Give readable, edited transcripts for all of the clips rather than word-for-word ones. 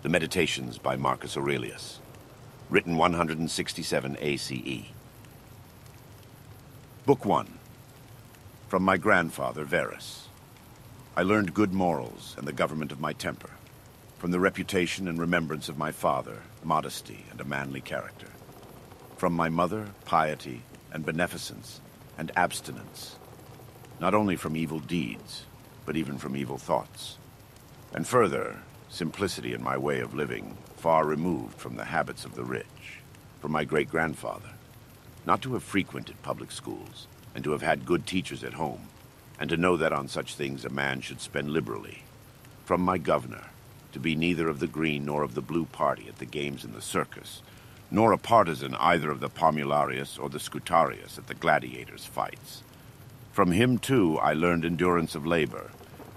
The Meditations by Marcus Aurelius, written 167 ACE. Book 1. From my grandfather, Verus. I learned good morals and the government of my temper. From the reputation and remembrance of my father, modesty and a manly character. From my mother, piety and beneficence and abstinence. Not only from evil deeds, but even from evil thoughts. And further, simplicity in my way of living, far removed from the habits of the rich. From my great-grandfather, not to have frequented public schools, and to have had good teachers at home, and to know that on such things a man should spend liberally. From my governor, to be neither of the green nor of the blue party at the games in the circus, nor a partisan either of the Pomularius or the Scutarius at the gladiators' fights. From him, too, I learned endurance of labor,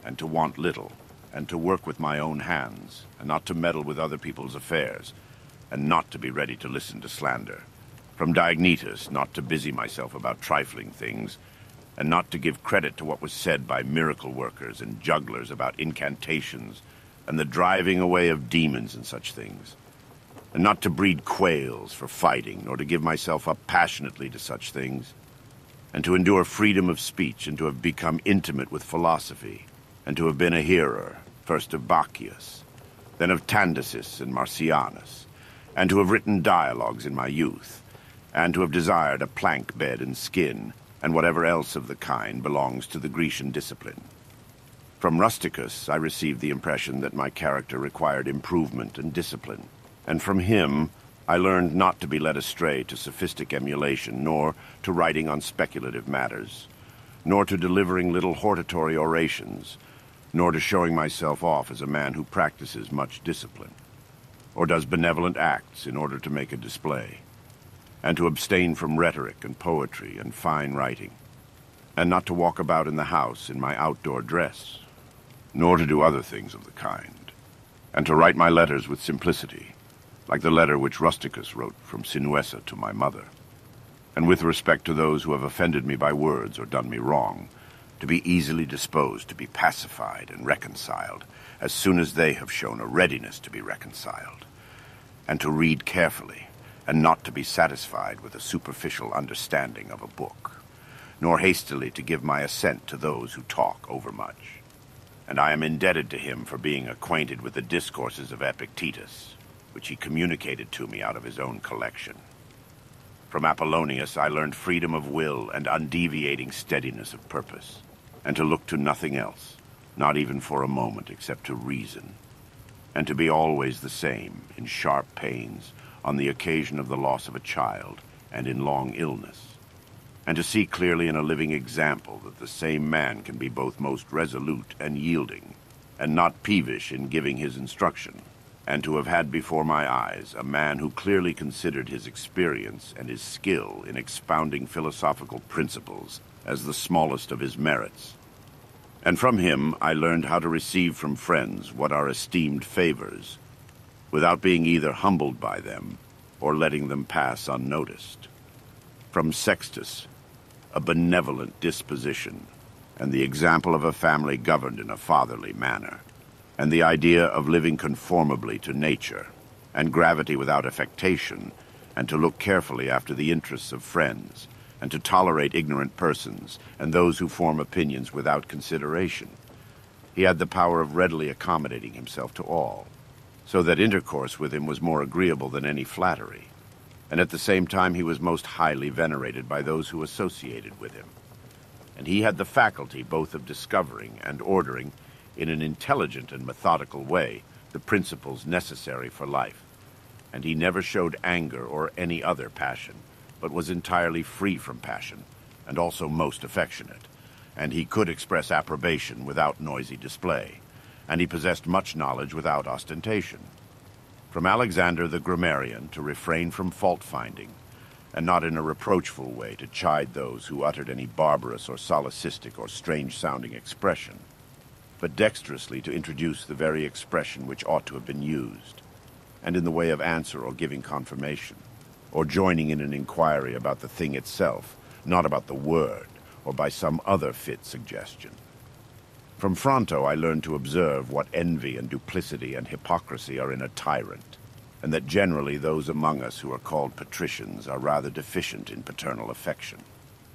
and to want little, and to work with my own hands, and not to meddle with other people's affairs, and not to be ready to listen to slander. From Diognetus, not to busy myself about trifling things, and not to give credit to what was said by miracle workers and jugglers about incantations, and the driving away of demons and such things, and not to breed quails for fighting, nor to give myself up passionately to such things, and to endure freedom of speech, and to have become intimate with philosophy, and to have been a hearer, first of Bacchius, then of Tandisis and Marcianus, and to have written dialogues in my youth, and to have desired a plank bed and skin, and whatever else of the kind belongs to the Grecian discipline. From Rusticus I received the impression that my character required improvement and discipline, and from him I learned not to be led astray to sophistic emulation, nor to writing on speculative matters, nor to delivering little hortatory orations, nor to showing myself off as a man who practices much discipline, or does benevolent acts in order to make a display, and to abstain from rhetoric and poetry and fine writing, and not to walk about in the house in my outdoor dress, nor to do other things of the kind, and to write my letters with simplicity, like the letter which Rusticus wrote from Sinuessa to my mother, and with respect to those who have offended me by words or done me wrong, to be easily disposed to be pacified and reconciled as soon as they have shown a readiness to be reconciled, and to read carefully, and not to be satisfied with a superficial understanding of a book, nor hastily to give my assent to those who talk overmuch. And I am indebted to him for being acquainted with the discourses of Epictetus, which he communicated to me out of his own collection. From Apollonius I learned freedom of will and undeviating steadiness of purpose, and to look to nothing else, not even for a moment except to reason, and to be always the same in sharp pains, on the occasion of the loss of a child, and in long illness, and to see clearly in a living example that the same man can be both most resolute and yielding, and not peevish in giving his instruction, and to have had before my eyes a man who clearly considered his experience and his skill in expounding philosophical principles as the smallest of his merits. And from him I learned how to receive from friends what are esteemed favors, without being either humbled by them or letting them pass unnoticed. From Sextus, a benevolent disposition, and the example of a family governed in a fatherly manner, and the idea of living conformably to nature, and gravity without affectation, and to look carefully after the interests of friends, and to tolerate ignorant persons, and those who form opinions without consideration. He had the power of readily accommodating himself to all, so that intercourse with him was more agreeable than any flattery, and at the same time he was most highly venerated by those who associated with him. And he had the faculty both of discovering and ordering, in an intelligent and methodical way, the principles necessary for life, and he never showed anger or any other passion, but was entirely free from passion, and also most affectionate, and he could express approbation without noisy display, and he possessed much knowledge without ostentation. From Alexander the grammarian to refrain from fault-finding, and not in a reproachful way to chide those who uttered any barbarous or solecistic or strange-sounding expression, but dexterously to introduce the very expression which ought to have been used, and in the way of answer or giving confirmation, or joining in an inquiry about the thing itself, not about the word, or by some other fit suggestion. From Fronto, I learned to observe what envy and duplicity and hypocrisy are in a tyrant, and that generally those among us who are called patricians are rather deficient in paternal affection.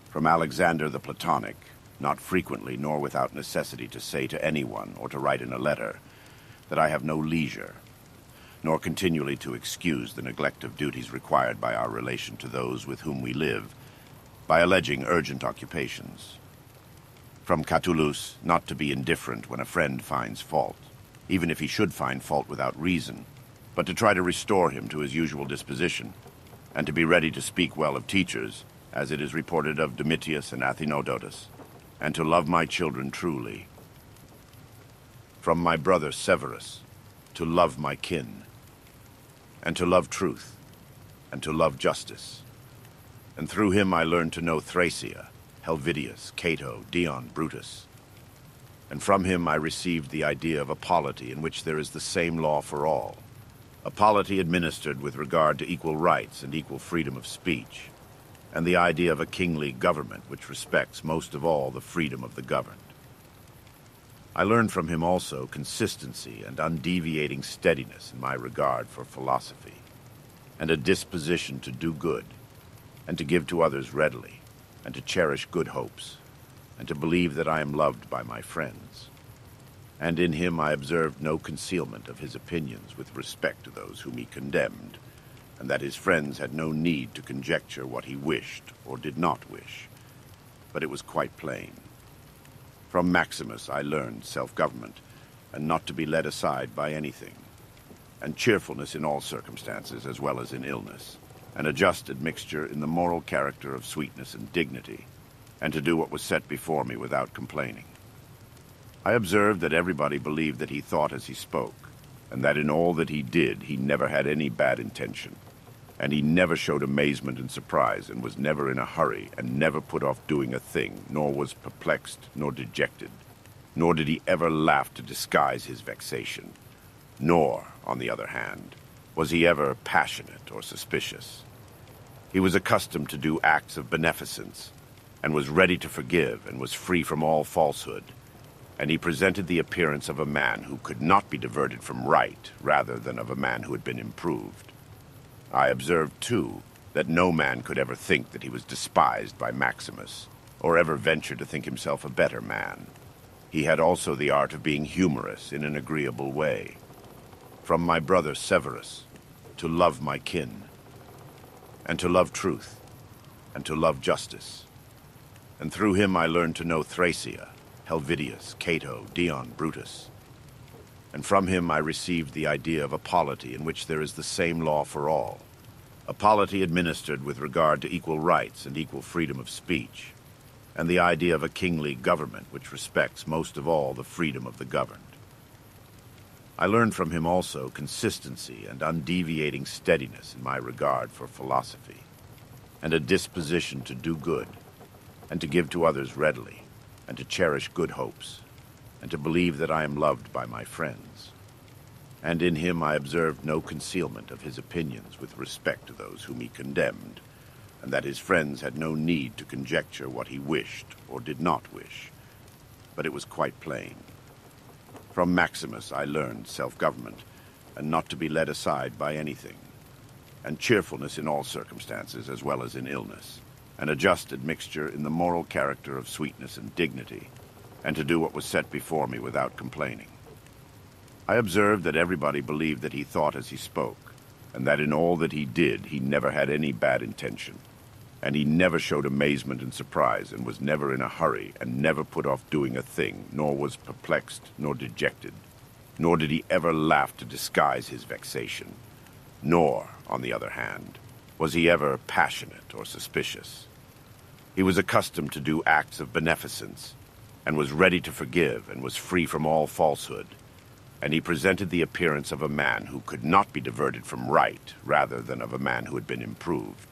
From Alexander the Platonic, not frequently nor without necessity to say to anyone or to write in a letter that I have no leisure, nor continually to excuse the neglect of duties required by our relation to those with whom we live, by alleging urgent occupations. From Catullus, not to be indifferent when a friend finds fault, even if he should find fault without reason, but to try to restore him to his usual disposition, and to be ready to speak well of teachers, as it is reported of Domitius and Athenodotus, and to love my children truly. From my brother Severus, to love my kin, and to love truth, and to love justice. And through him I learned to know Thracia, Helvidius, Cato, Dion, Brutus. And from him I received the idea of a polity in which there is the same law for all, a polity administered with regard to equal rights and equal freedom of speech, and the idea of a kingly government which respects most of all the freedom of the governed. I learned from him also consistency and undeviating steadiness in my regard for philosophy, and a disposition to do good, and to give to others readily, and to cherish good hopes, and to believe that I am loved by my friends. And in him I observed no concealment of his opinions with respect to those whom he condemned, and that his friends had no need to conjecture what he wished or did not wish, but it was quite plain. From Maximus I learned self-government, and not to be led aside by anything, and cheerfulness in all circumstances as well as in illness, an adjusted mixture in the moral character of sweetness and dignity, and to do what was set before me without complaining. I observed that everybody believed that he thought as he spoke, and that in all that he did he never had any bad intention, and he never showed amazement and surprise, and was never in a hurry, and never put off doing a thing, nor was perplexed nor dejected, nor did he ever laugh to disguise his vexation, nor, on the other hand, was he ever passionate or suspicious. He was accustomed to do acts of beneficence, and was ready to forgive, and was free from all falsehood, and he presented the appearance of a man who could not be diverted from right, rather than of a man who had been improved. I observed, too, that no man could ever think that he was despised by Maximus, or ever venture to think himself a better man. He had also the art of being humorous in an agreeable way. From my brother Severus, to love my kin, and to love truth, and to love justice. And through him I learned to know Thracia, Helvidius, Cato, Dion, Brutus. And from him I received the idea of a polity in which there is the same law for all, a polity administered with regard to equal rights and equal freedom of speech, and the idea of a kingly government which respects most of all the freedom of the governed. I learned from him also consistency and undeviating steadiness in my regard for philosophy, and a disposition to do good, and to give to others readily, and to cherish good hopes, and to believe that I am loved by my friends. And in him I observed no concealment of his opinions with respect to those whom he condemned, and that his friends had no need to conjecture what he wished or did not wish, but it was quite plain. From Maximus I learned self-government, and not to be led aside by anything, and cheerfulness in all circumstances as well as in illness, an adjusted mixture in the moral character of sweetness and dignity, and to do what was set before me without complaining. I observed that everybody believed that he thought as he spoke, and that in all that he did he never had any bad intention, and he never showed amazement and surprise, and was never in a hurry, and never put off doing a thing, nor was perplexed nor dejected, nor did he ever laugh to disguise his vexation, nor, on the other hand, was he ever passionate or suspicious. He was accustomed to do acts of beneficence, and was ready to forgive, and was free from all falsehood, and he presented the appearance of a man who could not be diverted from right, rather than of a man who had been improved.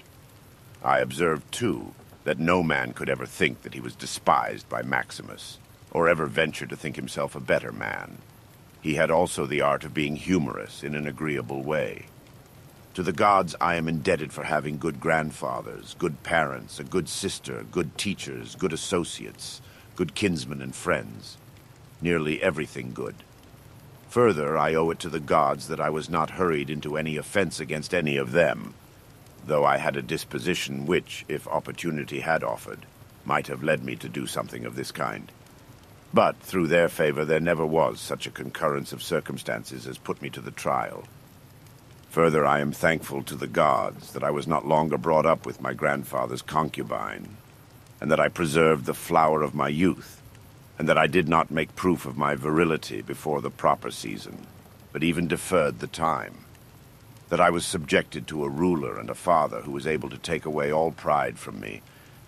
I observed, too, that no man could ever think that he was despised by Maximus, or ever venture to think himself a better man. He had also the art of being humorous in an agreeable way. To the gods I am indebted for having good grandfathers, good parents, a good sister, good teachers, good associates, good kinsmen and friends. nearly everything good. Further, I owe it to the gods that I was not hurried into any offense against any of them, though I had a disposition which, if opportunity had offered, might have led me to do something of this kind. But through their favor there never was such a concurrence of circumstances as put me to the trial. Further, I am thankful to the gods that I was not longer brought up with my grandfather's concubine, and that I preserved the flower of my youth, and that I did not make proof of my virility before the proper season, but even deferred the time. That I was subjected to a ruler and a father who was able to take away all pride from me,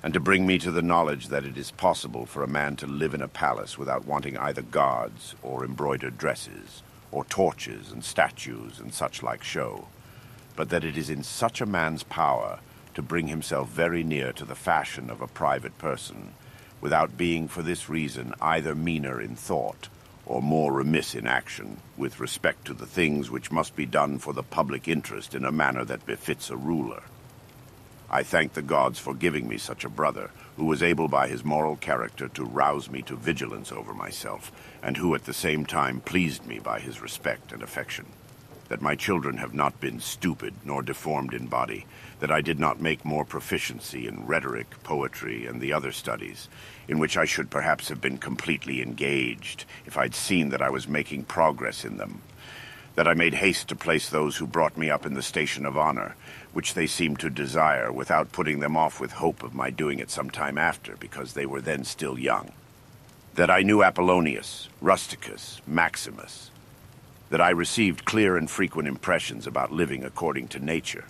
and to bring me to the knowledge that it is possible for a man to live in a palace without wanting either guards or embroidered dresses, or torches and statues and such like show, but that it is in such a man's power to bring himself very near to the fashion of a private person, without being for this reason either meaner in thought or more remiss in action, with respect to the things which must be done for the public interest in a manner that befits a ruler. I thank the gods for giving me such a brother, who was able by his moral character to rouse me to vigilance over myself, and who at the same time pleased me by his respect and affection. That my children have not been stupid nor deformed in body, that I did not make more proficiency in rhetoric, poetry, and the other studies, in which I should perhaps have been completely engaged if I'd seen that I was making progress in them. That I made haste to place those who brought me up in the station of honor, which they seemed to desire, without putting them off with hope of my doing it some time after, because they were then still young. That I knew Apollonius, Rusticus, Maximus. That I received clear and frequent impressions about living according to nature,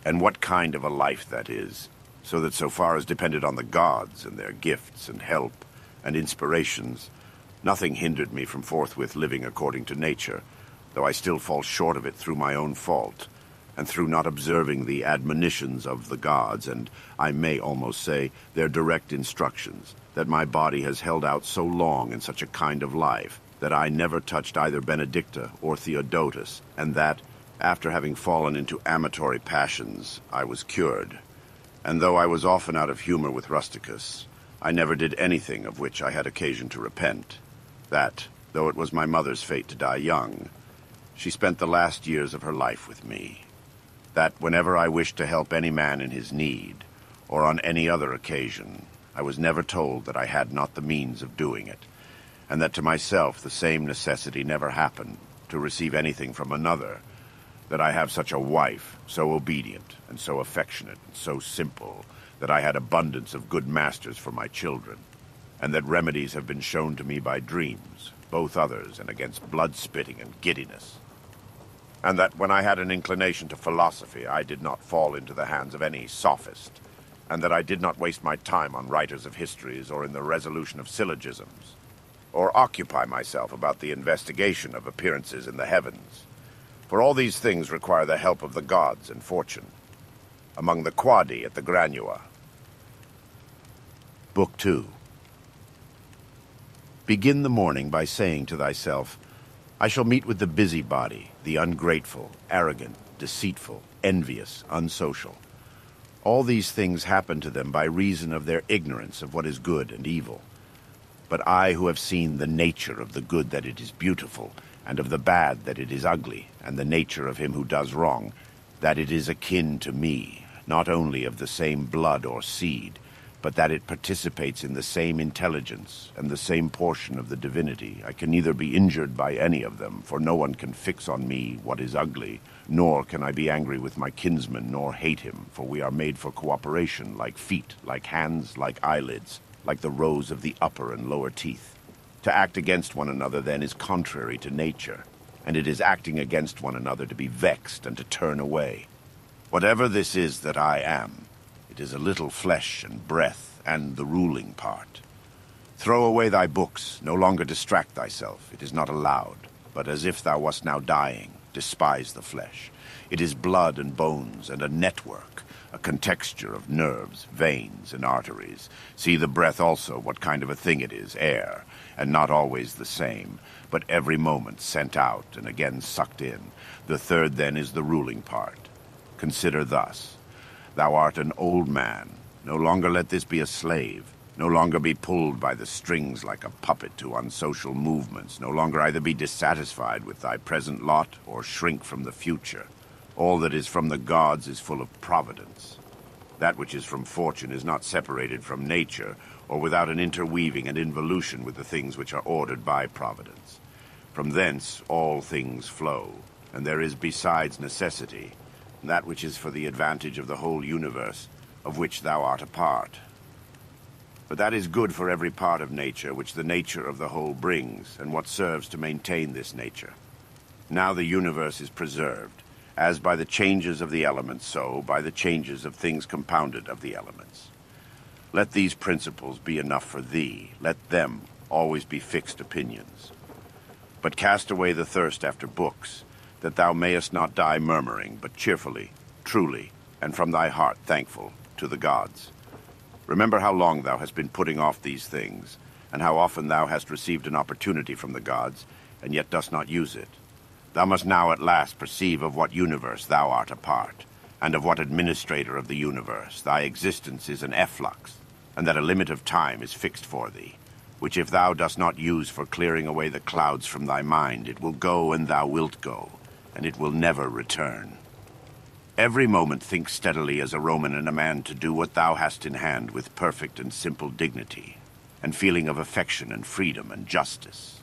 and what kind of a life that is, so that so far as depended on the gods and their gifts and help and inspirations, nothing hindered me from forthwith living according to nature, though I still fall short of it through my own fault, and through not observing the admonitions of the gods, and I may almost say their direct instructions, that my body has held out so long in such a kind of life, that I never touched either Benedicta or Theodotus, and that, after having fallen into amatory passions, I was cured. And though I was often out of humor with Rusticus, I never did anything of which I had occasion to repent. That, though it was my mother's fate to die young, she spent the last years of her life with me. That whenever I wished to help any man in his need, or on any other occasion, I was never told that I had not the means of doing it, and that to myself the same necessity never happened to receive anything from another, that I have such a wife, so obedient, and so affectionate, and so simple, that I had abundance of good masters for my children, and that remedies have been shown to me by dreams, both others and against blood-spitting and giddiness. And that when I had an inclination to philosophy, I did not fall into the hands of any sophist, and that I did not waste my time on writers of histories or in the resolution of syllogisms, or occupy myself about the investigation of appearances in the heavens. For all these things require the help of the gods and fortune. Among the Quadi at the Granua. Book 2. Begin the morning by saying to thyself, I shall meet with the busybody, the ungrateful, arrogant, deceitful, envious, unsocial. All these things happen to them by reason of their ignorance of what is good and evil. But I who have seen the nature of the good that it is beautiful, and of the bad that it is ugly, and the nature of him who does wrong, that it is akin to me, not only of the same blood or seed, but that it participates in the same intelligence and the same portion of the divinity, I can neither be injured by any of them, for no one can fix on me what is ugly, nor can I be angry with my kinsman, nor hate him, for we are made for cooperation, like feet, like hands, like eyelids, like the rows of the upper and lower teeth. To act against one another, then, is contrary to nature, and it is acting against one another to be vexed and to turn away. Whatever this is that I am, it is a little flesh and breath, and the ruling part. Throw away thy books, no longer distract thyself, it is not allowed, but as if thou wast now dying, despise the flesh. It is blood and bones, and a network, a contexture of nerves, veins, and arteries. See the breath also, what kind of a thing it is, air, and not always the same, but every moment sent out and again sucked in. The third, then, is the ruling part. Consider thus. Thou art an old man. No longer let this be a slave. No longer be pulled by the strings like a puppet to unsocial movements. No longer either be dissatisfied with thy present lot or shrink from the future. All that is from the gods is full of providence. That which is from fortune is not separated from nature, or without an interweaving and involution with the things which are ordered by providence. From thence all things flow, and there is besides necessity, that which is for the advantage of the whole universe, of which thou art a part. But that is good for every part of nature which the nature of the whole brings, and what serves to maintain this nature. Now the universe is preserved, as by the changes of the elements, so by the changes of things compounded of the elements. Let these principles be enough for thee. Let them always be fixed opinions. But cast away the thirst after books, that thou mayest not die murmuring, but cheerfully, truly, and from thy heart thankful to the gods. Remember how long thou hast been putting off these things, and how often thou hast received an opportunity from the gods, and yet dost not use it. Thou must now at last perceive of what universe thou art a part, and of what administrator of the universe thy existence is an efflux, and that a limit of time is fixed for thee, which if thou dost not use for clearing away the clouds from thy mind, it will go and thou wilt go, and it will never return. Every moment think steadily as a Roman and a man to do what thou hast in hand with perfect and simple dignity, and feeling of affection and freedom and justice,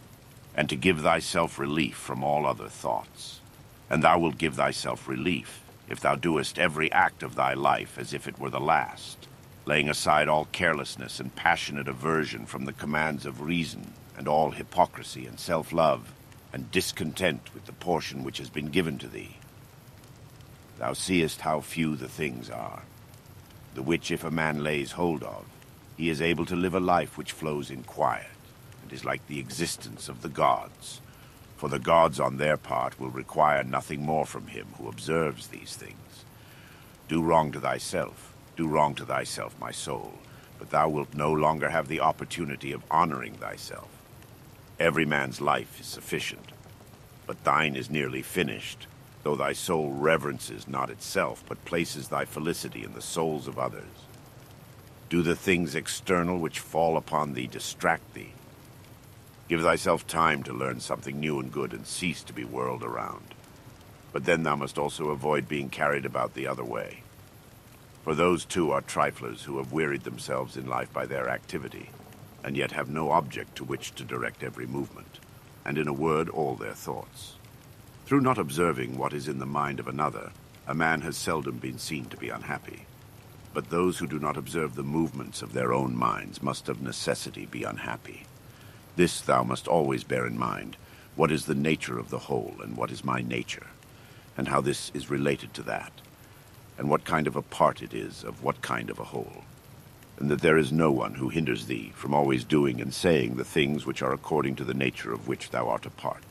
and to give thyself relief from all other thoughts. And thou wilt give thyself relief if thou doest every act of thy life as if it were the last, laying aside all carelessness and passionate aversion from the commands of reason, and all hypocrisy and self-love, and discontent with the portion which has been given to thee. Thou seest how few the things are, the which if a man lays hold of, he is able to live a life which flows in quiet, and is like the existence of the gods. For the gods on their part will require nothing more from him who observes these things. Do wrong to thyself, my soul, but thou wilt no longer have the opportunity of honoring thyself. Every man's life is sufficient, but thine is nearly finished, though thy soul reverences not itself, but places thy felicity in the souls of others. Do the things external which fall upon thee distract thee. Give thyself time to learn something new and good, and cease to be whirled around. But then thou must also avoid being carried about the other way. For those too are triflers who have wearied themselves in life by their activity, and yet have no object to which to direct every movement, and in a word, all their thoughts. Through not observing what is in the mind of another, a man has seldom been seen to be unhappy. But those who do not observe the movements of their own minds must of necessity be unhappy. This thou must always bear in mind, what is the nature of the whole, and what is my nature, and how this is related to that, and what kind of a part it is of what kind of a whole, and that there is no one who hinders thee from always doing and saying the things which are according to the nature of which thou art a part.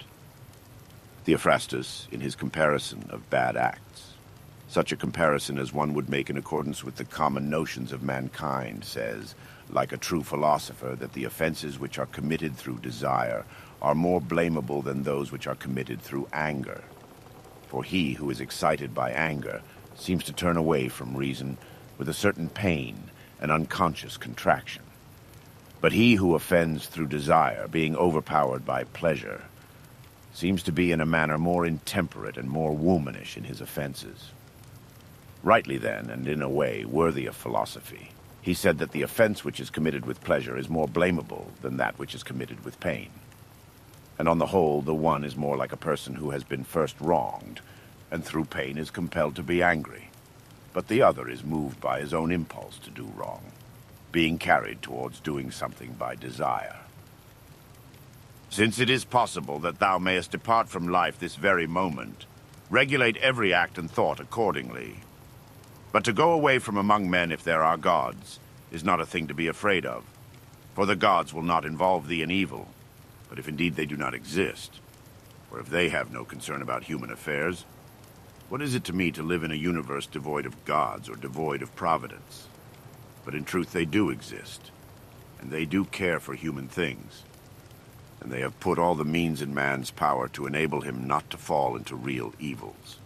Theophrastus, in his comparison of bad acts, such a comparison as one would make in accordance with the common notions of mankind, says, like a true philosopher, that the offenses which are committed through desire are more blamable than those which are committed through anger. For he who is excited by anger seems to turn away from reason with a certain pain and unconscious contraction. But he who offends through desire, being overpowered by pleasure, seems to be in a manner more intemperate and more womanish in his offenses. Rightly then, and in a way worthy of philosophy, he said that the offense which is committed with pleasure is more blamable than that which is committed with pain. And on the whole, the one is more like a person who has been first wronged, and through pain is compelled to be angry. But the other is moved by his own impulse to do wrong, being carried towards doing something by desire. Since it is possible that thou mayest depart from life this very moment, regulate every act and thought accordingly. But to go away from among men if there are gods is not a thing to be afraid of, for the gods will not involve thee in evil, but if indeed they do not exist, or if they have no concern about human affairs, what is it to me to live in a universe devoid of gods or devoid of providence? But in truth they do exist, and they do care for human things. And they have put all the means in man's power to enable him not to fall into real evils.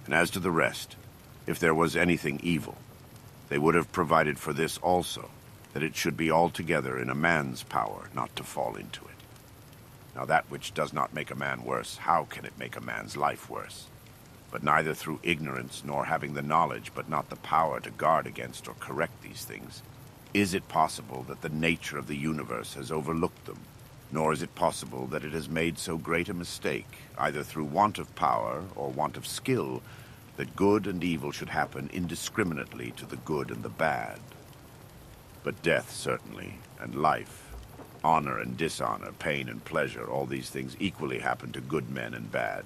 And as to the rest, if there was anything evil, they would have provided for this also, that it should be altogether in a man's power not to fall into it. Now that which does not make a man worse, how can it make a man's life worse? But neither through ignorance nor having the knowledge but not the power to guard against or correct these things, is it possible that the nature of the universe has overlooked them, nor is it possible that it has made so great a mistake, either through want of power or want of skill, that good and evil should happen indiscriminately to the good and the bad. But death, certainly, and life, honor and dishonor, pain and pleasure, all these things equally happen to good men and bad,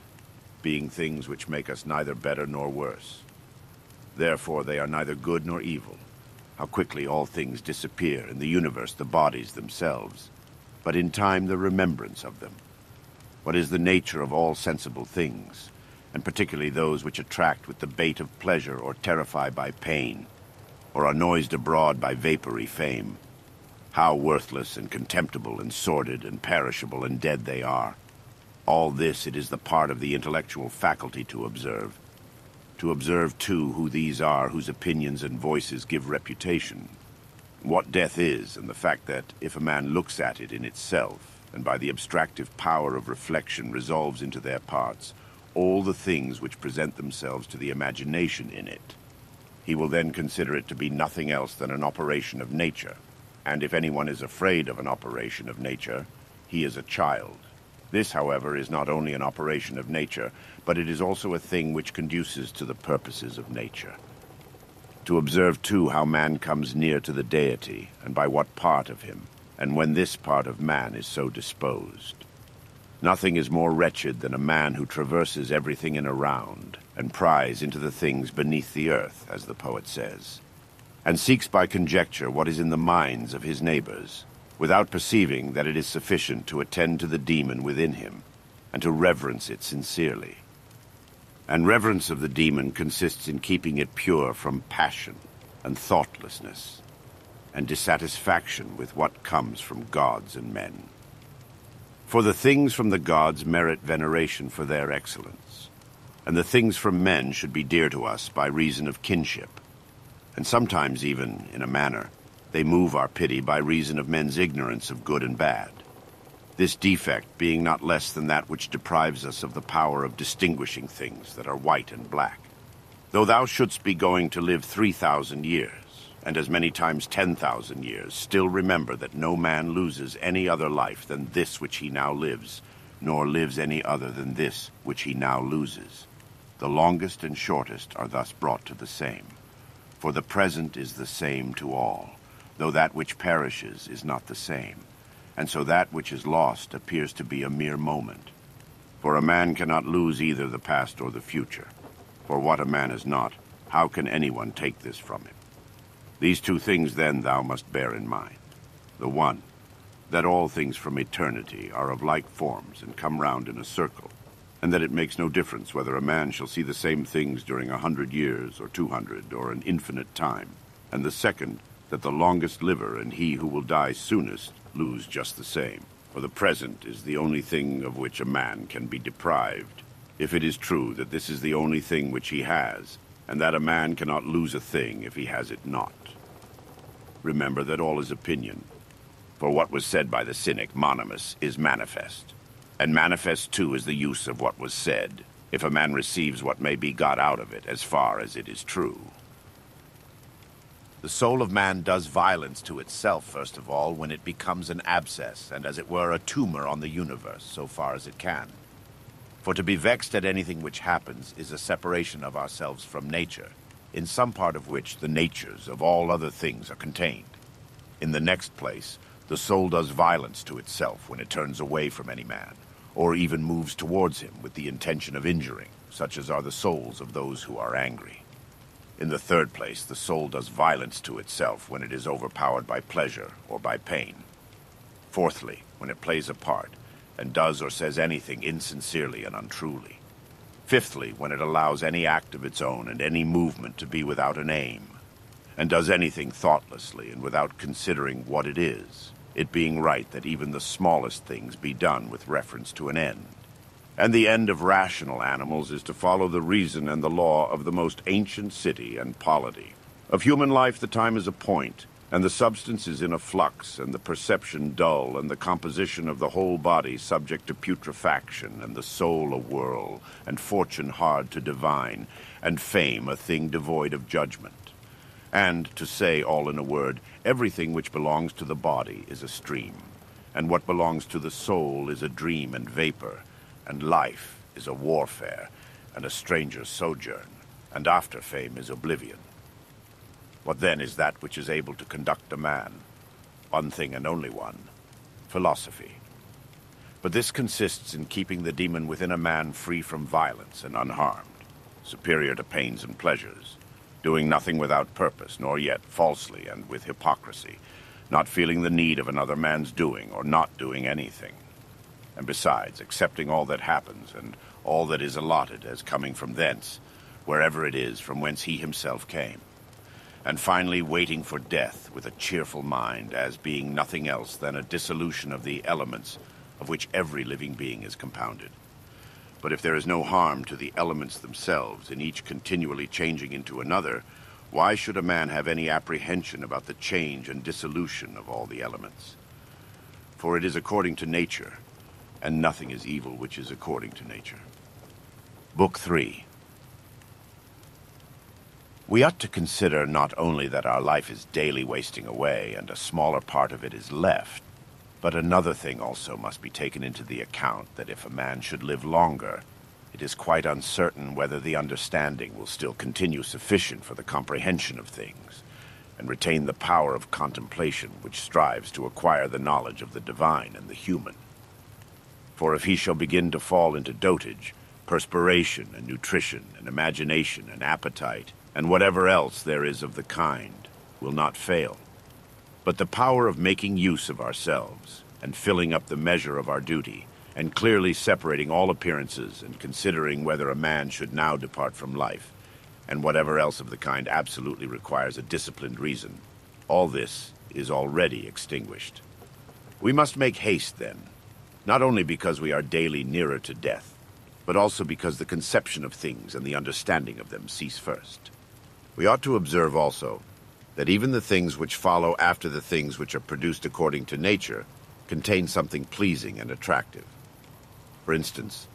being things which make us neither better nor worse. Therefore they are neither good nor evil. How quickly all things disappear, in the universe the bodies themselves, but in time the remembrance of them. What is the nature of all sensible things, and particularly those which attract with the bait of pleasure or terrify by pain, or are noised abroad by vapory fame? How worthless and contemptible and sordid and perishable and dead they are. All this it is the part of the intellectual faculty to observe. To observe, too, who these are whose opinions and voices give reputation. What death is, and the fact that, if a man looks at it in itself, and by the abstractive power of reflection resolves into their parts, all the things which present themselves to the imagination in it, he will then consider it to be nothing else than an operation of nature. And if anyone is afraid of an operation of nature, he is a child. This, however, is not only an operation of nature, but it is also a thing which conduces to the purposes of nature. To observe, too, how man comes near to the deity, and by what part of him, and when this part of man is so disposed. Nothing is more wretched than a man who traverses everything in a round, and pries into the things beneath the earth, as the poet says, and seeks by conjecture what is in the minds of his neighbors, without perceiving that it is sufficient to attend to the demon within him, and to reverence it sincerely. And reverence of the demon consists in keeping it pure from passion and thoughtlessness, and dissatisfaction with what comes from gods and men. For the things from the gods merit veneration for their excellence, and the things from men should be dear to us by reason of kinship, and sometimes even, in a manner, they move our pity by reason of men's ignorance of good and bad, this defect being not less than that which deprives us of the power of distinguishing things that are white and black. Though thou shouldst be going to live 3,000 years, and as many times 10,000 years, still remember that no man loses any other life than this which he now lives, nor lives any other than this which he now loses. The longest and shortest are thus brought to the same. For the present is the same to all, though that which perishes is not the same, and so that which is lost appears to be a mere moment. For a man cannot lose either the past or the future. For what a man is not, how can anyone take this from him? These two things, then, thou must bear in mind. The one, that all things from eternity are of like forms and come round in a circle, and that it makes no difference whether a man shall see the same things during 100 years or 200 or an infinite time. And the second, that the longest liver and he who will die soonest lose just the same. For the present is the only thing of which a man can be deprived, if it is true that this is the only thing which he has, and that a man cannot lose a thing if he has it not. Remember that all is opinion, for what was said by the cynic Monimus is manifest, and manifest too is the use of what was said, if a man receives what may be got out of it as far as it is true. The soul of man does violence to itself, first of all, when it becomes an abscess, and as it were a tumor on the universe, so far as it can. For to be vexed at anything which happens is a separation of ourselves from nature, in some part of which the natures of all other things are contained. In the next place, the soul does violence to itself when it turns away from any man, or even moves towards him with the intention of injuring, such as are the souls of those who are angry. In the third place, the soul does violence to itself when it is overpowered by pleasure or by pain. Fourthly, when it plays a part, and does or says anything insincerely and untruly. Fifthly, when it allows any act of its own and any movement to be without an aim, and does anything thoughtlessly and without considering what it is, it being right that even the smallest things be done with reference to an end. And the end of rational animals is to follow the reason and the law of the most ancient city and polity. Of human life the time is a point, And the substance is in a flux, and the perception dull, and the composition of the whole body subject to putrefaction, and the soul a whirl, and fortune hard to divine, and fame a thing devoid of judgment. And, to say all in a word, everything which belongs to the body is a stream, and what belongs to the soul is a dream and vapor, and life is a warfare, and a stranger's sojourn, and after fame is oblivion. What then is that which is able to conduct a man? One thing and only one: philosophy. But this consists in keeping the demon within a man free from violence and unharmed, superior to pains and pleasures, doing nothing without purpose, nor yet falsely and with hypocrisy, not feeling the need of another man's doing or not doing anything. And besides, accepting all that happens and all that is allotted as coming from thence, wherever it is from whence he himself came. And finally waiting for death with a cheerful mind, as being nothing else than a dissolution of the elements of which every living being is compounded. But if there is no harm to the elements themselves, in each continually changing into another, why should a man have any apprehension about the change and dissolution of all the elements? For it is according to nature, and nothing is evil which is according to nature. Book 3. We ought to consider not only that our life is daily wasting away and a smaller part of it is left, but another thing also must be taken into the account, that if a man should live longer, it is quite uncertain whether the understanding will still continue sufficient for the comprehension of things, and retain the power of contemplation which strives to acquire the knowledge of the divine and the human. For if he shall begin to fall into dotage, perspiration and nutrition and imagination and appetite, and whatever else there is of the kind, will not fail. But the power of making use of ourselves, and filling up the measure of our duty, and clearly separating all appearances, and considering whether a man should now depart from life, and whatever else of the kind absolutely requires a disciplined reason, all this is already extinguished. We must make haste, then, not only because we are daily nearer to death, but also because the conception of things and the understanding of them cease first. We ought to observe also that even the things which follow after the things which are produced according to nature contain something pleasing and attractive. For instance,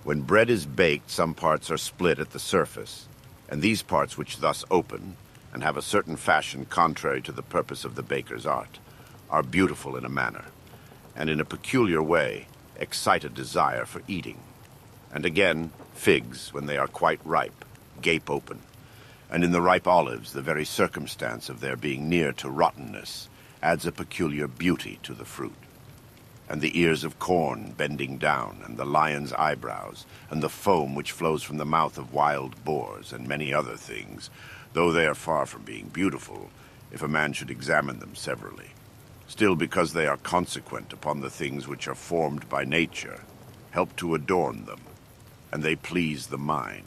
when bread is baked, some parts are split at the surface, and these parts which thus open, and have a certain fashion contrary to the purpose of the baker's art, are beautiful in a manner, and in a peculiar way excite a desire for eating. And again, figs, when they are quite ripe, gape open, and in the ripe olives the very circumstance of their being near to rottenness adds a peculiar beauty to the fruit. And the ears of corn bending down, and the lion's eyebrows, and the foam which flows from the mouth of wild boars, and many other things, though they are far from being beautiful, if a man should examine them severally, still because they are consequent upon the things which are formed by nature, help to adorn them, and they please the mind,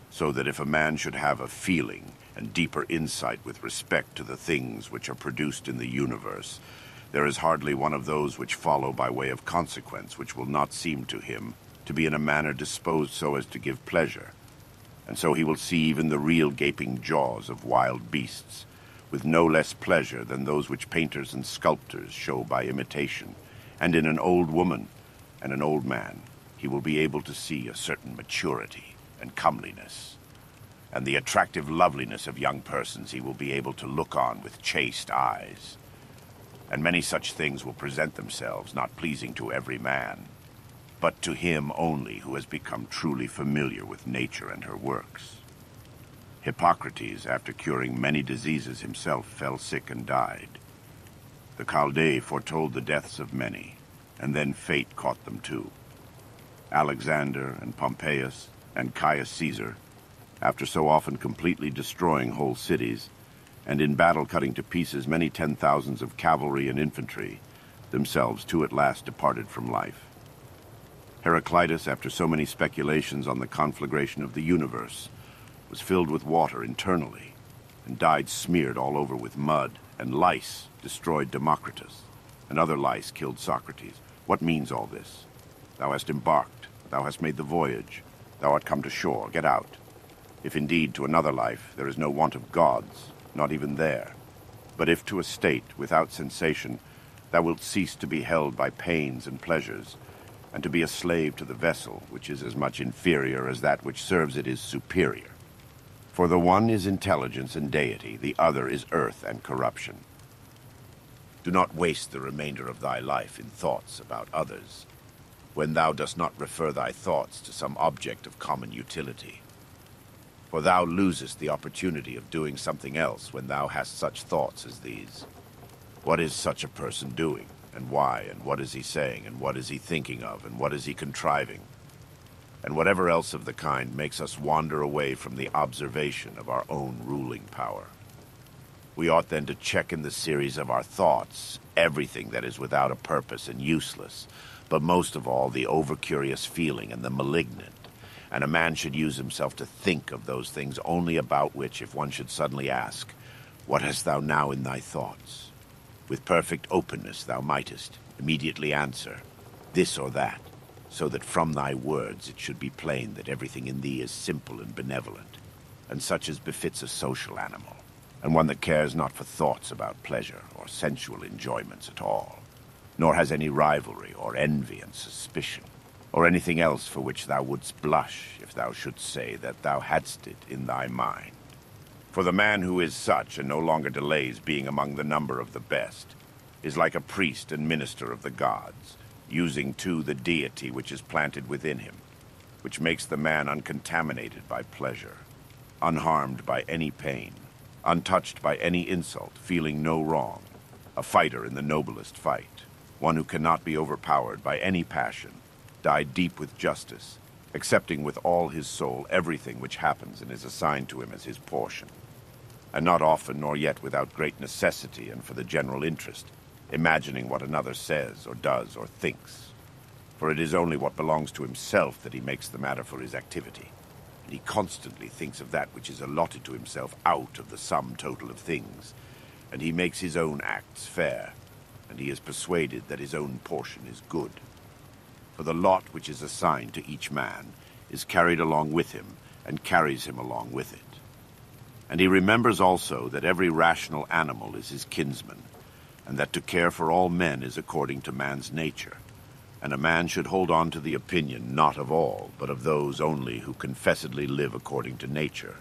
so that if a man should have a feeling and deeper insight with respect to the things which are produced in the universe, there is hardly one of those which follow by way of consequence which will not seem to him to be in a manner disposed so as to give pleasure. And so he will see even the real gaping jaws of wild beasts, with no less pleasure than those which painters and sculptors show by imitation. And in an old woman and an old man he will be able to see a certain maturity and comeliness, and the attractive loveliness of young persons he will be able to look on with chaste eyes. And many such things will present themselves, not pleasing to every man, but to him only who has become truly familiar with nature and her works. Hippocrates, after curing many diseases himself, fell sick and died. The Chaldei foretold the deaths of many, and then fate caught them too. Alexander and Pompeius and Caius Caesar, after so often completely destroying whole cities, and in battle cutting to pieces many 10,000s of cavalry and infantry, themselves too at last departed from life. Heraclitus, after so many speculations on the conflagration of the universe, was filled with water internally, and died smeared all over with mud, and lice destroyed Democritus, and other lice killed Socrates. What means all this? Thou hast embarked, thou hast made the voyage, thou art come to shore, get out. If indeed to another life there is no want of gods, not even there. But if to a state without sensation, thou wilt cease to be held by pains and pleasures, and to be a slave to the vessel, which is as much inferior as that which serves it is superior. For the one is intelligence and deity, the other is earth and corruption. Do not waste the remainder of thy life in thoughts about others, when thou dost not refer thy thoughts to some object of common utility. For thou losest the opportunity of doing something else when thou hast such thoughts as these. What is such a person doing, and why, and what is he saying, and what is he thinking of, and what is he contriving? And whatever else of the kind makes us wander away from the observation of our own ruling power. We ought then to check in the series of our thoughts everything that is without a purpose and useless, but most of all the over-curious feeling and the malignant. And a man should use himself to think of those things only about which, if one should suddenly ask, "What hast thou now in thy thoughts?" With perfect openness thou mightest immediately answer, "This or that," so that from thy words it should be plain that everything in thee is simple and benevolent, and such as befits a social animal, and one that cares not for thoughts about pleasure or sensual enjoyments at all, nor has any rivalry or envy and suspicion, or anything else for which thou wouldst blush if thou shouldst say that thou hadst it in thy mind. For the man who is such, and no longer delays being among the number of the best, is like a priest and minister of the gods, using too the deity which is planted within him, which makes the man uncontaminated by pleasure, unharmed by any pain, untouched by any insult, feeling no wrong, a fighter in the noblest fight, one who cannot be overpowered by any passion, died deep with justice, accepting with all his soul everything which happens and is assigned to him as his portion, and not often nor yet without great necessity and for the general interest, imagining what another says or does or thinks. For it is only what belongs to himself that he makes the matter for his activity, and he constantly thinks of that which is allotted to himself out of the sum total of things, and he makes his own acts fair, and he is persuaded that his own portion is good. For the lot which is assigned to each man is carried along with him, and carries him along with it. And he remembers also that every rational animal is his kinsman, and that to care for all men is according to man's nature, and a man should hold on to the opinion not of all, but of those only who confessedly live according to nature.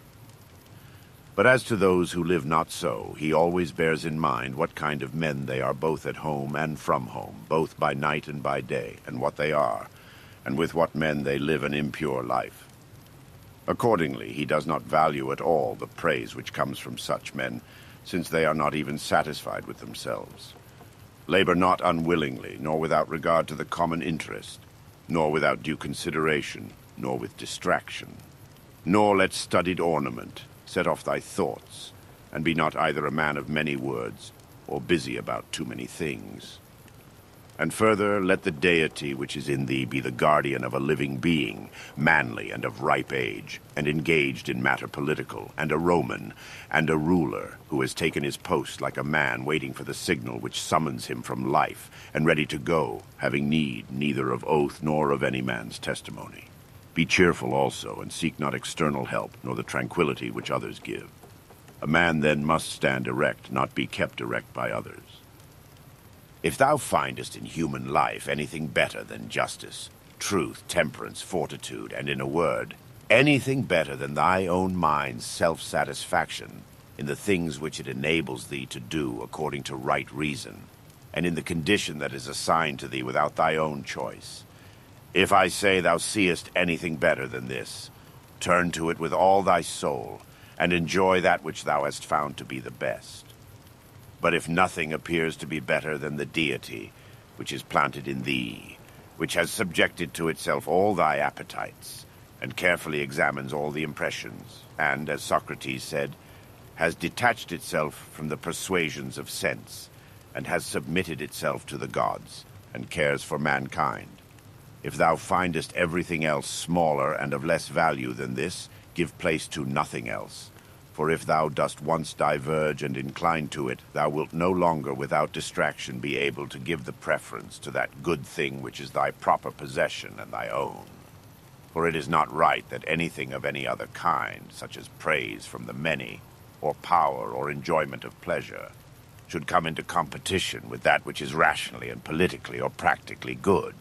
But as to those who live not so, he always bears in mind what kind of men they are both at home and from home, both by night and by day, and what they are, and with what men they live an impure life. Accordingly, he does not value at all the praise which comes from such men, since they are not even satisfied with themselves. Labor not unwillingly, nor without regard to the common interest, nor without due consideration, nor with distraction. Nor let studied ornament set off thy thoughts, and be not either a man of many words, or busy about too many things. And further, let the deity which is in thee be the guardian of a living being, manly and of ripe age, and engaged in matter political, and a Roman, and a ruler, who has taken his post like a man waiting for the signal which summons him from life, and ready to go, having need neither of oath nor of any man's testimony. Be cheerful also, and seek not external help, nor the tranquility which others give. A man then must stand erect, not be kept erect by others. If thou findest in human life anything better than justice, truth, temperance, fortitude, and in a word, anything better than thy own mind's self-satisfaction in the things which it enables thee to do according to right reason, and in the condition that is assigned to thee without thy own choice, if I say thou seest anything better than this, turn to it with all thy soul, and enjoy that which thou hast found to be the best. But if nothing appears to be better than the deity which is planted in thee, which has subjected to itself all thy appetites, and carefully examines all the impressions, and, as Socrates said, has detached itself from the persuasions of sense, and has submitted itself to the gods, and cares for mankind. If thou findest everything else smaller and of less value than this, give place to nothing else. For if thou dost once diverge and incline to it, thou wilt no longer without distraction be able to give the preference to that good thing which is thy proper possession and thy own. For it is not right that anything of any other kind, such as praise from the many, or power or enjoyment of pleasure, should come into competition with that which is rationally and politically or practically good.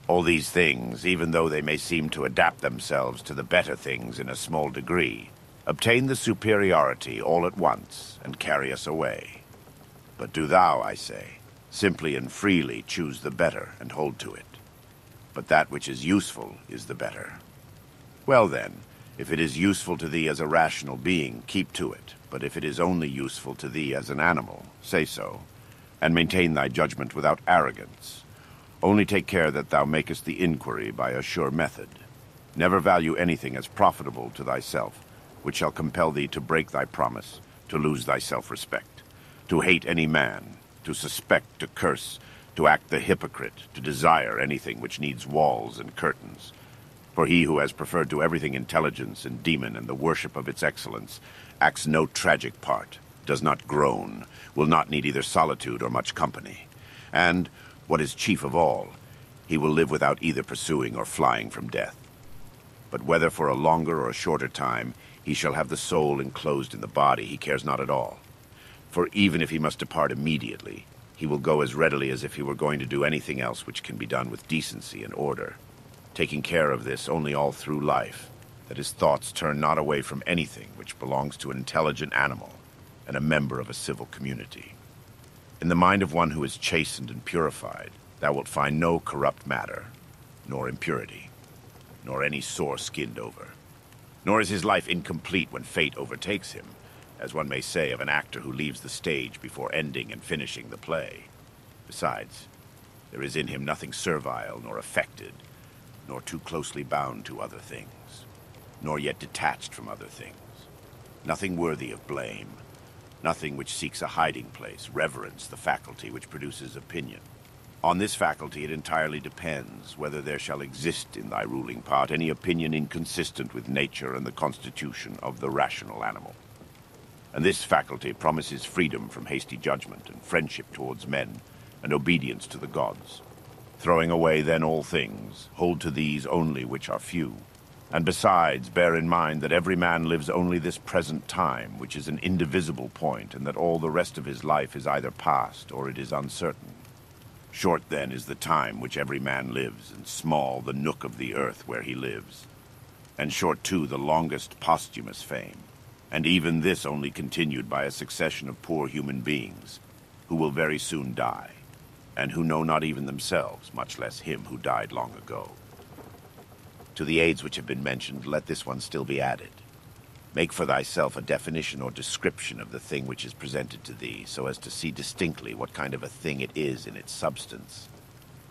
All these things, even though they may seem to adapt themselves to the better things in a small degree, obtain the superiority all at once and carry us away. But do thou, I say, simply and freely choose the better and hold to it. But that which is useful is the better. Well then, if it is useful to thee as a rational being, keep to it. But if it is only useful to thee as an animal, say so, and maintain thy judgment without arrogance. Only take care that thou makest the inquiry by a sure method. Never value anything as profitable to thyself, which shall compel thee to break thy promise, to lose thy self-respect, to hate any man, to suspect, to curse, to act the hypocrite, to desire anything which needs walls and curtains. For he who has preferred to everything intelligence and demon and the worship of its excellence, acts no tragic part, does not groan, will not need either solitude or much company. And, what is chief of all, he will live without either pursuing or flying from death. But whether for a longer or a shorter time, he shall have the soul enclosed in the body, he cares not at all. For even if he must depart immediately, he will go as readily as if he were going to do anything else which can be done with decency and order, taking care of this only all through life, that his thoughts turn not away from anything which belongs to an intelligent animal and a member of a civil community. In the mind of one who is chastened and purified, thou wilt find no corrupt matter, nor impurity, nor any sore skinned over. Nor is his life incomplete when fate overtakes him, as one may say of an actor who leaves the stage before ending and finishing the play. Besides, there is in him nothing servile nor affected, nor too closely bound to other things, nor yet detached from other things. Nothing worthy of blame, nothing which seeks a hiding place, reverence the faculty which produces opinion. On this faculty it entirely depends whether there shall exist in thy ruling part any opinion inconsistent with nature and the constitution of the rational animal. And this faculty promises freedom from hasty judgment and friendship towards men and obedience to the gods. Throwing away then all things, hold to these only which are few. And besides, bear in mind that every man lives only this present time, which is an indivisible point, and that all the rest of his life is either past or it is uncertain. Short then is the time which every man lives, and small the nook of the earth where he lives. And short too the longest posthumous fame, and even this only continued by a succession of poor human beings, who will very soon die, and who know not even themselves, much less him who died long ago. To the aids which have been mentioned, let this one still be added. Make for thyself a definition or description of the thing which is presented to thee, so as to see distinctly what kind of a thing it is in its substance,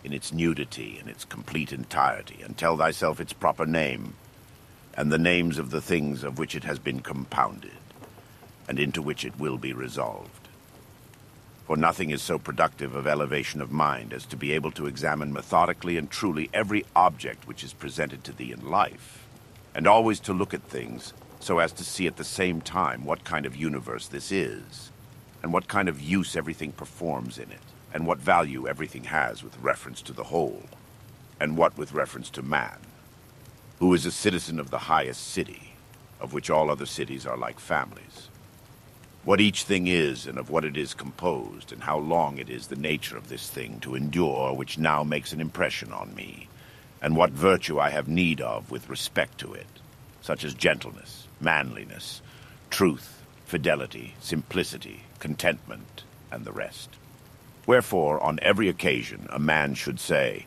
in its nudity, in its complete entirety, and tell thyself its proper name, and the names of the things of which it has been compounded, and into which it will be resolved. For nothing is so productive of elevation of mind as to be able to examine methodically and truly every object which is presented to thee in life, and always to look at things so as to see at the same time what kind of universe this is, and what kind of use everything performs in it, and what value everything has with reference to the whole, and what with reference to man, who is a citizen of the highest city, of which all other cities are like families. What each thing is, and of what it is composed, and how long it is the nature of this thing to endure, which now makes an impression on me, and what virtue I have need of with respect to it, such as gentleness, manliness, truth, fidelity, simplicity, contentment, and the rest. Wherefore, on every occasion, a man should say,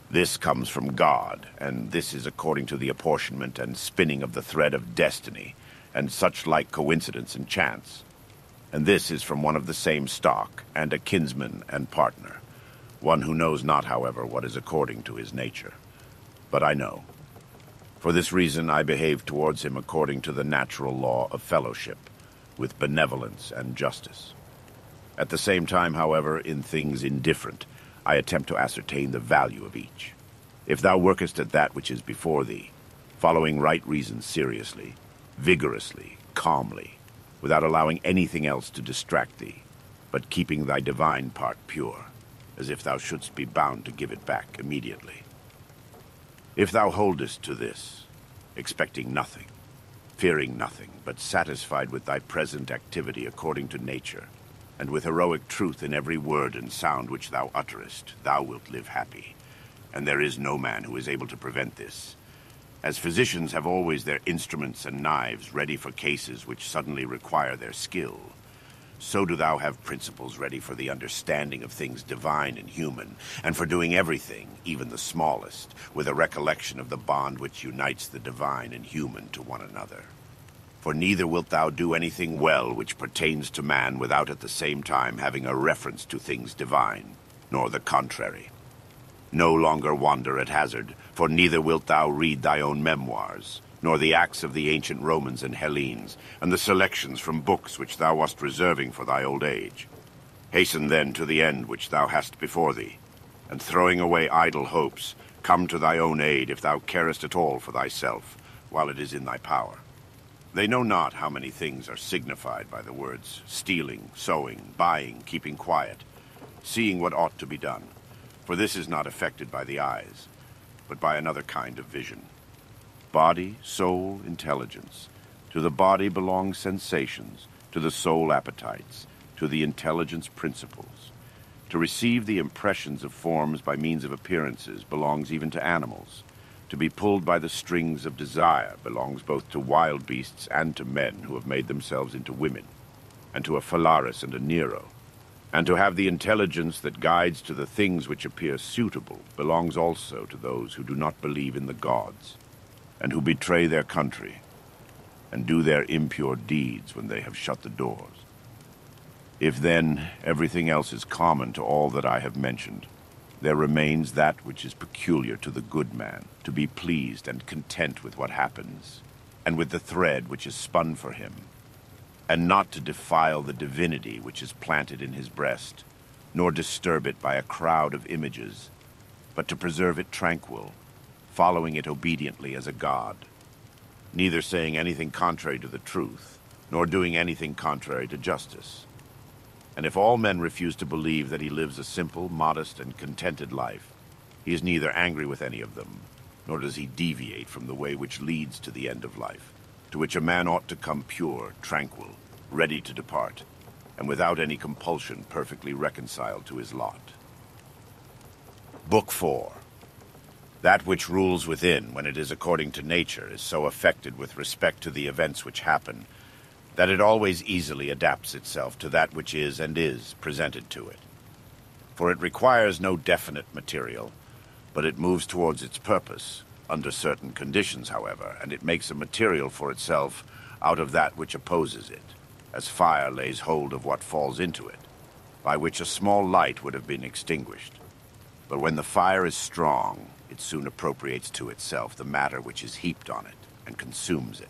"This comes from God, and this is according to the apportionment and spinning of the thread of destiny, and such like coincidence and chance. And this is from one of the same stock, and a kinsman and partner, one who knows not, however, what is according to his nature. But I know. For this reason I behave towards him according to the natural law of fellowship, with benevolence and justice. At the same time, however, in things indifferent, I attempt to ascertain the value of each. If thou workest at that which is before thee, following right reason seriously, vigorously, calmly, without allowing anything else to distract thee, but keeping thy divine part pure, as if thou shouldst be bound to give it back immediately. If thou holdest to this, expecting nothing, fearing nothing, but satisfied with thy present activity according to nature, and with heroic truth in every word and sound which thou utterest, thou wilt live happy. And there is no man who is able to prevent this. As physicians have always their instruments and knives ready for cases which suddenly require their skill, so do thou have principles ready for the understanding of things divine and human, and for doing everything, even the smallest, with a recollection of the bond which unites the divine and human to one another. For neither wilt thou do anything well which pertains to man without at the same time having a reference to things divine, nor the contrary. No longer wander at hazard, for neither wilt thou read thy own memoirs, nor the acts of the ancient Romans and Hellenes, and the selections from books which thou wast reserving for thy old age. Hasten then to the end which thou hast before thee, and throwing away idle hopes, come to thy own aid if thou carest at all for thyself, while it is in thy power. They know not how many things are signified by the words stealing, sowing, buying, keeping quiet, seeing what ought to be done. For this is not affected by the eyes, but by another kind of vision. Body, soul, intelligence. To the body belong sensations, to the soul appetites, to the intelligence principles. To receive the impressions of forms by means of appearances belongs even to animals. To be pulled by the strings of desire belongs both to wild beasts and to men who have made themselves into women, and to a Phalaris and a Nero. And to have the intelligence that guides to the things which appear suitable belongs also to those who do not believe in the gods, and who betray their country, and do their impure deeds when they have shut the doors. If then everything else is common to all that I have mentioned, there remains that which is peculiar to the good man, to be pleased and content with what happens, and with the thread which is spun for him, and not to defile the divinity which is planted in his breast, nor disturb it by a crowd of images, but to preserve it tranquil, following it obediently as a god, neither saying anything contrary to the truth, nor doing anything contrary to justice. And if all men refuse to believe that he lives a simple, modest, and contented life, he is neither angry with any of them, nor does he deviate from the way which leads to the end of life, to which a man ought to come pure, tranquil, ready to depart, and without any compulsion perfectly reconciled to his lot. Book 4. That which rules within, when it is according to nature, is so affected with respect to the events which happen, that it always easily adapts itself to that which is and is presented to it. For it requires no definite material, but it moves towards its purpose, under certain conditions, however, and it makes a material for itself out of that which opposes it, as fire lays hold of what falls into it, by which a small light would have been extinguished. But when the fire is strong, it soon appropriates to itself the matter which is heaped on it, and consumes it,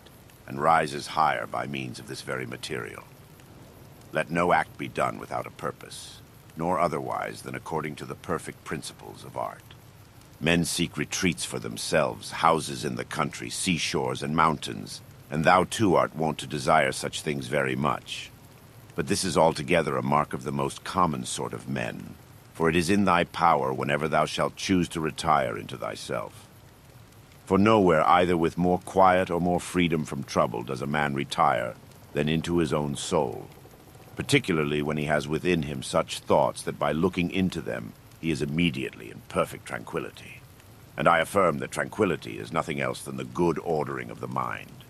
and rises higher by means of this very material. Let no act be done without a purpose, nor otherwise than according to the perfect principles of art. Men seek retreats for themselves, houses in the country, seashores, and mountains, and thou too art wont to desire such things very much. But this is altogether a mark of the most common sort of men, for it is in thy power whenever thou shalt choose to retire into thyself. For nowhere, either with more quiet or more freedom from trouble, does a man retire than into his own soul, particularly when he has within him such thoughts that by looking into them he is immediately in perfect tranquility. And I affirm that tranquility is nothing else than the good ordering of the mind.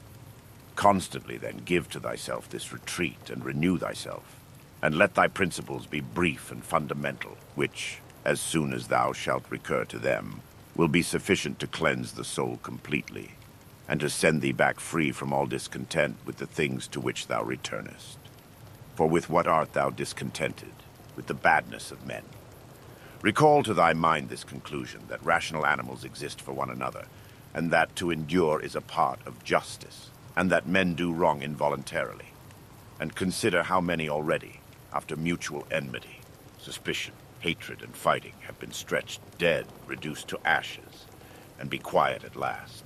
Constantly, then, give to thyself this retreat and renew thyself, and let thy principles be brief and fundamental, which, as soon as thou shalt recur to them, will be sufficient to cleanse the soul completely, and to send thee back free from all discontent with the things to which thou returnest. For with what art thou discontented? With the badness of men. Recall to thy mind this conclusion, that rational animals exist for one another, and that to endure is a part of justice, and that men do wrong involuntarily. And consider how many already, after mutual enmity, suspicion, hatred, and fighting, have been stretched dead, reduced to ashes, and be quiet at last.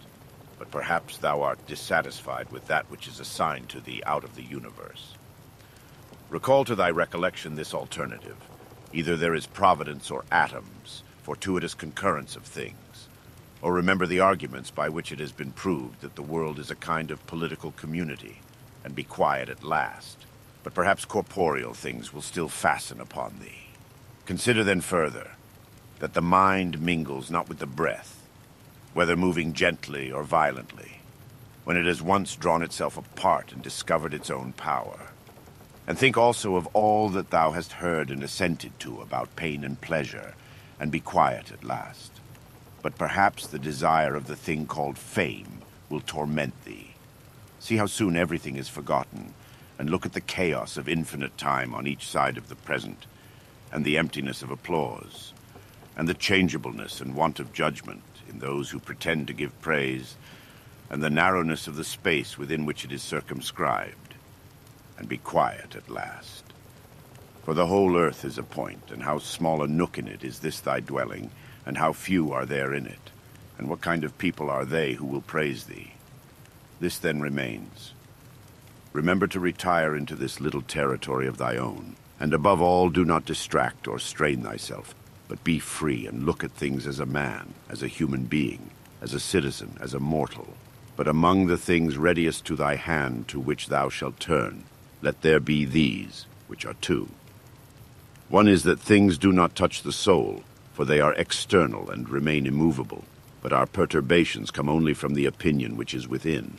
But perhaps thou art dissatisfied with that which is assigned to thee out of the universe. Recall to thy recollection this alternative. Either there is providence or atoms, fortuitous concurrence of things, or remember the arguments by which it has been proved that the world is a kind of political community, and be quiet at last. but perhaps corporeal things will still fasten upon thee. Consider then further, that the mind mingles not with the breath, whether moving gently or violently, when it has once drawn itself apart and discovered its own power. And think also of all that thou hast heard and assented to about pain and pleasure, and be quiet at last. But perhaps the desire of the thing called fame will torment thee. See how soon everything is forgotten, and look at the chaos of infinite time on each side of the present, and the emptiness of applause, and the changeableness and want of judgment in those who pretend to give praise, and the narrowness of the space within which it is circumscribed, and be quiet at last. For the whole earth is a point, and how small a nook in it is this thy dwelling, and how few are there in it, and what kind of people are they who will praise thee? This then remains. Remember to retire into this little territory of thy own, and above all do not distract or strain thyself, but be free and look at things as a man, as a human being, as a citizen, as a mortal. But among the things readiest to thy hand to which thou shalt turn, let there be these, which are two. One is that things do not touch the soul, for they are external and remain immovable, but our perturbations come only from the opinion which is within.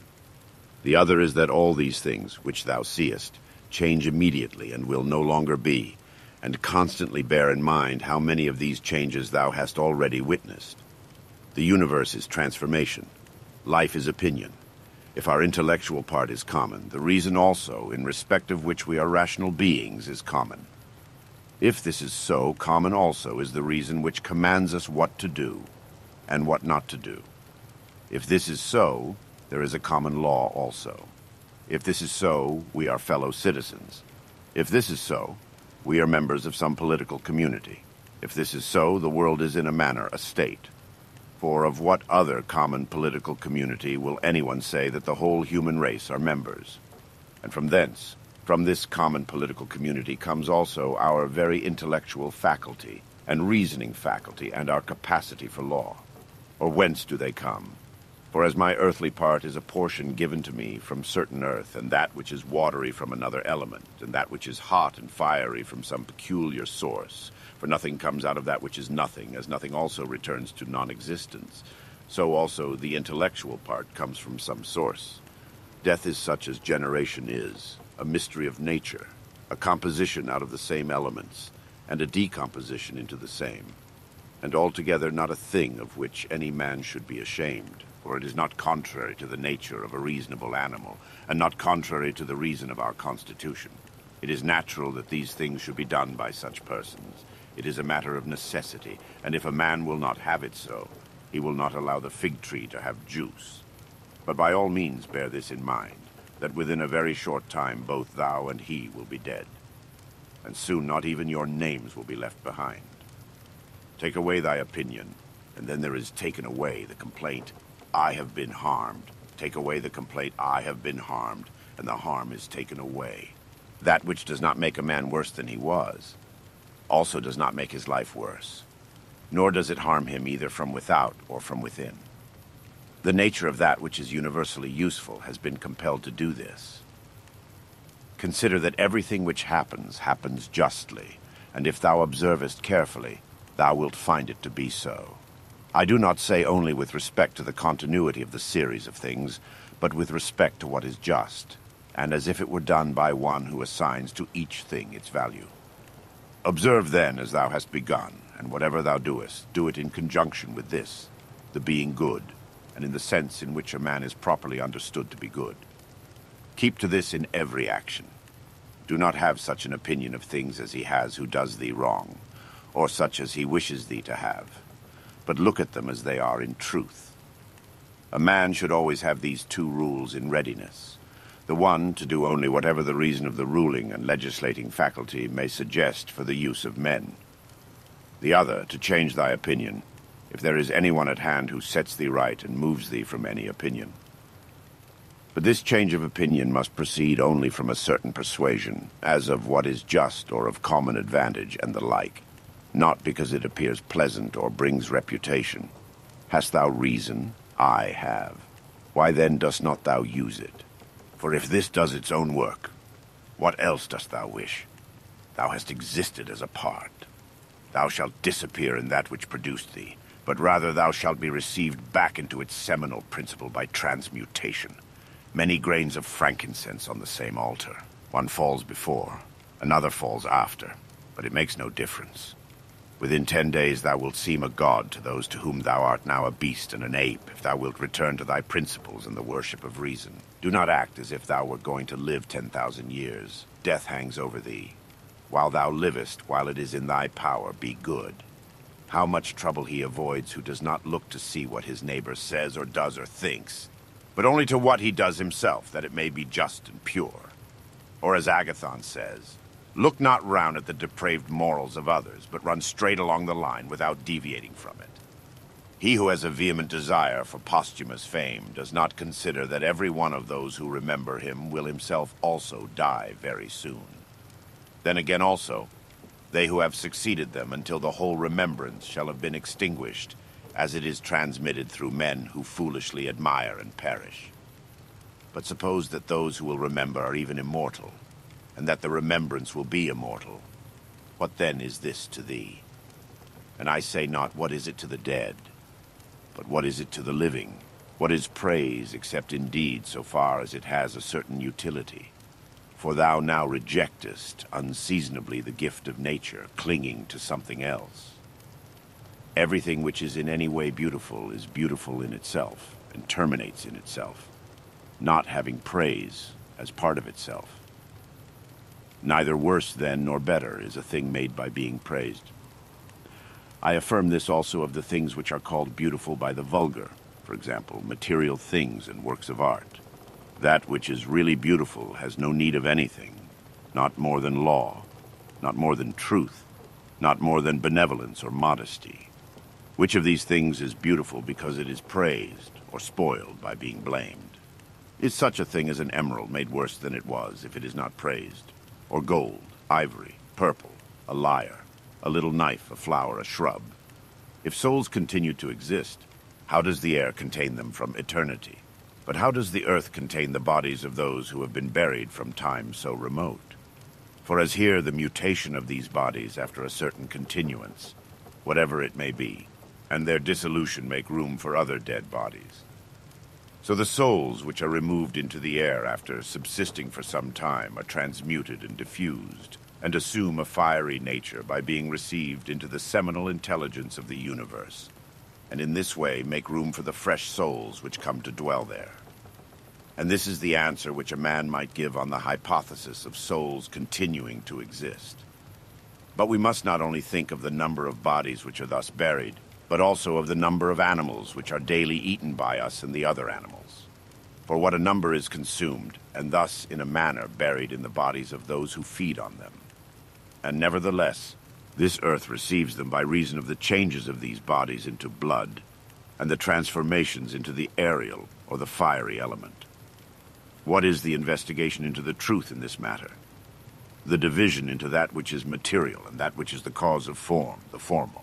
The other is that all these things, which thou seest, change immediately and will no longer be, and constantly bear in mind how many of these changes thou hast already witnessed. The universe is transformation. Life is opinion. If our intellectual part is common, the reason also, in respect of which we are rational beings, is common. If this is so, common also is the reason which commands us what to do and what not to do. If this is so, there is a common law also. If this is so, we are fellow citizens. If this is so, we are members of some political community. If this is so, the world is in a manner a state. For of what other common political community will anyone say that the whole human race are members? And from thence, from this common political community comes also our very intellectual faculty, and reasoning faculty, and our capacity for law. Or whence do they come? For as my earthly part is a portion given to me from certain earth, and that which is watery from another element, and that which is hot and fiery from some peculiar source, for nothing comes out of that which is nothing, as nothing also returns to non-existence, so also the intellectual part comes from some source. Death is such as generation is, a mystery of nature, a composition out of the same elements, and a decomposition into the same, and altogether not a thing of which any man should be ashamed, for it is not contrary to the nature of a reasonable animal, and not contrary to the reason of our constitution. It is natural that these things should be done by such persons. It is a matter of necessity, and if a man will not have it so, he will not allow the fig tree to have juice. But by all means bear this in mind, that within a very short time both thou and he will be dead, and soon not even your names will be left behind. Take away thy opinion, and then there is taken away the complaint, I have been harmed. Take away the complaint, I have been harmed, and the harm is taken away. That which does not make a man worse than he was, also does not make his life worse, nor does it harm him either from without or from within. The nature of that which is universally useful has been compelled to do this. Consider that everything which happens, happens justly, and if thou observest carefully, thou wilt find it to be so. I do not say only with respect to the continuity of the series of things, but with respect to what is just, and as if it were done by one who assigns to each thing its value. Observe then as thou hast begun, and whatever thou doest, do it in conjunction with this, the being good, and in the sense in which a man is properly understood to be good. Keep to this in every action. Do not have such an opinion of things as he has who does thee wrong, or such as he wishes thee to have, but look at them as they are in truth. A man should always have these two rules in readiness. The one, to do only whatever the reason of the ruling and legislating faculty may suggest for the use of men. The other, to change thy opinion, if there is anyone at hand who sets thee right and moves thee from any opinion. But this change of opinion must proceed only from a certain persuasion, as of what is just or of common advantage and the like, not because it appears pleasant or brings reputation. Hast thou reason? I have. Why then dost not thou use it? For if this does its own work, What else dost thou wish? Thou hast existed as a part. Thou shalt disappear in that which produced thee, but rather thou shalt be received back into its seminal principle by transmutation. Many grains of frankincense on the same altar. One falls before, another falls after, but it makes no difference. Within 10 days thou wilt seem a god to those to whom thou art now a beast and an ape, if thou wilt return to thy principles and the worship of reason. Do not act as if thou wert going to live 10,000 years. Death hangs over thee. While thou livest, while it is in thy power, be good. How much trouble he avoids who does not look to see what his neighbor says or does or thinks, but only to what he does himself, that it may be just and pure. Or as Agathon says, look not round at the depraved morals of others, but run straight along the line without deviating from it. He who has a vehement desire for posthumous fame does not consider that every one of those who remember him will himself also die very soon. Then again also, they who have succeeded them until the whole remembrance shall have been extinguished, as it is transmitted through men who foolishly admire and perish. But suppose that those who will remember are even immortal, and that the remembrance will be immortal. What then is this to thee? And I say not, what is it to the dead, but what is it to the living? What is praise, except indeed so far as it has a certain utility? For thou now rejectest unseasonably the gift of nature, clinging to something else. Everything which is in any way beautiful is beautiful in itself, and terminates in itself, not having praise as part of itself. Neither worse then nor better is a thing made by being praised. I affirm this also of the things which are called beautiful by the vulgar, for example, material things and works of art. That which is really beautiful has no need of anything, not more than law, not more than truth, not more than benevolence or modesty. Which of these things is beautiful because it is praised, or spoiled by being blamed? Is such a thing as an emerald made worse than it was if it is not praised? Or gold, ivory, purple, a lyre, a little knife, a flower, a shrub? If souls continue to exist, how does the air contain them from eternity? But how does the earth contain the bodies of those who have been buried from time so remote? For as here the mutation of these bodies after a certain continuance, whatever it may be, and their dissolution make room for other dead bodies. So the souls which are removed into the air after subsisting for some time are transmuted and diffused, and assume a fiery nature by being received into the seminal intelligence of the universe, and in this way make room for the fresh souls which come to dwell there. And this is the answer which a man might give on the hypothesis of souls continuing to exist. But we must not only think of the number of bodies which are thus buried, but also of the number of animals which are daily eaten by us and the other animals. For what a number is consumed, and thus in a manner buried in the bodies of those who feed on them. And nevertheless, this earth receives them by reason of the changes of these bodies into blood, and the transformations into the aerial or the fiery element. What is the investigation into the truth in this matter? The division into that which is material and that which is the cause of form, the formal.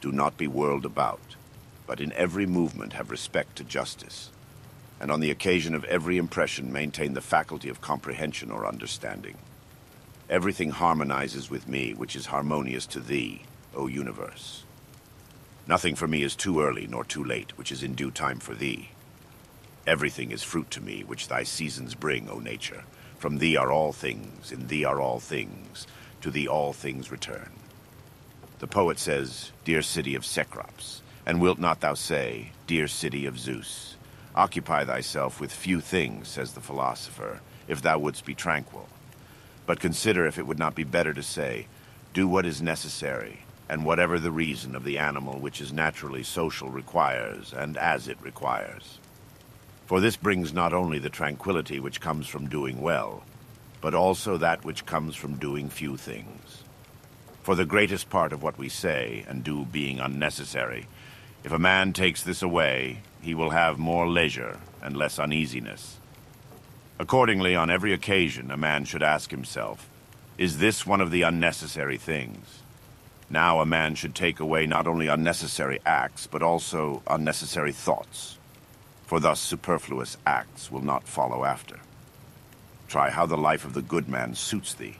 Do not be whirled about, but in every movement have respect to justice, and on the occasion of every impression maintain the faculty of comprehension or understanding. Everything harmonizes with me, which is harmonious to thee, O universe. Nothing for me is too early nor too late, which is in due time for thee. Everything is fruit to me, which thy seasons bring, O nature. From thee are all things, in thee are all things, to thee all things return. The poet says, dear city of Cecrops, and wilt not thou say, dear city of Zeus? Occupy thyself with few things, says the philosopher, if thou wouldst be tranquil. But consider if it would not be better to say, do what is necessary, and whatever the reason of the animal which is naturally social requires, and as it requires. For this brings not only the tranquility which comes from doing well, but also that which comes from doing few things. For the greatest part of what we say and do being unnecessary, if a man takes this away, he will have more leisure and less uneasiness. Accordingly, on every occasion, a man should ask himself, is this one of the unnecessary things? Now a man should take away not only unnecessary acts, but also unnecessary thoughts, for thus superfluous acts will not follow after. Try how the life of the good man suits thee.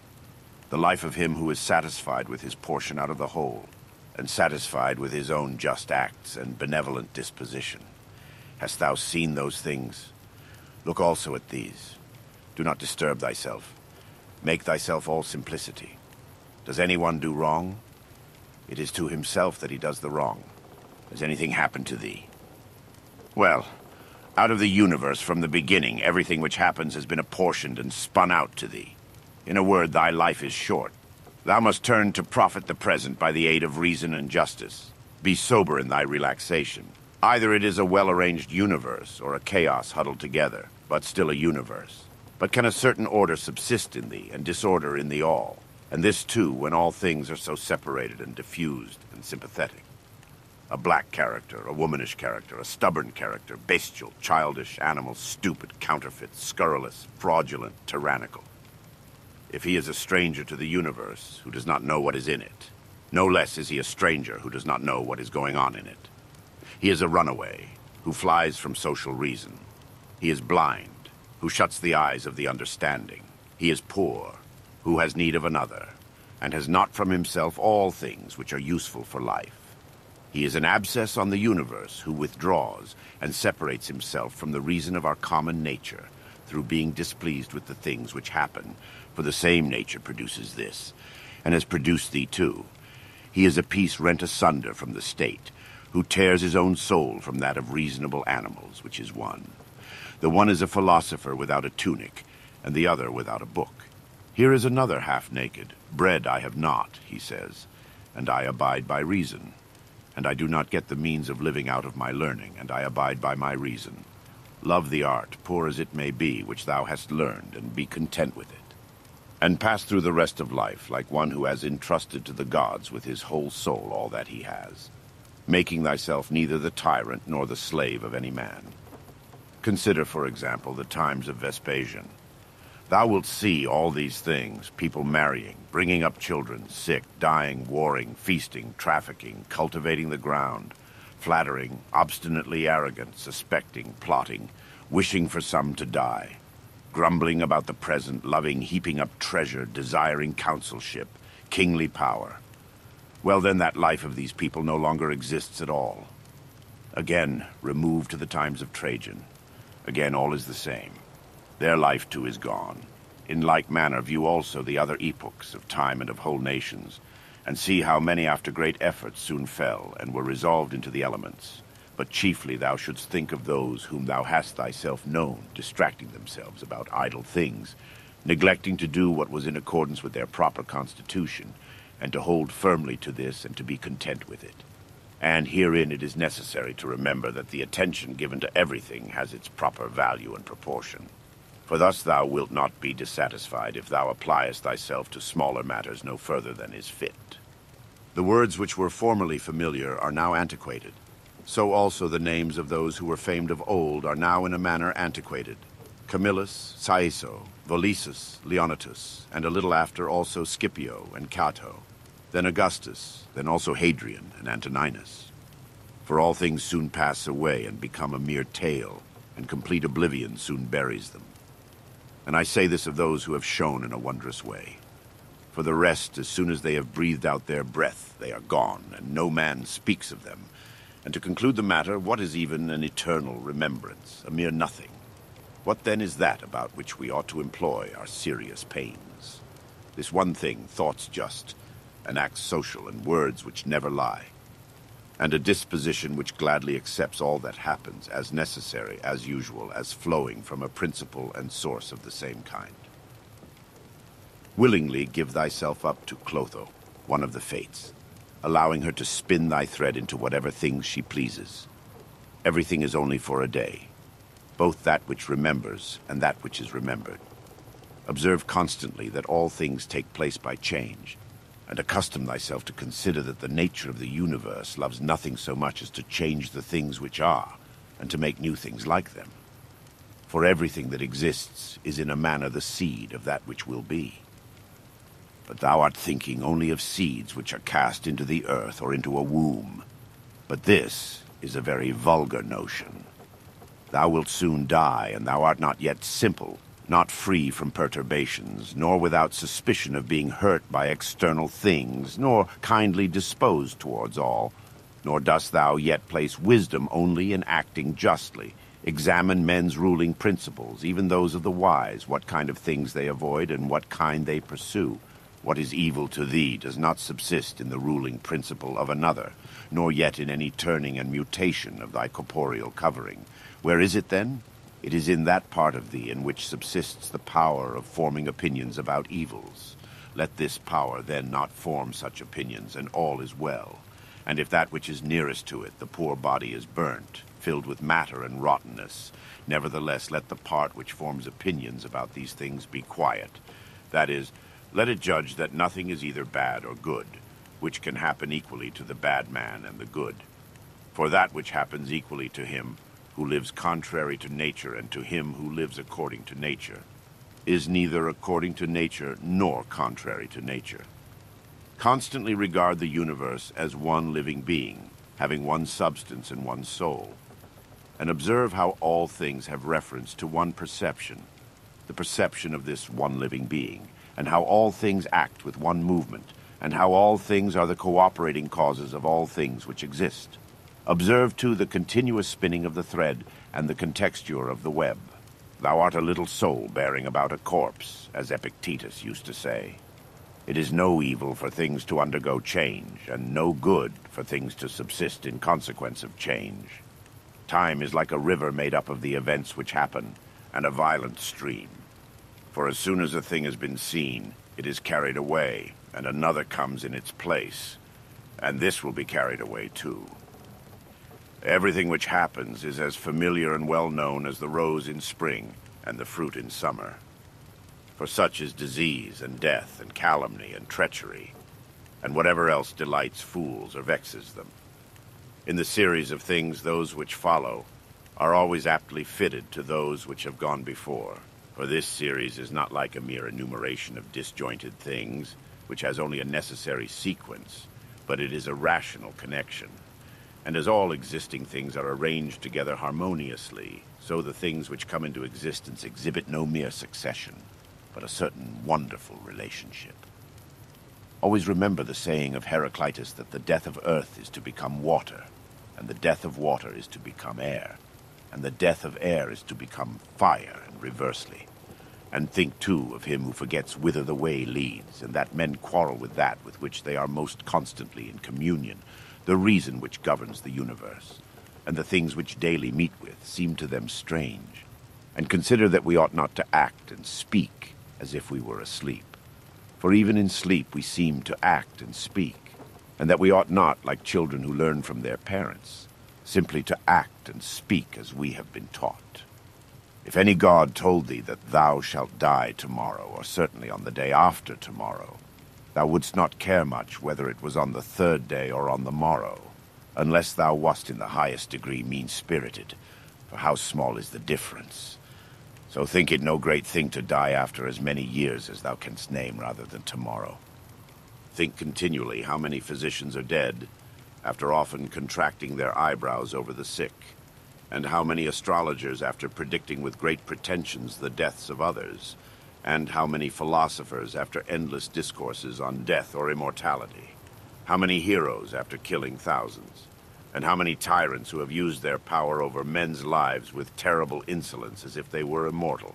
The life of him who is satisfied with his portion out of the whole, and satisfied with his own just acts and benevolent disposition. Hast thou seen those things? Look also at these. Do not disturb thyself. Make thyself all simplicity. Does anyone do wrong? It is to himself that he does the wrong. Has anything happened to thee? Well, out of the universe from the beginning, everything which happens has been apportioned and spun out to thee. In a word, thy life is short. Thou must turn to profit the present by the aid of reason and justice. Be sober in thy relaxation. Either it is a well-arranged universe, or a chaos huddled together, but still a universe. But can a certain order subsist in thee, and disorder in thee all? And this too, when all things are so separated and diffused and sympathetic. A black character, a womanish character, a stubborn character, bestial, childish, animal, stupid, counterfeit, scurrilous, fraudulent, tyrannical. If he is a stranger to the universe, who does not know what is in it, no less is he a stranger who does not know what is going on in it. He is a runaway, who flies from social reason. He is blind, who shuts the eyes of the understanding. He is poor, who has need of another, and has not from himself all things which are useful for life. He is an abscess on the universe who withdraws and separates himself from the reason of our common nature through being displeased with the things which happen, for the same nature produces this, and has produced thee too. He is a piece rent asunder from the state, who tears his own soul from that of reasonable animals, which is one. The one is a philosopher without a tunic, and the other without a book. Here is another half-naked. Bread I have not, he says, and I abide by reason. And I do not get the means of living out of my learning, and I abide by my reason. Love the art, poor as it may be, which thou hast learned, and be content with it. And pass through the rest of life like one who has entrusted to the gods with his whole soul all that he has, making thyself neither the tyrant nor the slave of any man. Consider, for example, the times of Vespasian. Thou wilt see all these things, people marrying, bringing up children, sick, dying, warring, feasting, trafficking, cultivating the ground, flattering, obstinately arrogant, suspecting, plotting, wishing for some to die, grumbling about the present, loving, heaping up treasure, desiring consulship, kingly power. Well, then that life of these people no longer exists at all. Again, remove to the times of Trajan. Again, all is the same. Their life too is gone. In like manner view also the other epochs of time and of whole nations, and see how many after great efforts soon fell, and were resolved into the elements. But chiefly thou shouldst think of those whom thou hast thyself known, distracting themselves about idle things, neglecting to do what was in accordance with their proper constitution, and to hold firmly to this and to be content with it. And herein it is necessary to remember that the attention given to everything has its proper value and proportion. For thus thou wilt not be dissatisfied if thou appliest thyself to smaller matters no further than is fit. The words which were formerly familiar are now antiquated. So also the names of those who were famed of old are now in a manner antiquated. Camillus, Caeso, Volisus, Leonatus, and a little after also Scipio and Cato, then Augustus, then also Hadrian and Antoninus. For all things soon pass away and become a mere tale, and complete oblivion soon buries them. And I say this of those who have shone in a wondrous way. For the rest, as soon as they have breathed out their breath, they are gone, and no man speaks of them. And to conclude the matter, what is even an eternal remembrance, a mere nothing? What then is that about which we ought to employ our serious pains? This one thing, thoughts just, and acts social, and words which never lie, and a disposition which gladly accepts all that happens as necessary, as usual, as flowing from a principle and source of the same kind. Willingly give thyself up to Clotho, one of the Fates, allowing her to spin thy thread into whatever things she pleases. Everything is only for a day, both that which remembers and that which is remembered. Observe constantly that all things take place by change, and accustom thyself to consider that the nature of the universe loves nothing so much as to change the things which are, and to make new things like them. For everything that exists is in a manner the seed of that which will be. But thou art thinking only of seeds which are cast into the earth or into a womb. But this is a very vulgar notion. Thou wilt soon die, and thou art not yet simple, not free from perturbations, nor without suspicion of being hurt by external things, nor kindly disposed towards all. Nor dost thou yet place wisdom only in acting justly. Examine men's ruling principles, even those of the wise, what kind of things they avoid and what kind they pursue. What is evil to thee does not subsist in the ruling principle of another, nor yet in any turning and mutation of thy corporeal covering. Where is it, then? It is in that part of thee in which subsists the power of forming opinions about evils. Let this power then not form such opinions, and all is well. And if that which is nearest to it, the poor body, is burnt, filled with matter and rottenness, nevertheless let the part which forms opinions about these things be quiet. That is, let it judge that nothing is either bad or good, which can happen equally to the bad man and the good. For that which happens equally to him who lives contrary to nature and to him who lives according to nature is neither according to nature nor contrary to nature. Constantly regard the universe as one living being, having one substance and one soul, and observe how all things have reference to one perception, the perception of this one living being, and how all things act with one movement, and how all things are the cooperating causes of all things which exist. Observe, too, the continuous spinning of the thread and the contexture of the web. Thou art a little soul bearing about a corpse, as Epictetus used to say. It is no evil for things to undergo change, and no good for things to subsist in consequence of change. Time is like a river made up of the events which happen, and a violent stream. For as soon as a thing has been seen, it is carried away, and another comes in its place, and this will be carried away too. Everything which happens is as familiar and well known as the rose in spring and the fruit in summer. For such is disease and death and calumny and treachery, and whatever else delights fools or vexes them. In the series of things, those which follow are always aptly fitted to those which have gone before. For this series is not like a mere enumeration of disjointed things, which has only a necessary sequence, but it is a rational connection. And as all existing things are arranged together harmoniously, so the things which come into existence exhibit no mere succession, but a certain wonderful relationship. Always remember the saying of Heraclitus that the death of earth is to become water, and the death of water is to become air, and the death of air is to become fire, and reversely. And think, too, of him who forgets whither the way leads, and that men quarrel with that with which they are most constantly in communion, the reason which governs the universe, and the things which daily meet with seem to them strange, and consider that we ought not to act and speak as if we were asleep. For even in sleep we seem to act and speak, and that we ought not, like children who learn from their parents, simply to act and speak as we have been taught. If any god told thee that thou shalt die tomorrow, or certainly on the day after tomorrow, thou wouldst not care much whether it was on the third day or on the morrow, unless thou wast in the highest degree mean-spirited, for how small is the difference? So think it no great thing to die after as many years as thou canst name rather than tomorrow. Think continually how many physicians are dead, after often contracting their eyebrows over the sick, and how many astrologers after predicting with great pretensions the deaths of others, and how many philosophers after endless discourses on death or immortality, how many heroes after killing thousands, and how many tyrants who have used their power over men's lives with terrible insolence as if they were immortal,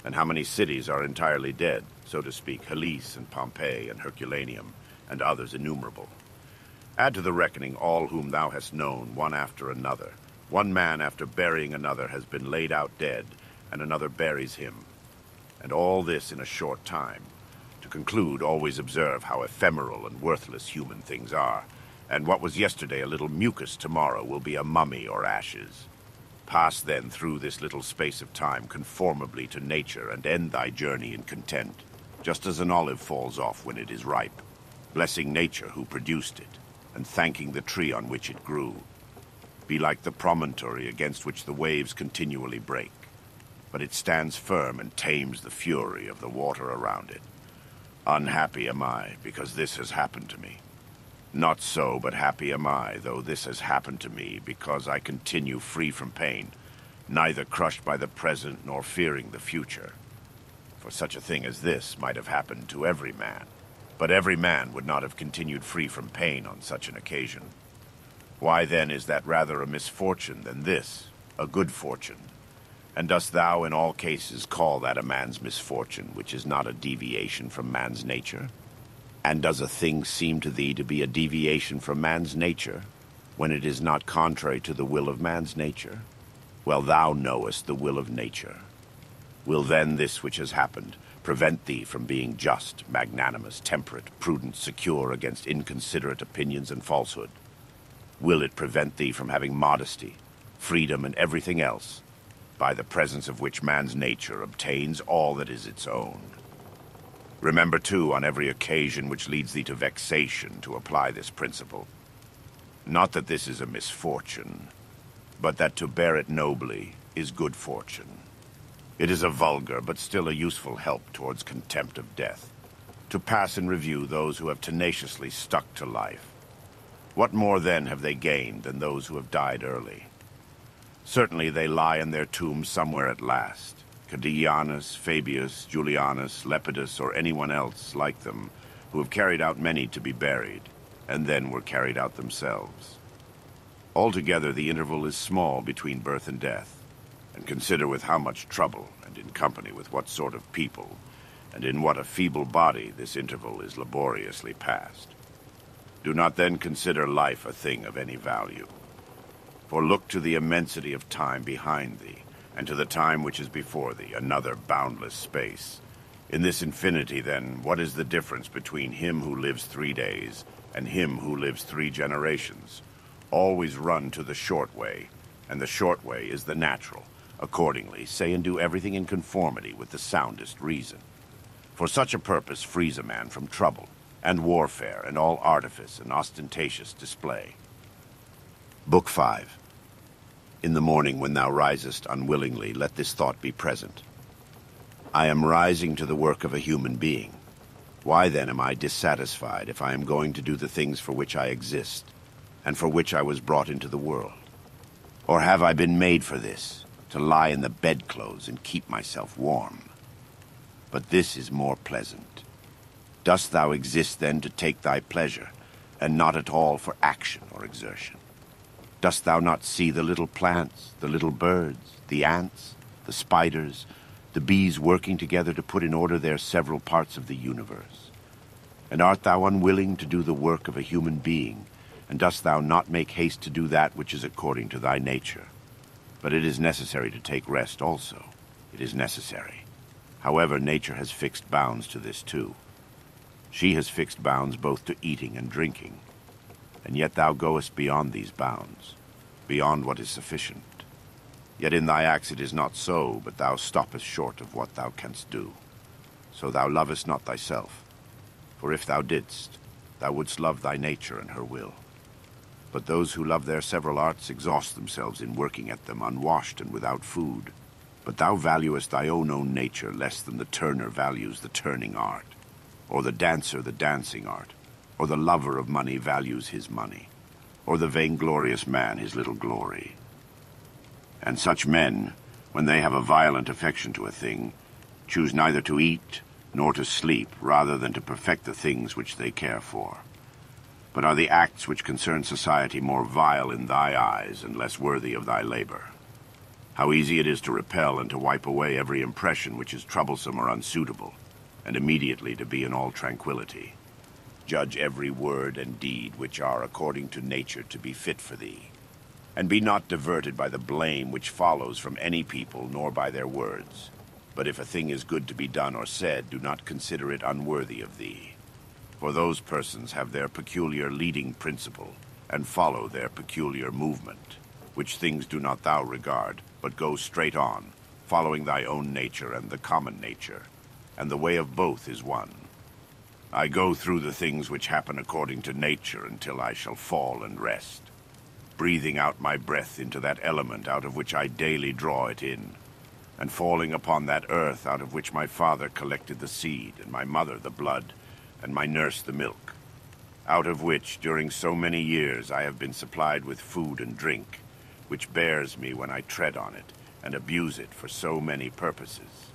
and how many cities are entirely dead, so to speak, Hellas and Pompeii and Herculaneum, and others innumerable. Add to the reckoning all whom thou hast known, one after another. One man after burying another has been laid out dead, and another buries him. And all this in a short time. To conclude, always observe how ephemeral and worthless human things are, and what was yesterday a little mucus tomorrow will be a mummy or ashes. Pass then through this little space of time conformably to nature, and end thy journey in content, just as an olive falls off when it is ripe, blessing nature who produced it, and thanking the tree on which it grew. Be like the promontory against which the waves continually break, but it stands firm and tames the fury of the water around it. Unhappy am I, because this has happened to me. Not so, but happy am I, though this has happened to me, because I continue free from pain, neither crushed by the present nor fearing the future. for such a thing as this might have happened to every man. But every man would not have continued free from pain on such an occasion. Why then is that rather a misfortune than this, a good fortune? And dost thou in all cases call that a man's misfortune, which is not a deviation from man's nature? And does a thing seem to thee to be a deviation from man's nature, when it is not contrary to the will of man's nature? Well, thou knowest the will of nature. Will then this which has happened prevent thee from being just, magnanimous, temperate, prudent, secure against inconsiderate opinions and falsehood? Will it prevent thee from having modesty, freedom, and everything else, by the presence of which man's nature obtains all that is its own? Remember, too, on every occasion which leads thee to vexation, to apply this principle. Not that this is a misfortune, but that to bear it nobly is good fortune. It is a vulgar, but still a useful help towards contempt of death, to pass in review those who have tenaciously stuck to life. What more, then, have they gained than those who have died early? Certainly they lie in their tombs somewhere at last. Cadianus, Fabius, Julianus, Lepidus, or anyone else like them, who have carried out many to be buried, and then were carried out themselves. Altogether, the interval is small between birth and death, and consider with how much trouble, and in company with what sort of people, and in what a feeble body this interval is laboriously passed. Do not then consider life a thing of any value. For look to the immensity of time behind thee, and to the time which is before thee, another boundless space. In this infinity, then, what is the difference between him who lives 3 days and him who lives 3 generations? Always run to the short way, and the short way is the natural. Accordingly, say and do everything in conformity with the soundest reason. For such a purpose frees a man from trouble, and warfare, and all artifice and ostentatious display. Book 5. In the morning when thou risest unwillingly, let this thought be present. I am rising to the work of a human being. Why then am I dissatisfied if I am going to do the things for which I exist, and for which I was brought into the world? Or have I been made for this, to lie in the bedclothes and keep myself warm? But this is more pleasant. Dost thou exist then to take thy pleasure, and not at all for action or exertion? Dost thou not see the little plants, the little birds, the ants, the spiders, the bees working together to put in order their several parts of the universe? And art thou unwilling to do the work of a human being, and dost thou not make haste to do that which is according to thy nature? But it is necessary to take rest also. It is necessary. However, nature has fixed bounds to this too. She has fixed bounds both to eating and drinking. And yet thou goest beyond these bounds, beyond what is sufficient. Yet in thy acts it is not so, but thou stoppest short of what thou canst do. So thou lovest not thyself. For if thou didst, thou wouldst love thy nature and her will. But those who love their several arts exhaust themselves in working at them unwashed and without food. But thou valuest thy own nature less than the turner values the turning art, or the dancer the dancing art, or the lover of money values his money, or the vainglorious man his little glory. And such men, when they have a violent affection to a thing, choose neither to eat nor to sleep rather than to perfect the things which they care for. But are the acts which concern society more vile in thy eyes and less worthy of thy labor? How easy it is to repel and to wipe away every impression which is troublesome or unsuitable, and immediately to be in all tranquility. Judge every word and deed which are according to nature to be fit for thee, and be not diverted by the blame which follows from any people, nor by their words. But if a thing is good to be done or said, do not consider it unworthy of thee. For those persons have their peculiar leading principle, and follow their peculiar movement, which things do not thou regard, but go straight on, following thy own nature and the common nature, and the way of both is one. I go through the things which happen according to nature until I shall fall and rest, breathing out my breath into that element out of which I daily draw it in, and falling upon that earth out of which my father collected the seed, and my mother the blood, and my nurse the milk, out of which during so many years I have been supplied with food and drink, which bears me when I tread on it, and abuse it for so many purposes.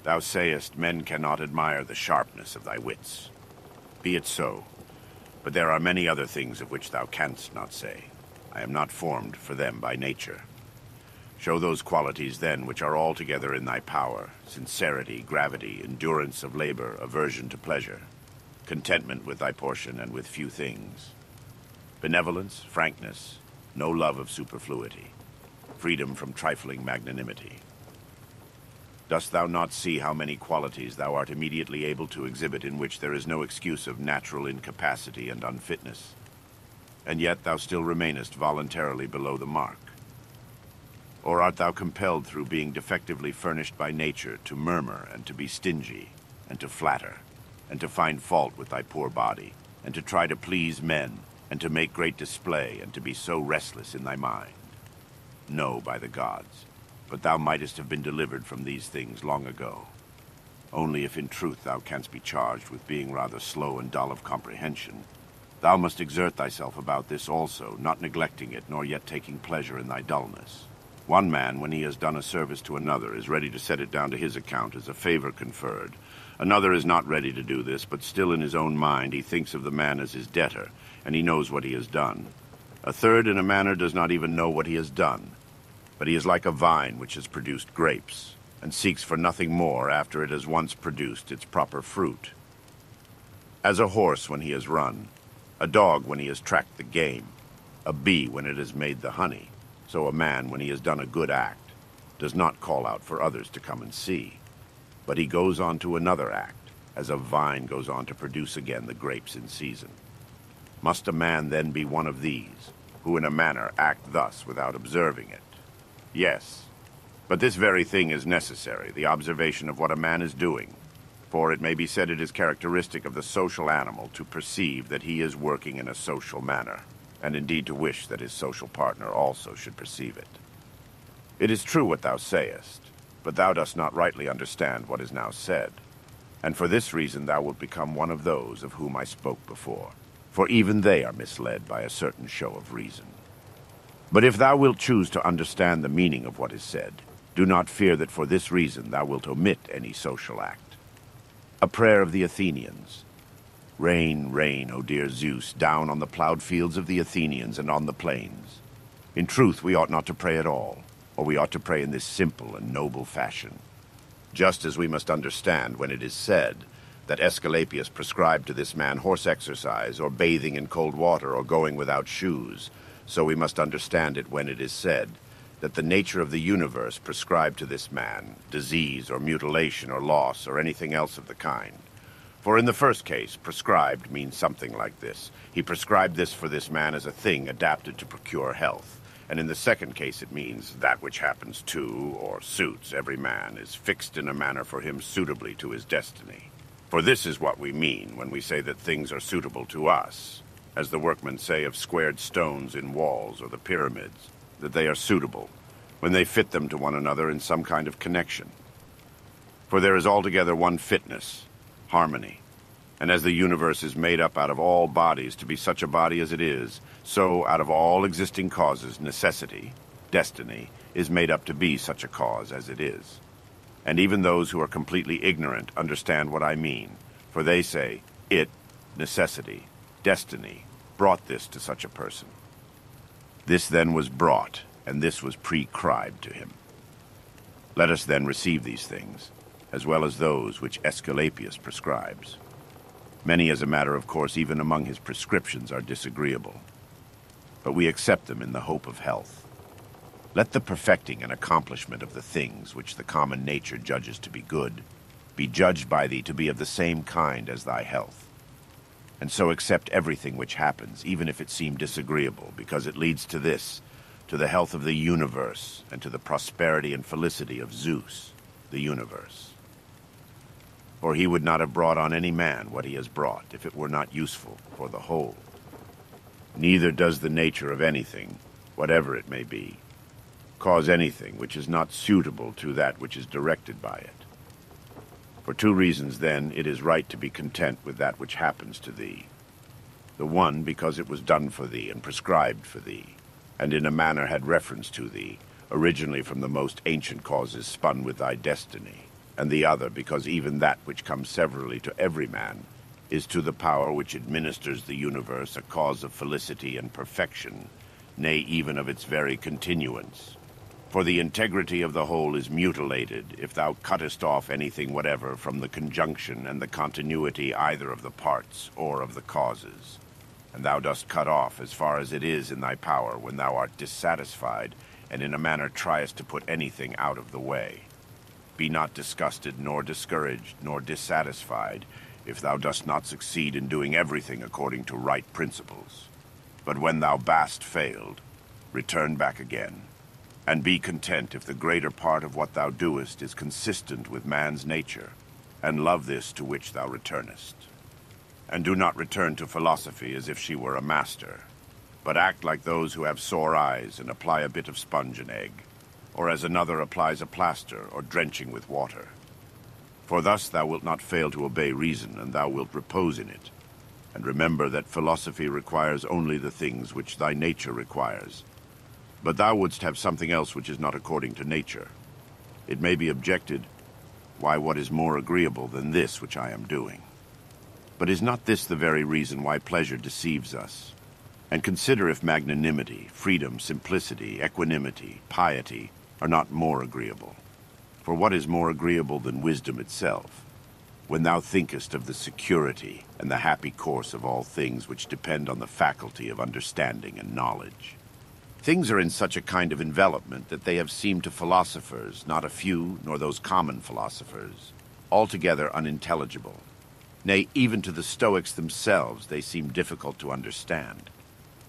Thou sayest men cannot admire the sharpness of thy wits. Be it so, but there are many other things of which thou canst not say. I am not formed for them by nature. Show those qualities then which are altogether in thy power: sincerity, gravity, endurance of labor, aversion to pleasure, contentment with thy portion and with few things, benevolence, frankness, no love of superfluity, freedom from trifling magnanimity. Dost thou not see how many qualities thou art immediately able to exhibit in which there is no excuse of natural incapacity and unfitness? And yet thou still remainest voluntarily below the mark. Or art thou compelled through being defectively furnished by nature to murmur and to be stingy and to flatter and to find fault with thy poor body and to try to please men and to make great display and to be so restless in thy mind? No, by the gods, but thou mightest have been delivered from these things long ago. Only if in truth thou canst be charged with being rather slow and dull of comprehension, thou must exert thyself about this also, not neglecting it, nor yet taking pleasure in thy dullness. One man, when he has done a service to another, is ready to set it down to his account as a favor conferred. Another is not ready to do this, but still in his own mind he thinks of the man as his debtor, and he knows what he has done. A third, in a manner, does not even know what he has done, but he is like a vine which has produced grapes, and seeks for nothing more after it has once produced its proper fruit. As a horse when he has run, a dog when he has tracked the game, a bee when it has made the honey, so a man, when he has done a good act, does not call out for others to come and see, but he goes on to another act, as a vine goes on to produce again the grapes in season. Must a man then be one of these, who in a manner act thus without observing it? Yes, but this very thing is necessary, the observation of what a man is doing, for it may be said it is characteristic of the social animal to perceive that he is working in a social manner, and indeed to wish that his social partner also should perceive it. It is true what thou sayest, but thou dost not rightly understand what is now said, and for this reason thou wilt become one of those of whom I spoke before, for even they are misled by a certain show of reason. But if thou wilt choose to understand the meaning of what is said, do not fear that for this reason thou wilt omit any social act. A prayer of the Athenians. Rain, rain, O dear Zeus, down on the plowed fields of the Athenians and on the plains. In truth, we ought not to pray at all, or we ought to pray in this simple and noble fashion. Just as we must understand when it is said that Aesculapius prescribed to this man horse exercise, or bathing in cold water, or going without shoes, so we must understand it when it is said that the nature of the universe prescribed to this man disease or mutilation or loss or anything else of the kind. For in the first case, prescribed means something like this. He prescribed this for this man as a thing adapted to procure health. And in the second case it means that which happens to, or suits, every man is fixed in a manner for him suitably to his destiny. For this is what we mean when we say that things are suitable to us, as the workmen say of squared stones in walls or the pyramids, that they are suitable when they fit them to one another in some kind of connection. For there is altogether one fitness, harmony, and as the universe is made up out of all bodies to be such a body as it is, so out of all existing causes, necessity, destiny, is made up to be such a cause as it is. And even those who are completely ignorant understand what I mean, for they say, it, necessity, destiny, brought this to such a person. This then was brought, and this was prescribed to him. Let us then receive these things, as well as those which Aesculapius prescribes. Many, as a matter of course, even among his prescriptions are disagreeable, but we accept them in the hope of health. Let the perfecting and accomplishment of the things which the common nature judges to be good be judged by thee to be of the same kind as thy health. And so accept everything which happens, even if it seem disagreeable, because it leads to this, to the health of the universe, and to the prosperity and felicity of Zeus, the universe. For he would not have brought on any man what he has brought, if it were not useful for the whole. Neither does the nature of anything, whatever it may be, cause anything which is not suitable to that which is directed by it. For two reasons, then, it is right to be content with that which happens to thee. The one, because it was done for thee and prescribed for thee, and in a manner had reference to thee, originally from the most ancient causes spun with thy destiny. and the other because even that which comes severally to every man is to the power which administers the universe a cause of felicity and perfection, nay, even of its very continuance. For the integrity of the whole is mutilated if thou cuttest off anything whatever from the conjunction and the continuity either of the parts or of the causes. And thou dost cut off as far as it is in thy power when thou art dissatisfied, and in a manner triest to put anything out of the way. Be not disgusted, nor discouraged, nor dissatisfied, if thou dost not succeed in doing everything according to right principles. But when thou hast failed, return back again, and be content if the greater part of what thou doest is consistent with man's nature, and love this to which thou returnest. And do not return to philosophy as if she were a master, but act like those who have sore eyes and apply a bit of sponge and egg, or as another applies a plaster or drenching with water. For thus thou wilt not fail to obey reason, and thou wilt repose in it. And remember that philosophy requires only the things which thy nature requires. But thou wouldst have something else which is not according to nature. It may be objected, why, what is more agreeable than this which I am doing? But is not this the very reason why pleasure deceives us? And consider if magnanimity, freedom, simplicity, equanimity, piety are not more agreeable. For what is more agreeable than wisdom itself, when thou thinkest of the security and the happy course of all things which depend on the faculty of understanding and knowledge? Things are in such a kind of envelopment that they have seemed to philosophers, not a few, nor those common philosophers, altogether unintelligible. Nay, even to the Stoics themselves they seem difficult to understand.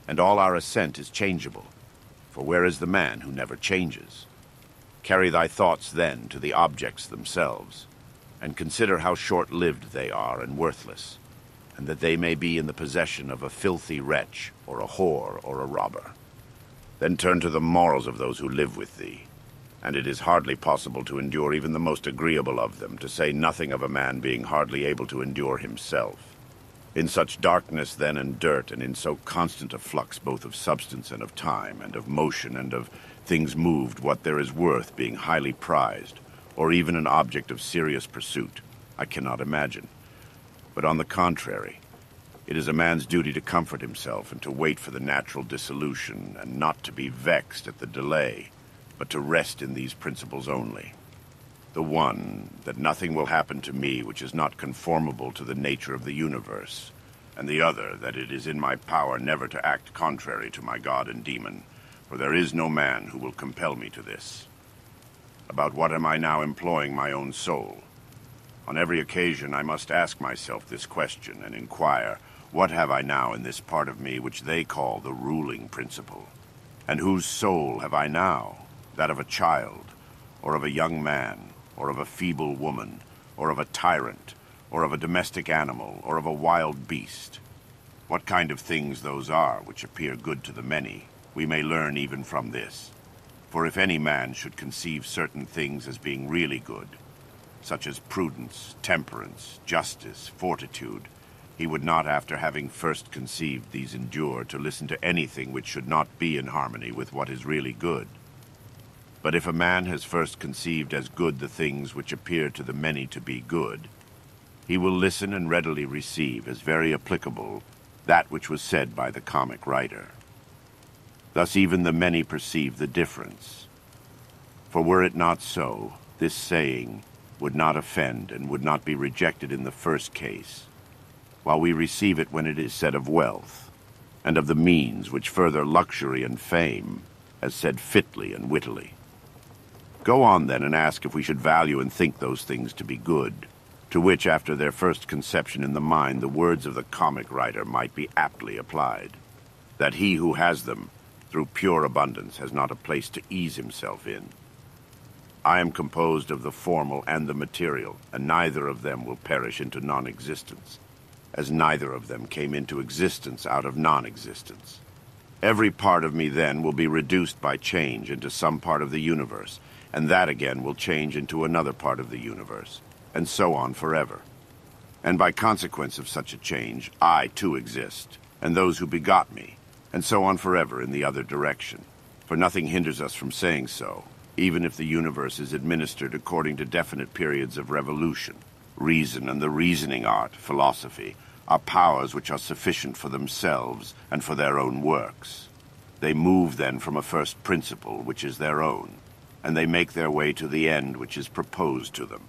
And all our assent is changeable, for where is the man who never changes? Carry thy thoughts, then, to the objects themselves, and consider how short-lived they are and worthless, and that they may be in the possession of a filthy wretch, or a whore, or a robber. Then turn to the morals of those who live with thee, and it is hardly possible to endure even the most agreeable of them, to say nothing of a man being hardly able to endure himself. In such darkness, then, and dirt, and in so constant a flux both of substance and of time, and of motion, and of things moved, what there is worth being highly prized, or even an object of serious pursuit, I cannot imagine. But on the contrary, it is a man's duty to comfort himself and to wait for the natural dissolution, and not to be vexed at the delay, but to rest in these principles only. The one, that nothing will happen to me which is not conformable to the nature of the universe, and the other, that it is in my power never to act contrary to my God and demon, for there is no man who will compel me to this. About what am I now employing my own soul? On every occasion I must ask myself this question and inquire, what have I now in this part of me which they call the ruling principle? And whose soul have I now? That of a child, or of a young man, or of a feeble woman, or of a tyrant, or of a domestic animal, or of a wild beast? What kind of things those are which appear good to the many, we may learn even from this. For if any man should conceive certain things as being really good, such as prudence, temperance, justice, fortitude, he would not, after having first conceived these, endure to listen to anything which should not be in harmony with what is really good. But if a man has first conceived as good the things which appear to the many to be good, he will listen and readily receive as very applicable that which was said by the comic writer. Thus even the many perceive the difference. For were it not so, this saying would not offend and would not be rejected in the first case, while we receive it when it is said of wealth, and of the means which further luxury and fame, as said fitly and wittily. Go on, then, and ask if we should value and think those things to be good, to which, after their first conception in the mind, the words of the comic writer might be aptly applied, that he who has them, through pure abundance, has not a place to ease himself in. I am composed of the formal and the material, and neither of them will perish into non-existence, as neither of them came into existence out of non-existence. Every part of me, then, will be reduced by change into some part of the universe, and that again will change into another part of the universe, and so on forever. And by consequence of such a change, I too exist, and those who begot me, and so on forever in the other direction. For nothing hinders us from saying so, even if the universe is administered according to definite periods of revolution. Reason and the reasoning art, philosophy, are powers which are sufficient for themselves and for their own works. They move then from a first principle, which is their own, and they make their way to the end which is proposed to them.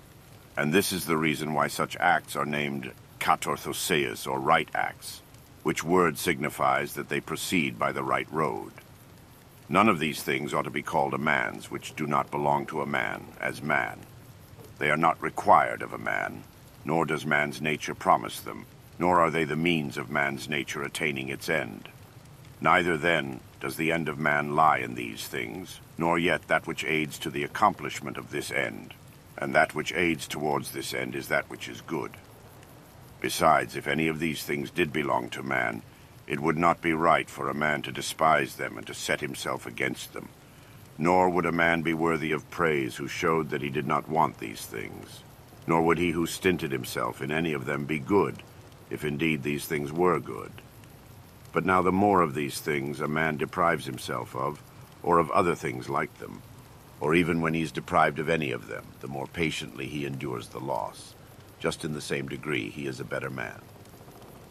And this is the reason why such acts are named katorthoseus, or right acts, which word signifies that they proceed by the right road. None of these things ought to be called a man's which do not belong to a man as man. They are not required of a man, nor does man's nature promise them, nor are they the means of man's nature attaining its end. Neither, then, does the end of man lie in these things, nor yet that which aids to the accomplishment of this end, and that which aids towards this end is that which is good. Besides, if any of these things did belong to man, it would not be right for a man to despise them and to set himself against them. Nor would a man be worthy of praise who showed that he did not want these things. Nor would he who stinted himself in any of them be good, if indeed these things were good. But now the more of these things a man deprives himself of, or of other things like them, or even when he is deprived of any of them, the more patiently he endures the loss. Just in the same degree he is a better man.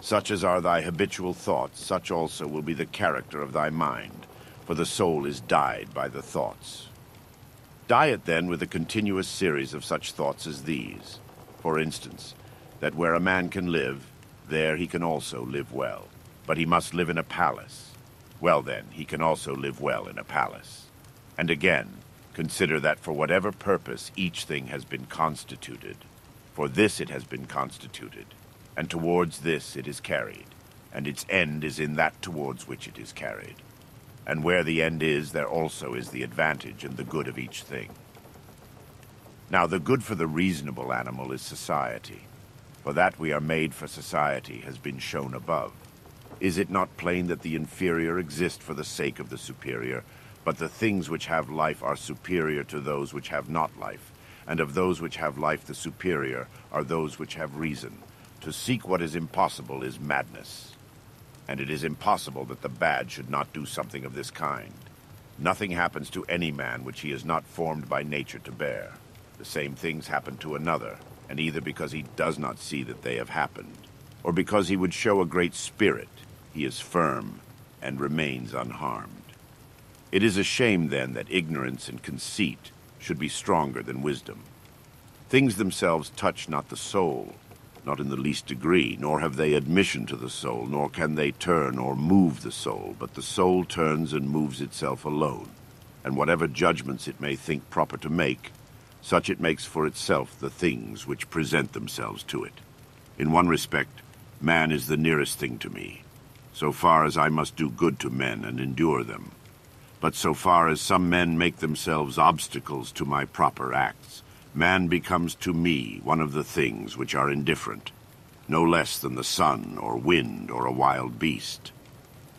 Such as are thy habitual thoughts, such also will be the character of thy mind, for the soul is dyed by the thoughts. Dye it then with a continuous series of such thoughts as these. For instance, that where a man can live, there he can also live well. But he must live in a palace. Well then, he can also live well in a palace. And again, consider that for whatever purpose each thing has been constituted, for this it has been constituted, and towards this it is carried, and its end is in that towards which it is carried. And where the end is, there also is the advantage and the good of each thing. Now the good for the reasonable animal is society, for that we are made for society has been shown above. Is it not plain that the inferior exist for the sake of the superior, but the things which have life are superior to those which have not life, and of those which have life the superior are those which have reason. To seek what is impossible is madness. And it is impossible that the bad should not do something of this kind. Nothing happens to any man which he is not formed by nature to bear. The same things happen to another, and either because he does not see that they have happened, or because he would show a great spirit, he is firm and remains unharmed. It is a shame, then, that ignorance and conceit should be stronger than wisdom. Things themselves touch not the soul, not in the least degree, nor have they admission to the soul, nor can they turn or move the soul, but the soul turns and moves itself alone, and whatever judgments it may think proper to make, such it makes for itself the things which present themselves to it. In one respect, man is the nearest thing to me, so far as I must do good to men and endure them. But so far as some men make themselves obstacles to my proper acts, man becomes to me one of the things which are indifferent, no less than the sun or wind or a wild beast.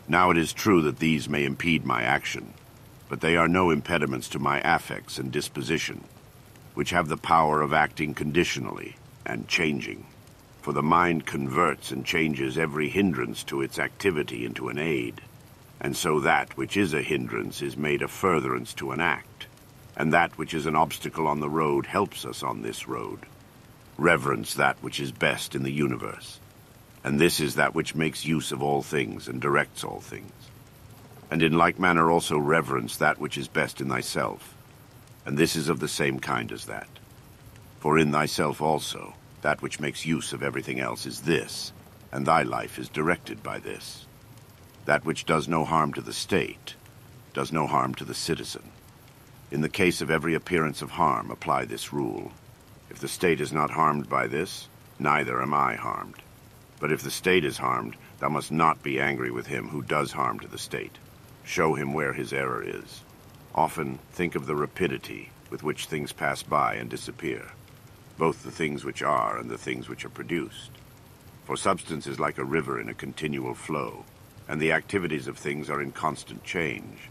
Now it is true that these may impede my action, but they are no impediments to my affects and disposition, which have the power of acting conditionally and changing. For the mind converts and changes every hindrance to its activity into an aid, and so that which is a hindrance is made a furtherance to an act, and that which is an obstacle on the road helps us on this road. Reverence that which is best in the universe, and this is that which makes use of all things and directs all things. And in like manner also reverence that which is best in thyself, and this is of the same kind as that. For in thyself also, that which makes use of everything else is this, and thy life is directed by this. That which does no harm to the state does no harm to the citizen. In the case of every appearance of harm, apply this rule. If the state is not harmed by this, neither am I harmed. But if the state is harmed, thou must not be angry with him who does harm to the state. Show him where his error is. Often think of the rapidity with which things pass by and disappear, both the things which are and the things which are produced. For substance is like a river in a continual flow, and the activities of things are in constant change,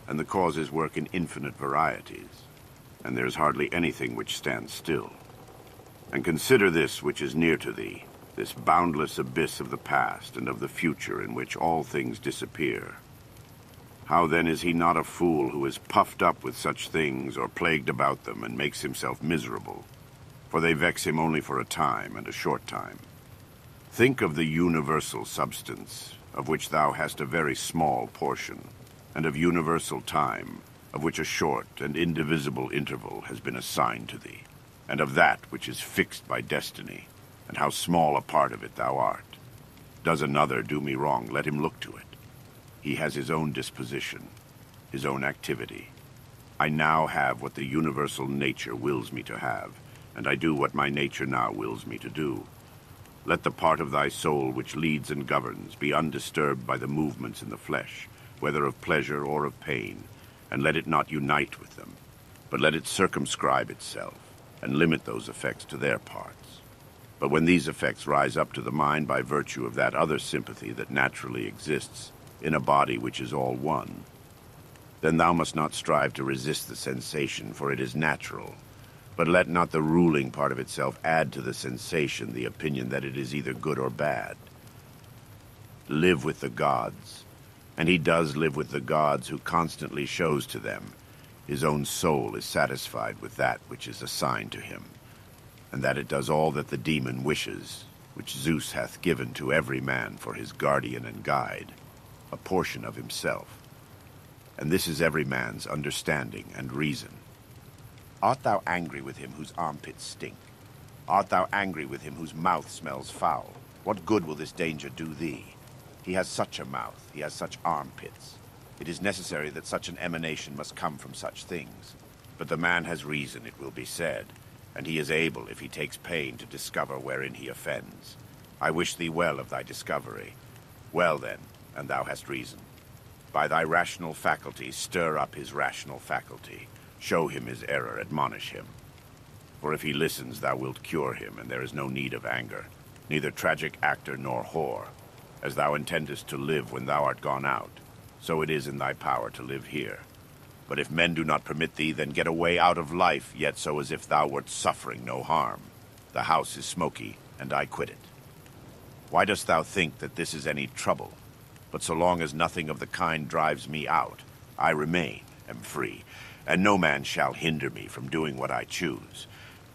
and the causes work in infinite varieties, and there is hardly anything which stands still. And consider this which is near to thee, this boundless abyss of the past and of the future in which all things disappear. How then is he not a fool who is puffed up with such things or plagued about them and makes himself miserable? For they vex him only for a time and a short time. Think of the universal substance, of which thou hast a very small portion, and of universal time, of which a short and indivisible interval has been assigned to thee, and of that which is fixed by destiny, and how small a part of it thou art. Does another do me wrong, let him look to it. He has his own disposition, his own activity. I now have what the universal nature wills me to have, and I do what my nature now wills me to do. Let the part of thy soul which leads and governs be undisturbed by the movements in the flesh, whether of pleasure or of pain, and let it not unite with them, but let it circumscribe itself, and limit those effects to their parts. But when these effects rise up to the mind by virtue of that other sympathy that naturally exists, in a body which is all one, then thou must not strive to resist the sensation, for it is natural. But let not the ruling part of itself add to the sensation the opinion that it is either good or bad. Live with the gods, and he does live with the gods who constantly shows to them his own soul is satisfied with that which is assigned to him, and that it does all that the demon wishes, which Zeus hath given to every man for his guardian and guide, a portion of himself. And this is every man's understanding and reason. Art thou angry with him whose armpits stink? Art thou angry with him whose mouth smells foul? What good will this danger do thee? He has such a mouth, he has such armpits. It is necessary that such an emanation must come from such things. But the man has reason, it will be said, and he is able, if he takes pain, to discover wherein he offends. I wish thee well of thy discovery. Well then, and thou hast reason. By thy rational faculty, stir up his rational faculty. Show him his error, admonish him. For if he listens, thou wilt cure him, and there is no need of anger, neither tragic actor nor whore. As thou intendest to live when thou art gone out, so it is in thy power to live here. But if men do not permit thee, then get away out of life, yet so as if thou wert suffering no harm. The house is smoky, and I quit it. Why dost thou think that this is any trouble? But so long as nothing of the kind drives me out, I remain, am free, and no man shall hinder me from doing what I choose.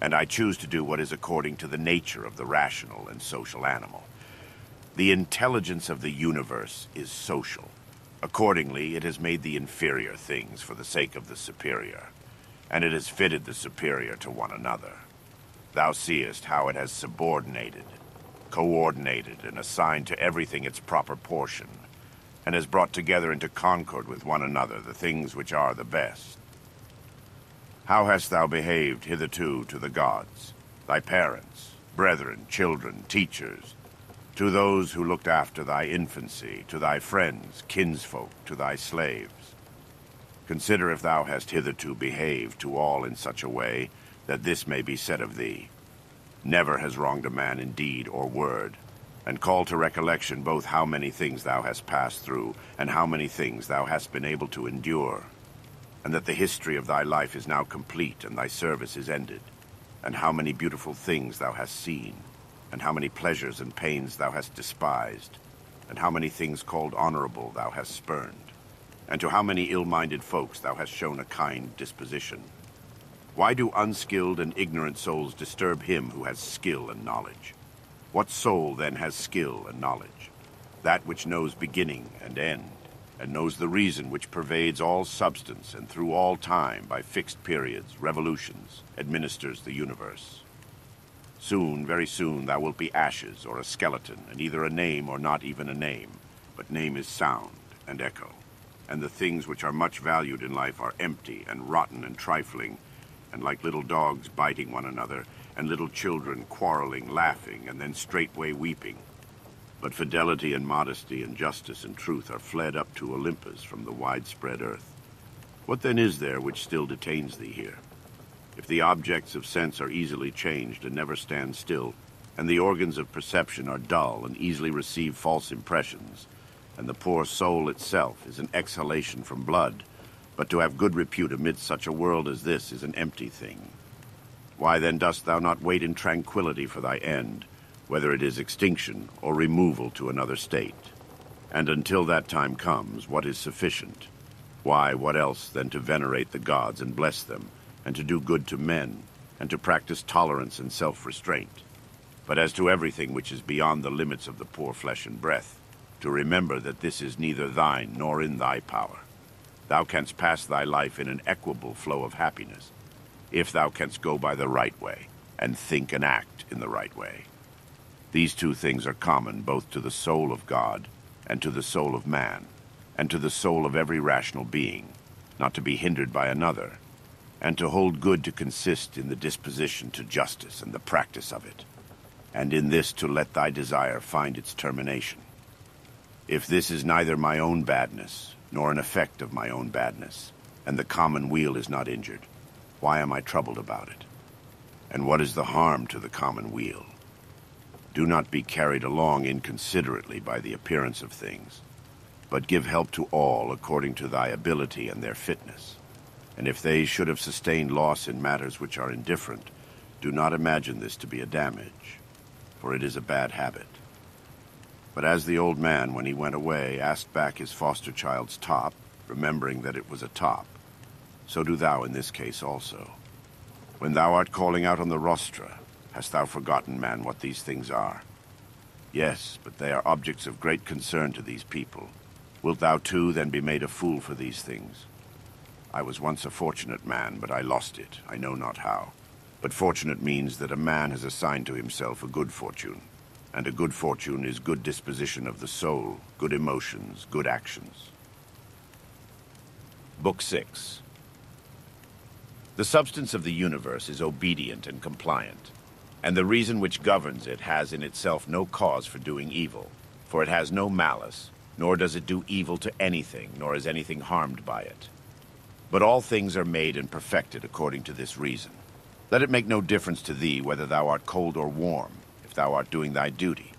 And I choose to do what is according to the nature of the rational and social animal. The intelligence of the universe is social. Accordingly, it has made the inferior things for the sake of the superior, and it has fitted the superior to one another. Thou seest how it has subordinated, coordinated, and assigned to everything its proper portion, and has brought together into concord with one another the things which are the best. How hast thou behaved hitherto to the gods, thy parents, brethren, children, teachers, to those who looked after thy infancy, to thy friends, kinsfolk, to thy slaves? Consider if thou hast hitherto behaved to all in such a way that this may be said of thee. Never has wronged a man in deed or word, and call to recollection both how many things thou hast passed through, and how many things thou hast been able to endure, and that the history of thy life is now complete and thy service is ended, and how many beautiful things thou hast seen, and how many pleasures and pains thou hast despised, and how many things called honorable thou hast spurned, and to how many ill-minded folks thou hast shown a kind disposition. Why do unskilled and ignorant souls disturb him who has skill and knowledge? What soul then has skill and knowledge? That which knows beginning and end, and knows the reason which pervades all substance and through all time by fixed periods, revolutions, administers the universe. Soon, very soon, thou wilt be ashes or a skeleton, and either a name or not even a name. But name is sound and echo, and the things which are much valued in life are empty and rotten and trifling, and like little dogs biting one another, and little children quarreling, laughing, and then straightway weeping. But fidelity and modesty and justice and truth are fled up to Olympus from the widespread earth. What then is there which still detains thee here? If the objects of sense are easily changed and never stand still, and the organs of perception are dull and easily receive false impressions, and the poor soul itself is an exhalation from blood, but to have good repute amidst such a world as this is an empty thing. Why then dost thou not wait in tranquility for thy end, whether it is extinction or removal to another state? And until that time comes, what is sufficient? Why, what else than to venerate the gods and bless them, and to do good to men, and to practice tolerance and self-restraint? But as to everything which is beyond the limits of the poor flesh and breath, to remember that this is neither thine nor in thy power. Thou canst pass thy life in an equable flow of happiness, if thou canst go by the right way, and think and act in the right way. These two things are common both to the soul of God, and to the soul of man, and to the soul of every rational being, not to be hindered by another, and to hold good to consist in the disposition to justice and the practice of it, and in this to let thy desire find its termination. If this is neither my own badness, nor an effect of my own badness, and the common weal is not injured, why am I troubled about it? And what is the harm to the common weal? Do not be carried along inconsiderately by the appearance of things, but give help to all according to thy ability and their fitness. And if they should have sustained loss in matters which are indifferent, do not imagine this to be a damage, for it is a bad habit. But as the old man, when he went away, asked back his foster child's top, remembering that it was a top, so do thou in this case also. When thou art calling out on the rostra, hast thou forgotten, man, what these things are? Yes, but they are objects of great concern to these people. Wilt thou too then be made a fool for these things? I was once a fortunate man, but I lost it, I know not how. But fortunate means that a man has assigned to himself a good fortune. And a good fortune is good disposition of the soul, good emotions, good actions. Book 6. The substance of the universe is obedient and compliant, and the reason which governs it has in itself no cause for doing evil, for it has no malice, nor does it do evil to anything, nor is anything harmed by it. But all things are made and perfected according to this reason. Let it make no difference to thee whether thou art cold or warm, if thou art doing thy duty,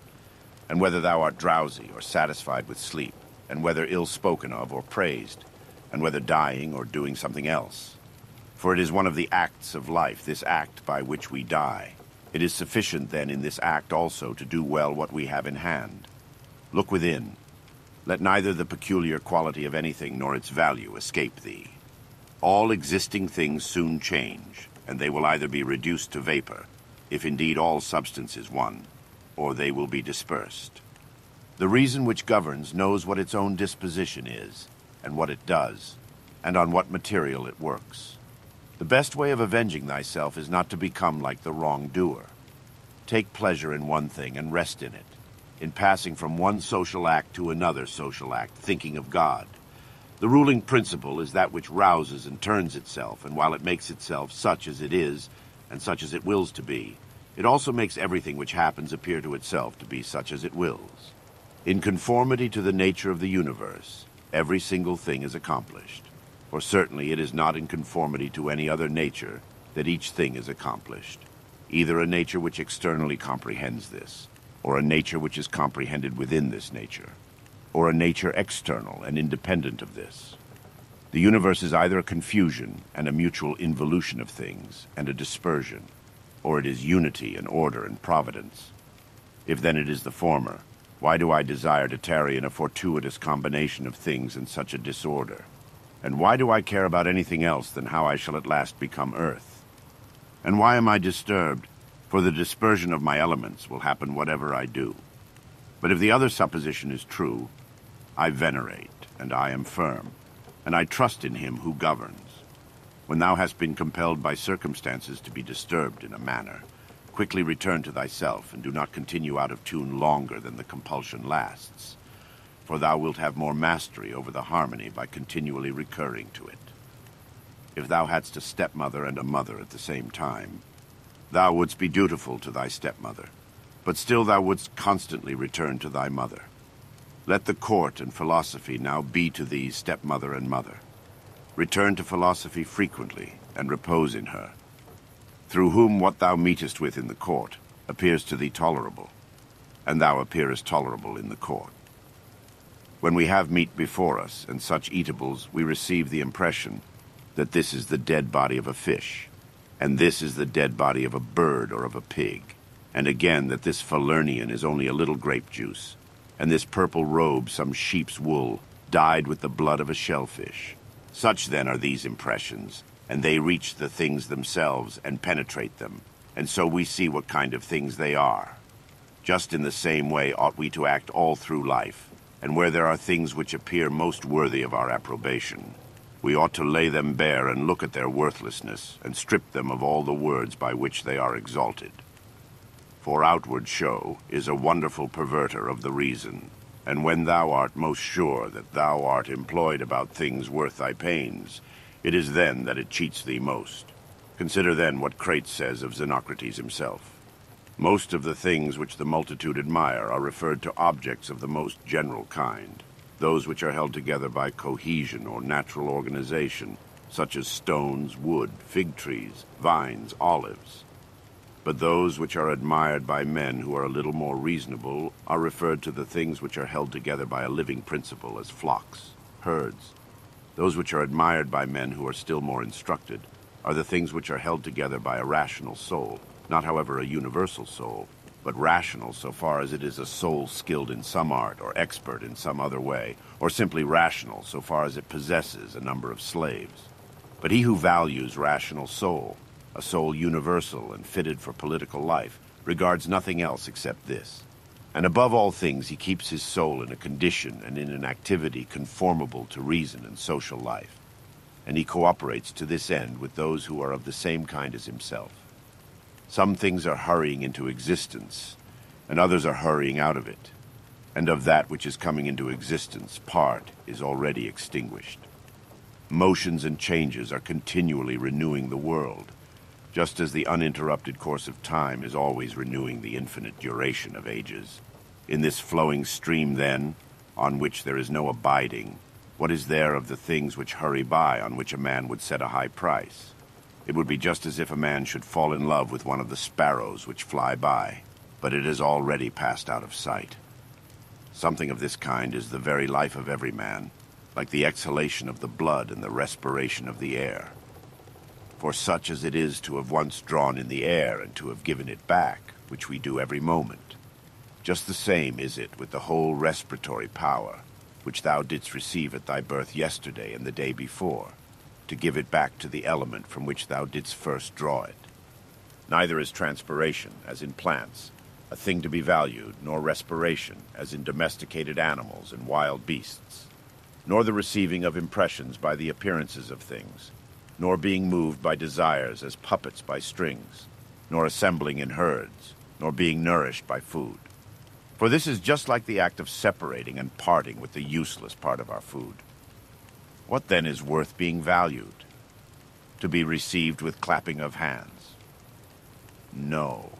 and whether thou art drowsy or satisfied with sleep, and whether ill spoken of or praised, and whether dying or doing something else. For it is one of the acts of life, this act by which we die. It is sufficient then in this act also to do well what we have in hand. Look within. Let neither the peculiar quality of anything nor its value escape thee. All existing things soon change, and they will either be reduced to vapor, if indeed all substance is one, or they will be dispersed. The reason which governs knows what its own disposition is, and what it does, and on what material it works. The best way of avenging thyself is not to become like the wrongdoer. Take pleasure in one thing and rest in it, in passing from one social act to another social act, thinking of God. The ruling principle is that which rouses and turns itself, and while it makes itself such as it is, and such as it wills to be, it also makes everything which happens appear to itself to be such as it wills. In conformity to the nature of the universe, every single thing is accomplished. For certainly it is not in conformity to any other nature that each thing is accomplished, either a nature which externally comprehends this, or a nature which is comprehended within this nature, or a nature external and independent of this. The universe is either a confusion and a mutual involution of things, and a dispersion, or it is unity and order and providence. If then it is the former, why do I desire to tarry in a fortuitous combination of things in such a disorder? And why do I care about anything else than how I shall at last become earth? And why am I disturbed? For the dispersion of my elements will happen whatever I do. But if the other supposition is true, I venerate, and I am firm, and I trust in him who governs. When thou hast been compelled by circumstances to be disturbed in a manner, quickly return to thyself, and do not continue out of tune longer than the compulsion lasts. For thou wilt have more mastery over the harmony by continually recurring to it. If thou hadst a stepmother and a mother at the same time, thou wouldst be dutiful to thy stepmother, but still thou wouldst constantly return to thy mother. Let the court and philosophy now be to thee stepmother and mother. Return to philosophy frequently, and repose in her, through whom what thou meetest with in the court appears to thee tolerable, and thou appearest tolerable in the court. When we have meat before us, and such eatables, we receive the impression that this is the dead body of a fish, and this is the dead body of a bird or of a pig, and again that this Falernian is only a little grape juice, and this purple robe some sheep's wool, dyed with the blood of a shellfish. Such then are these impressions, and they reach the things themselves and penetrate them, and so we see what kind of things they are. Just in the same way ought we to act all through life, and where there are things which appear most worthy of our approbation, we ought to lay them bare and look at their worthlessness, and strip them of all the words by which they are exalted. For outward show is a wonderful perverter of the reason, and when thou art most sure that thou art employed about things worth thy pains, it is then that it cheats thee most. Consider then what Crates says of Xenocrates himself. Most of the things which the multitude admire are referred to objects of the most general kind, those which are held together by cohesion or natural organization, such as stones, wood, fig trees, vines, olives. But those which are admired by men who are a little more reasonable are referred to the things which are held together by a living principle, as flocks, herds. Those which are admired by men who are still more instructed are the things which are held together by a rational soul, not however a universal soul, but rational so far as it is a soul skilled in some art or expert in some other way, or simply rational so far as it possesses a number of slaves. But he who values rational soul, a soul universal and fitted for political life, regards nothing else except this. And above all things he keeps his soul in a condition and in an activity conformable to reason and social life. And he cooperates to this end with those who are of the same kind as himself. Some things are hurrying into existence, and others are hurrying out of it. And of that which is coming into existence, part is already extinguished. Motions and changes are continually renewing the world, just as the uninterrupted course of time is always renewing the infinite duration of ages. In this flowing stream, then, on which there is no abiding, what is there of the things which hurry by on which a man would set a high price? It would be just as if a man should fall in love with one of the sparrows which fly by, but it has already passed out of sight. Something of this kind is the very life of every man, like the exhalation of the blood and the respiration of the air. For such as it is to have once drawn in the air and to have given it back, which we do every moment, just the same is it with the whole respiratory power, which thou didst receive at thy birth yesterday and the day before, to give it back to the element from which thou didst first draw it. Neither is transpiration, as in plants, a thing to be valued, nor respiration, as in domesticated animals and wild beasts, nor the receiving of impressions by the appearances of things, nor being moved by desires as puppets by strings, nor assembling in herds, nor being nourished by food. For this is just like the act of separating and parting with the useless part of our food. What then is worth being valued? To be received with clapping of hands? No.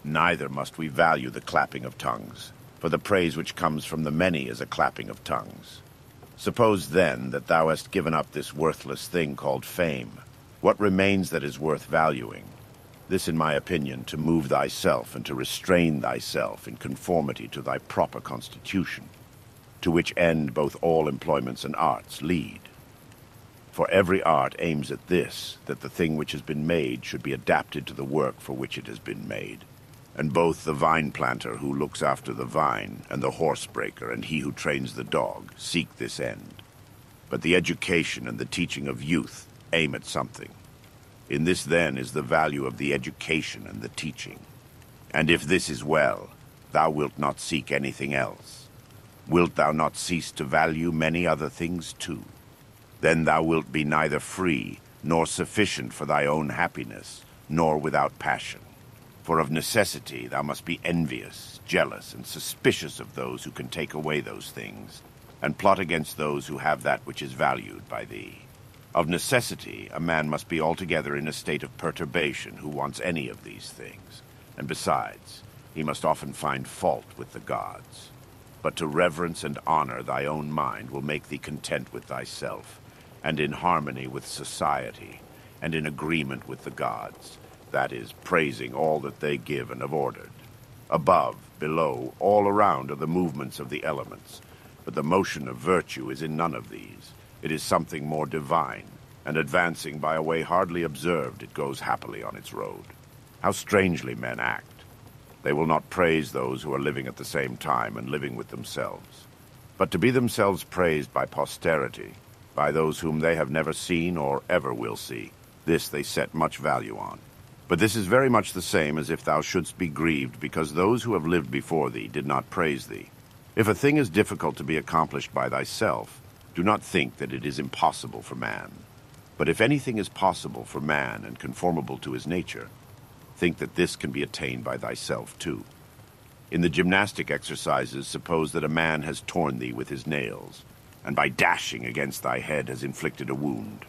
Neither must we value the clapping of tongues, for the praise which comes from the many is a clapping of tongues. Suppose then that thou hast given up this worthless thing called fame. What remains that is worth valuing? This, in my opinion, to move thyself and to restrain thyself in conformity to thy proper constitution, to which end both all employments and arts lead. For every art aims at this, that the thing which has been made should be adapted to the work for which it has been made. And both the vine planter who looks after the vine, and the horse breaker, and he who trains the dog, seek this end. But the education and the teaching of youth aim at something. In this then is the value of the education and the teaching. And if this is well, thou wilt not seek anything else. Wilt thou not cease to value many other things too? Then thou wilt be neither free, nor sufficient for thy own happiness, nor without passion. For of necessity thou must be envious, jealous, and suspicious of those who can take away those things, and plot against those who have that which is valued by thee. Of necessity a man must be altogether in a state of perturbation who wants any of these things, and besides, he must often find fault with the gods. But to reverence and honor thy own mind will make thee content with thyself, and in harmony with society, and in agreement with the gods, that is, praising all that they give and have ordered. Above, below, all around are the movements of the elements, but the motion of virtue is in none of these. It is something more divine, and advancing by a way hardly observed, it goes happily on its road. How strangely men act! They will not praise those who are living at the same time and living with themselves. But to be themselves praised by posterity, by those whom they have never seen or ever will see. This they set much value on. But this is very much the same as if thou shouldst be grieved because those who have lived before thee did not praise thee. If a thing is difficult to be accomplished by thyself, do not think that it is impossible for man. But if anything is possible for man and conformable to his nature, think that this can be attained by thyself too. In the gymnastic exercises, suppose that a man has torn thee with his nails, and by dashing against thy head has inflicted a wound.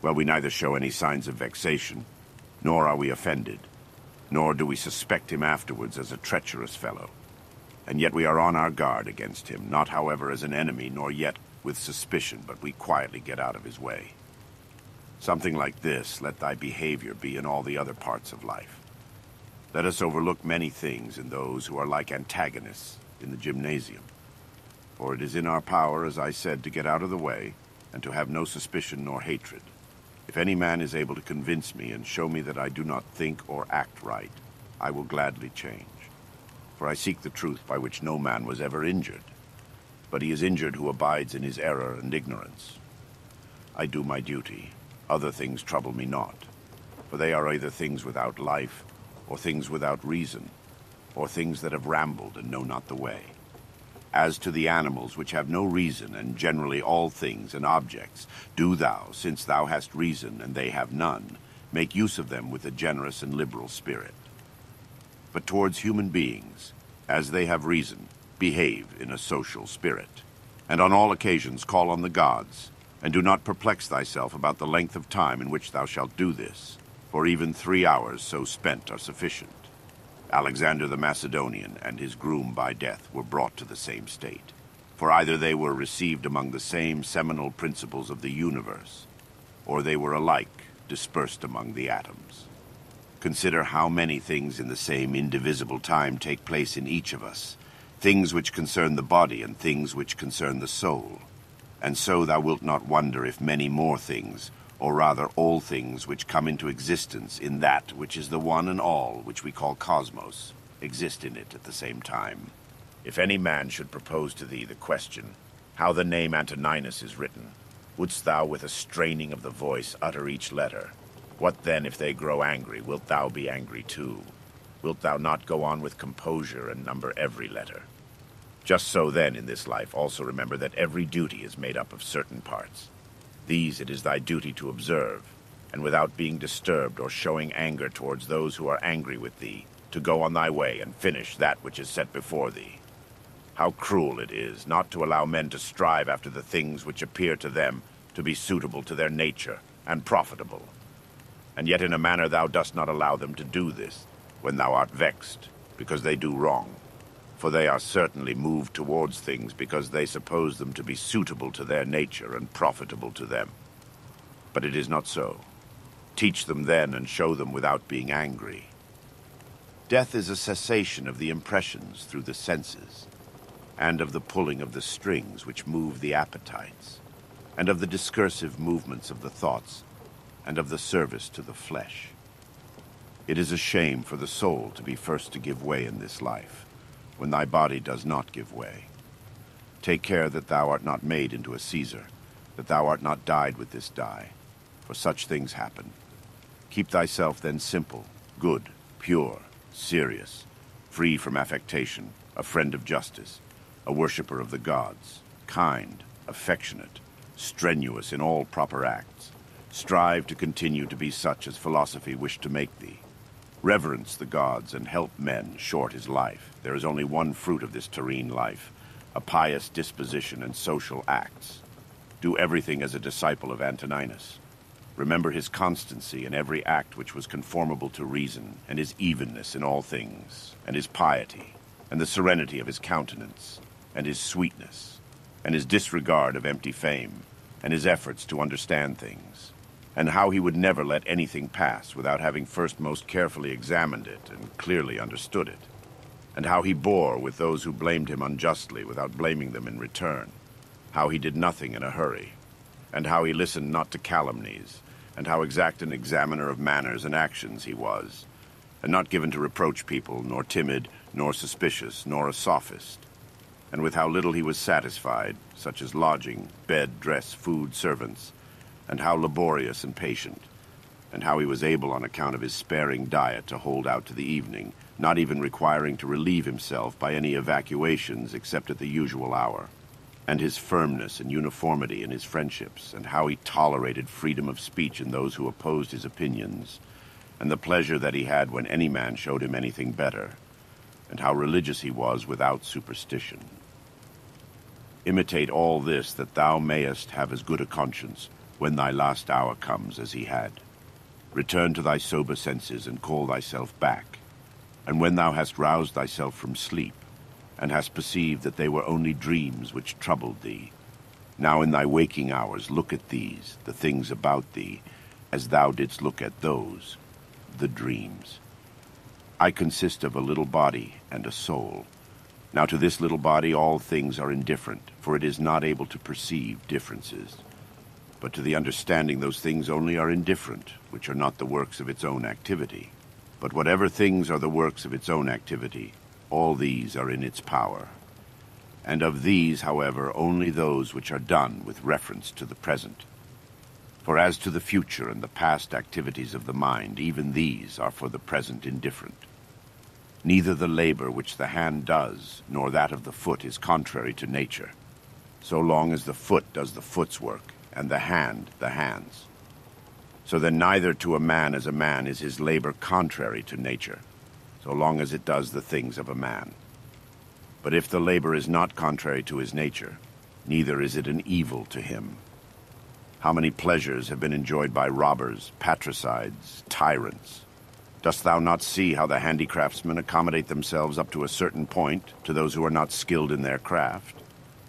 Well, we neither show any signs of vexation, nor are we offended, nor do we suspect him afterwards as a treacherous fellow. And yet we are on our guard against him, not however as an enemy, nor yet with suspicion, but we quietly get out of his way. Something like this let thy behavior be in all the other parts of life. Let us overlook many things in those who are like antagonists in the gymnasium. For it is in our power, as I said, to get out of the way, and to have no suspicion nor hatred. If any man is able to convince me and show me that I do not think or act right, I will gladly change. For I seek the truth by which no man was ever injured. But he is injured who abides in his error and ignorance. I do my duty. Other things trouble me not. For they are either things without life, or things without reason, or things that have rambled and know not the way. As to the animals which have no reason, and generally all things and objects, do thou, since thou hast reason and they have none, make use of them with a generous and liberal spirit. But towards human beings, as they have reason, behave in a social spirit, and on all occasions call on the gods, and do not perplex thyself about the length of time in which thou shalt do this, for even 3 hours so spent are sufficient. Alexander the Macedonian and his groom by death were brought to the same state, for either they were received among the same seminal principles of the universe, or they were alike dispersed among the atoms. Consider how many things in the same indivisible time take place in each of us, things which concern the body and things which concern the soul. And so thou wilt not wonder if many more things, or rather all things which come into existence in that which is the one and all, which we call cosmos, exist in it at the same time. If any man should propose to thee the question, how the name Antoninus is written, wouldst thou with a straining of the voice utter each letter? What then if they grow angry? Wilt thou be angry too? Wilt thou not go on with composure and number every letter? Just so then in this life also remember that every duty is made up of certain parts. These it is thy duty to observe, and without being disturbed or showing anger towards those who are angry with thee, to go on thy way and finish that which is set before thee. How cruel it is not to allow men to strive after the things which appear to them to be suitable to their nature and profitable. And yet in a manner thou dost not allow them to do this, when thou art vexed, because they do wrong. For they are certainly moved towards things because they suppose them to be suitable to their nature and profitable to them. But it is not so. Teach them then and show them without being angry. Death is a cessation of the impressions through the senses, and of the pulling of the strings which move the appetites, and of the discursive movements of the thoughts, and of the service to the flesh. It is a shame for the soul to be first to give way in this life, when thy body does not give way. Take care that thou art not made into a Caesar, that thou art not dyed with this dye, for such things happen. Keep thyself then simple, good, pure, serious, free from affectation, a friend of justice, a worshipper of the gods, kind, affectionate, strenuous in all proper acts. Strive to continue to be such as philosophy wished to make thee. Reverence the gods and help men short his life. There is only one fruit of this terrene life, a pious disposition and social acts. Do everything as a disciple of Antoninus. Remember his constancy in every act which was conformable to reason, and his evenness in all things, and his piety, and the serenity of his countenance, and his sweetness, and his disregard of empty fame, and his efforts to understand things, and how he would never let anything pass without having first most carefully examined it and clearly understood it, and how he bore with those who blamed him unjustly without blaming them in return, how he did nothing in a hurry, and how he listened not to calumnies, and how exact an examiner of manners and actions he was, and not given to reproach people, nor timid, nor suspicious, nor a sophist. and with how little he was satisfied, such as lodging, bed, dress, food, servants, and how laborious and patient, and how he was able on account of his sparing diet to hold out to the evening, not even requiring to relieve himself by any evacuations except at the usual hour, and his firmness and uniformity in his friendships, and how he tolerated freedom of speech in those who opposed his opinions, and the pleasure that he had when any man showed him anything better, and how religious he was without superstition. Imitate all this, that thou mayest have as good a conscience when thy last hour comes as he had. Return to thy sober senses, and call thyself back. And when thou hast roused thyself from sleep, and hast perceived that they were only dreams which troubled thee, now in thy waking hours look at these, the things about thee, as thou didst look at those, the dreams. I consist of a little body and a soul. Now to this little body all things are indifferent, for it is not able to perceive differences. But to the understanding those things only are indifferent, which are not the works of its own activity. But whatever things are the works of its own activity, all these are in its power. And of these, however, only those which are done with reference to the present. For as to the future and the past activities of the mind, even these are for the present indifferent. Neither the labor which the hand does, nor that of the foot is contrary to nature, so long as the foot does the foot's work, and the hand the hand's. So then neither to a man as a man is his labor contrary to nature, so long as it does the things of a man. But if the labor is not contrary to his nature, neither is it an evil to him. How many pleasures have been enjoyed by robbers, patricides, tyrants? Dost thou not see how the handicraftsmen accommodate themselves up to a certain point to those who are not skilled in their craft?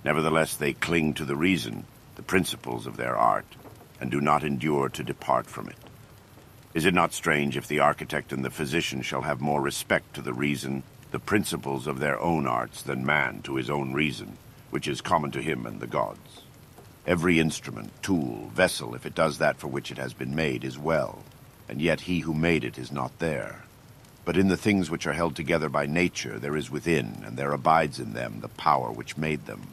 Nevertheless, they cling to the reason, the principles of their art, and do not endure to depart from it. Is it not strange if the architect and the physician shall have more respect to the reason, the principles of their own arts, than man to his own reason, which is common to him and the gods? Every instrument, tool, vessel, if it does that for which it has been made, is well, and yet he who made it is not there. But in the things which are held together by nature there is within, and there abides in them, the power which made them.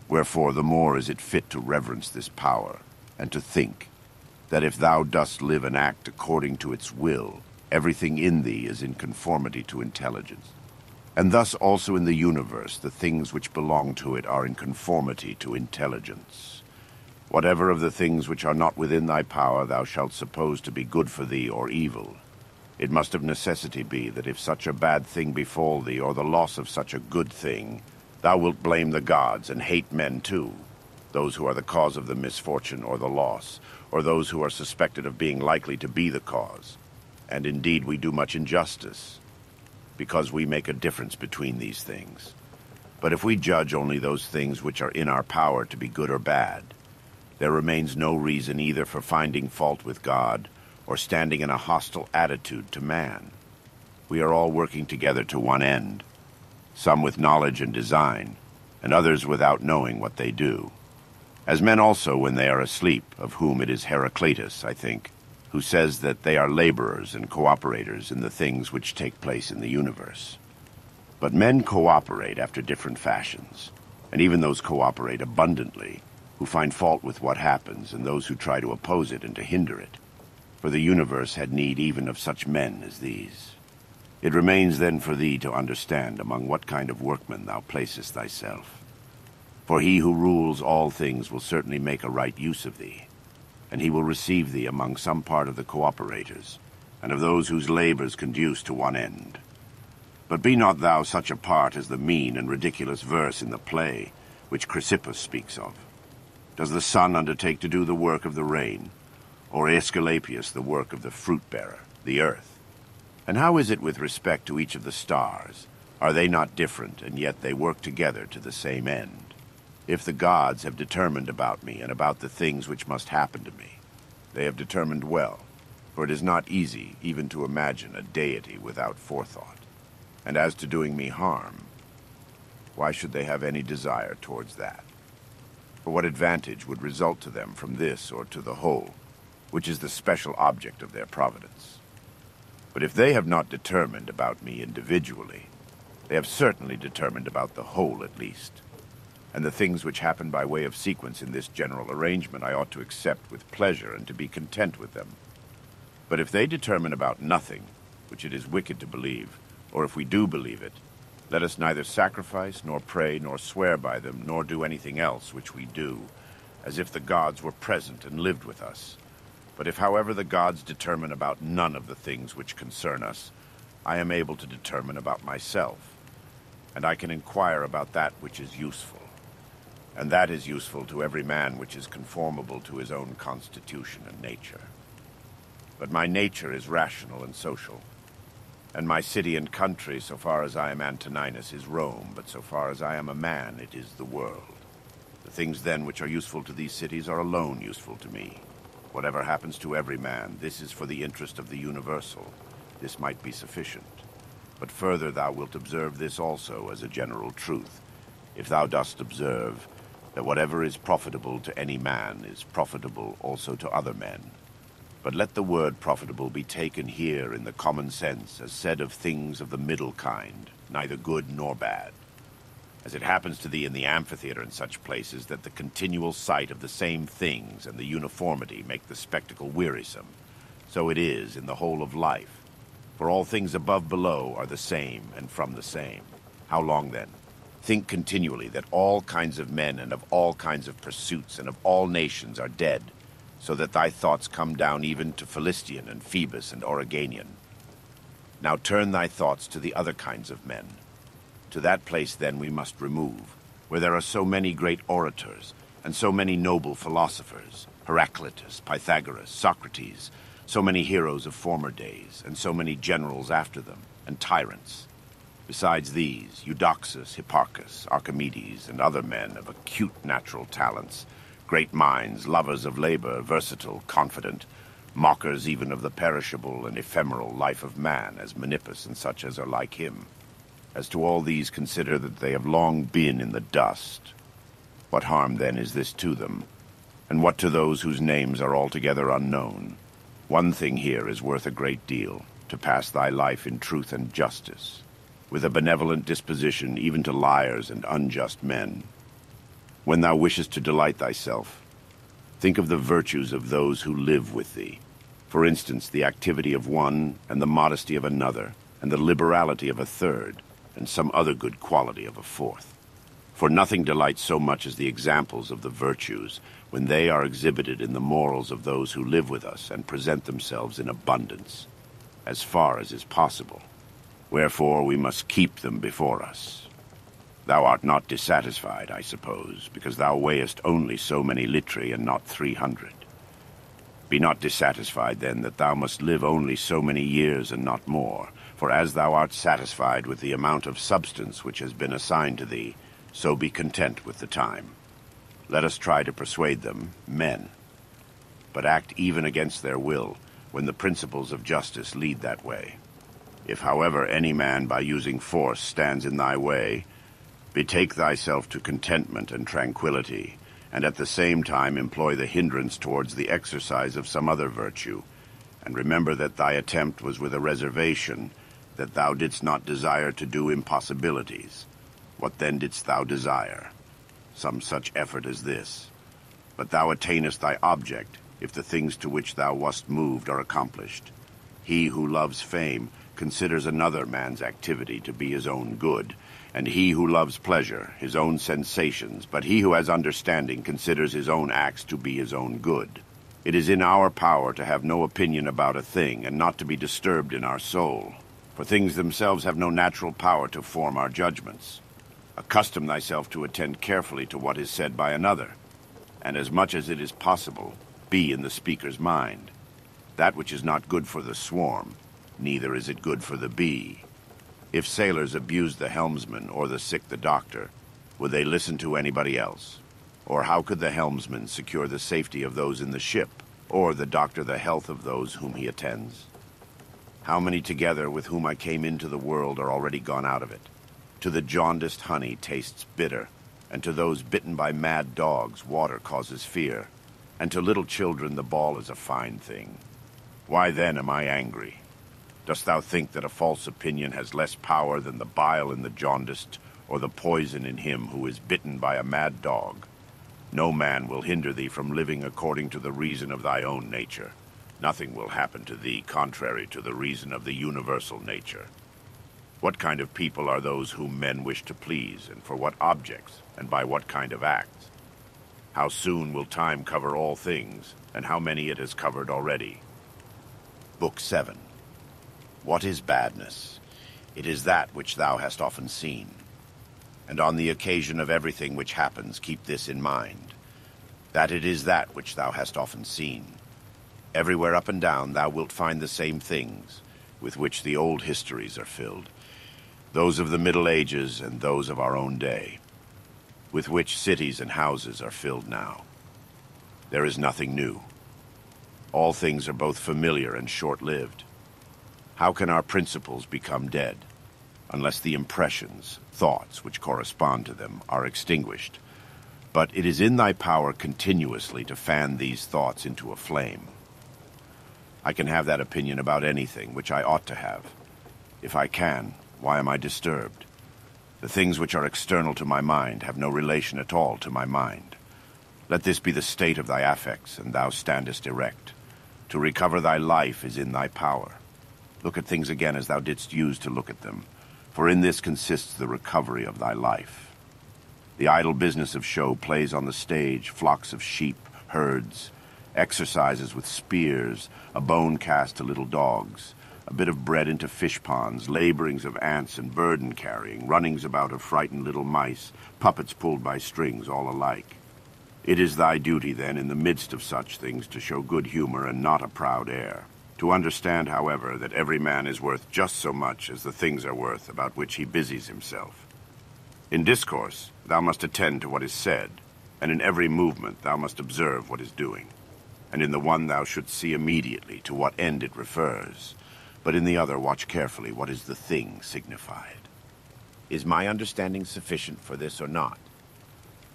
Wherefore the more is it fit to reverence this power, and to think that if thou dost live and act according to its will, everything in thee is in conformity to intelligence. And thus also in the universe the things which belong to it are in conformity to intelligence. Whatever of the things which are not within thy power thou shalt suppose to be good for thee or evil, it must of necessity be that if such a bad thing befall thee, or the loss of such a good thing, thou wilt blame the gods and hate men too, those who are the cause of the misfortune or the loss, or those who are suspected of being likely to be the cause. And indeed we do much injustice, because we make a difference between these things. But if we judge only those things which are in our power to be good or bad, there remains no reason either for finding fault with God or standing in a hostile attitude to man. We are all working together to one end, some with knowledge and design, and others without knowing what they do. As men also when they are asleep, of whom it is Heraclitus, I think, who says that they are laborers and cooperators in the things which take place in the universe. But men cooperate after different fashions, and even those cooperate abundantly, who find fault with what happens, and those who try to oppose it and to hinder it. For the universe had need even of such men as these. It remains then for thee to understand among what kind of workmen thou placest thyself. For he who rules all things will certainly make a right use of thee, and he will receive thee among some part of the cooperators, and of those whose labors conduce to one end. But be not thou such a part as the mean and ridiculous verse in the play, which Chrysippus speaks of. Does the sun undertake to do the work of the rain, or Aesculapius the work of the fruit-bearer, the earth? And how is it with respect to each of the stars? Are they not different, and yet they work together to the same end? If the gods have determined about me and about the things which must happen to me, they have determined well, for it is not easy even to imagine a deity without forethought. And as to doing me harm, why should they have any desire towards that? For what advantage would result to them from this or to the whole, which is the special object of their providence? But if they have not determined about me individually, they have certainly determined about the whole at least. and the things which happen by way of sequence in this general arrangement I ought to accept with pleasure and to be content with them. But if they determine about nothing, which it is wicked to believe, or if we do believe it, let us neither sacrifice, nor pray, nor swear by them, nor do anything else which we do, as if the gods were present and lived with us. But if, however, the gods determine about none of the things which concern us, I am able to determine about myself, and I can inquire about that which is useful. And that is useful to every man which is conformable to his own constitution and nature. But my nature is rational and social, and my city and country, so far as I am Antoninus, is Rome, but so far as I am a man, it is the world. The things then which are useful to these cities are alone useful to me. Whatever happens to every man, this is for the interest of the universal. This might be sufficient. But further thou wilt observe this also as a general truth, if thou dost observe that whatever is profitable to any man is profitable also to other men. But let the word profitable be taken here in the common sense as said of things of the middle kind, neither good nor bad. As it happens to thee in the amphitheater and such places, that the continual sight of the same things and the uniformity make the spectacle wearisome, so it is in the whole of life. For all things above below are the same and from the same. How long then? Think continually that all kinds of men and of all kinds of pursuits and of all nations are dead, so that thy thoughts come down even to Philistian and Phoebus and Oreganian. Now turn thy thoughts to the other kinds of men. To that place then we must remove, where there are so many great orators, and so many noble philosophers, Heraclitus, Pythagoras, Socrates, so many heroes of former days, and so many generals after them, and tyrants. Besides these, Eudoxus, Hipparchus, Archimedes, and other men of acute natural talents, great minds, lovers of labor, versatile, confident, mockers even of the perishable and ephemeral life of man, as Menippus and such as are like him. As to all these, consider that they have long been in the dust. What harm, then, is this to them? And what to those whose names are altogether unknown? One thing here is worth a great deal, to pass thy life in truth and justice, with a benevolent disposition even to liars and unjust men. When thou wishest to delight thyself, think of the virtues of those who live with thee. For instance, the activity of one, and the modesty of another, and the liberality of a third, and some other good quality of a fourth. For nothing delights so much as the examples of the virtues, when they are exhibited in the morals of those who live with us and present themselves in abundance, as far as is possible. Wherefore we must keep them before us. Thou art not dissatisfied, I suppose, because thou weighest only so many litri and not 300. Be not dissatisfied, then, that thou must live only so many years and not more, for as thou art satisfied with the amount of substance which has been assigned to thee, so be content with the time. Let us try to persuade them, men, but act even against their will, when the principles of justice lead that way. If, however, any man by using force stands in thy way, betake thyself to contentment and tranquility, and at the same time employ the hindrance towards the exercise of some other virtue, and remember that thy attempt was with a reservation, that thou didst not desire to do impossibilities. What then didst thou desire? Some such effort as this. But thou attainest thy object, if the things to which thou wast moved are accomplished. He who loves fame considers another man's activity to be his own good, and he who loves pleasure, his own sensations, but he who has understanding considers his own acts to be his own good. It is in our power to have no opinion about a thing, and not to be disturbed in our soul, for things themselves have no natural power to form our judgments. Accustom thyself to attend carefully to what is said by another, and as much as it is possible, be in the speaker's mind. That which is not good for the swarm, neither is it good for the bee. If sailors abused the helmsman or the sick the doctor, would they listen to anybody else? Or how could the helmsman secure the safety of those in the ship, or the doctor the health of those whom he attends? How many together with whom I came into the world are already gone out of it? To the jaundiced honey tastes bitter, and to those bitten by mad dogs water causes fear, and to little children the ball is a fine thing. Why then am I angry? Dost thou think that a false opinion has less power than the bile in the jaundiced, or the poison in him who is bitten by a mad dog. No man will hinder thee from living according to the reason of thy own nature. Nothing will happen to thee contrary to the reason of the universal nature. What kind of people are those whom men wish to please, and for what objects, and by what kind of acts? How soon will time cover all things, and how many it has covered already? Book 7. What is badness? It is that which thou hast often seen. And on the occasion of everything which happens, keep this in mind, that it is that which thou hast often seen. Everywhere up and down thou wilt find the same things, with which the old histories are filled, those of the Middle Ages and those of our own day, with which cities and houses are filled now. There is nothing new. All things are both familiar and short-lived. How can our principles become dead, unless the impressions, thoughts which correspond to them, are extinguished? But it is in thy power continuously to fan these thoughts into a flame. I can have that opinion about anything which I ought to have. If I can, why am I disturbed? The things which are external to my mind have no relation at all to my mind. Let this be the state of thy affects, and thou standest erect. To recover thy life is in thy power. Look at things again as thou didst use to look at them, for in this consists the recovery of thy life. The idle business of show plays on the stage flocks of sheep, herds, exercises with spears, a bone cast to little dogs, a bit of bread into fish ponds, laborings of ants and burden-carrying, runnings about of frightened little mice, puppets pulled by strings, all alike. It is thy duty, then, in the midst of such things, to show good humor and not a proud air. To understand, however, that every man is worth just so much as the things are worth about which he busies himself. In discourse, thou must attend to what is said, and in every movement thou must observe what is doing. And in the one thou shouldst see immediately to what end it refers, but in the other watch carefully what is the thing signified. Is my understanding sufficient for this or not?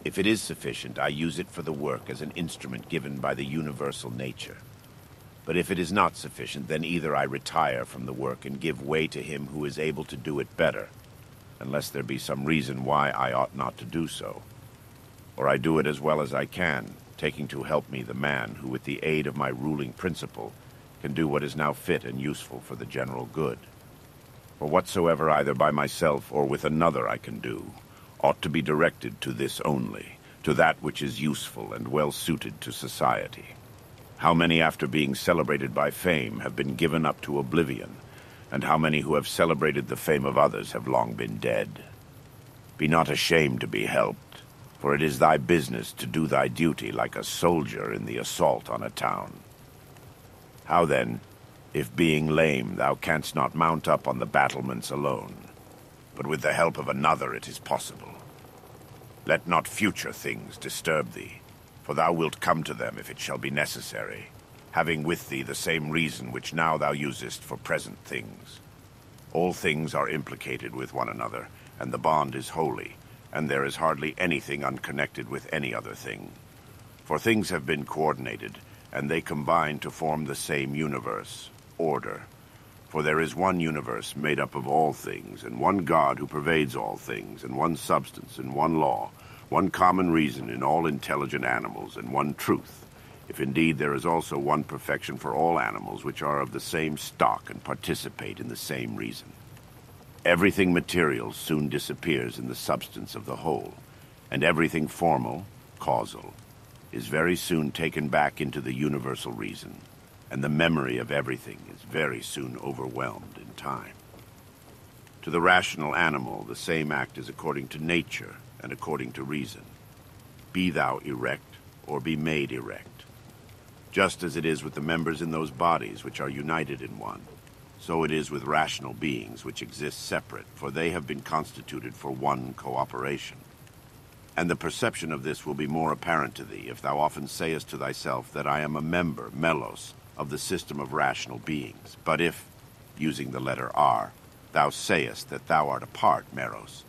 If it is sufficient, I use it for the work as an instrument given by the universal nature. But if it is not sufficient, then either I retire from the work and give way to him who is able to do it better, unless there be some reason why I ought not to do so, or I do it as well as I can, taking to help me the man who, with the aid of my ruling principle, can do what is now fit and useful for the general good. For whatsoever either by myself or with another I can do, ought to be directed to this only, to that which is useful and well suited to society. How many, after being celebrated by fame, have been given up to oblivion, and how many who have celebrated the fame of others have long been dead? Be not ashamed to be helped, for it is thy business to do thy duty like a soldier in the assault on a town. How then, if being lame thou canst not mount up on the battlements alone, but with the help of another it is possible? Let not future things disturb thee, for thou wilt come to them if it shall be necessary, having with thee the same reason which now thou usest for present things. All things are implicated with one another, and the bond is holy, and there is hardly anything unconnected with any other thing. For things have been coordinated, and they combine to form the same universe, order. For there is one universe made up of all things, and one God who pervades all things, and one substance, and one law, one common reason in all intelligent animals, and one truth, if indeed there is also one perfection for all animals which are of the same stock and participate in the same reason. Everything material soon disappears in the substance of the whole, and everything formal, causal, is very soon taken back into the universal reason, and the memory of everything is very soon overwhelmed in time. To the rational animal, the same act is according to nature and according to reason. Be thou erect, or be made erect. Just as it is with the members in those bodies which are united in one, so it is with rational beings which exist separate, for they have been constituted for one cooperation. And the perception of this will be more apparent to thee if thou often sayest to thyself that I am a member, melos, of the system of rational beings. But if, using the letter R, thou sayest that thou art a part, meros,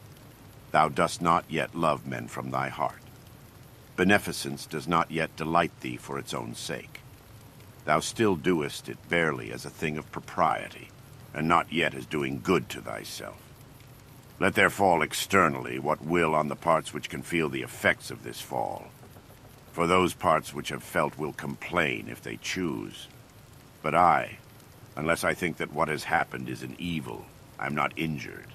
thou dost not yet love men from thy heart. Beneficence does not yet delight thee for its own sake. Thou still doest it barely as a thing of propriety, and not yet as doing good to thyself. Let there fall externally what will on the parts which can feel the effects of this fall. For those parts which have felt will complain if they choose. But I, unless I think that what has happened is an evil, I'm not injured.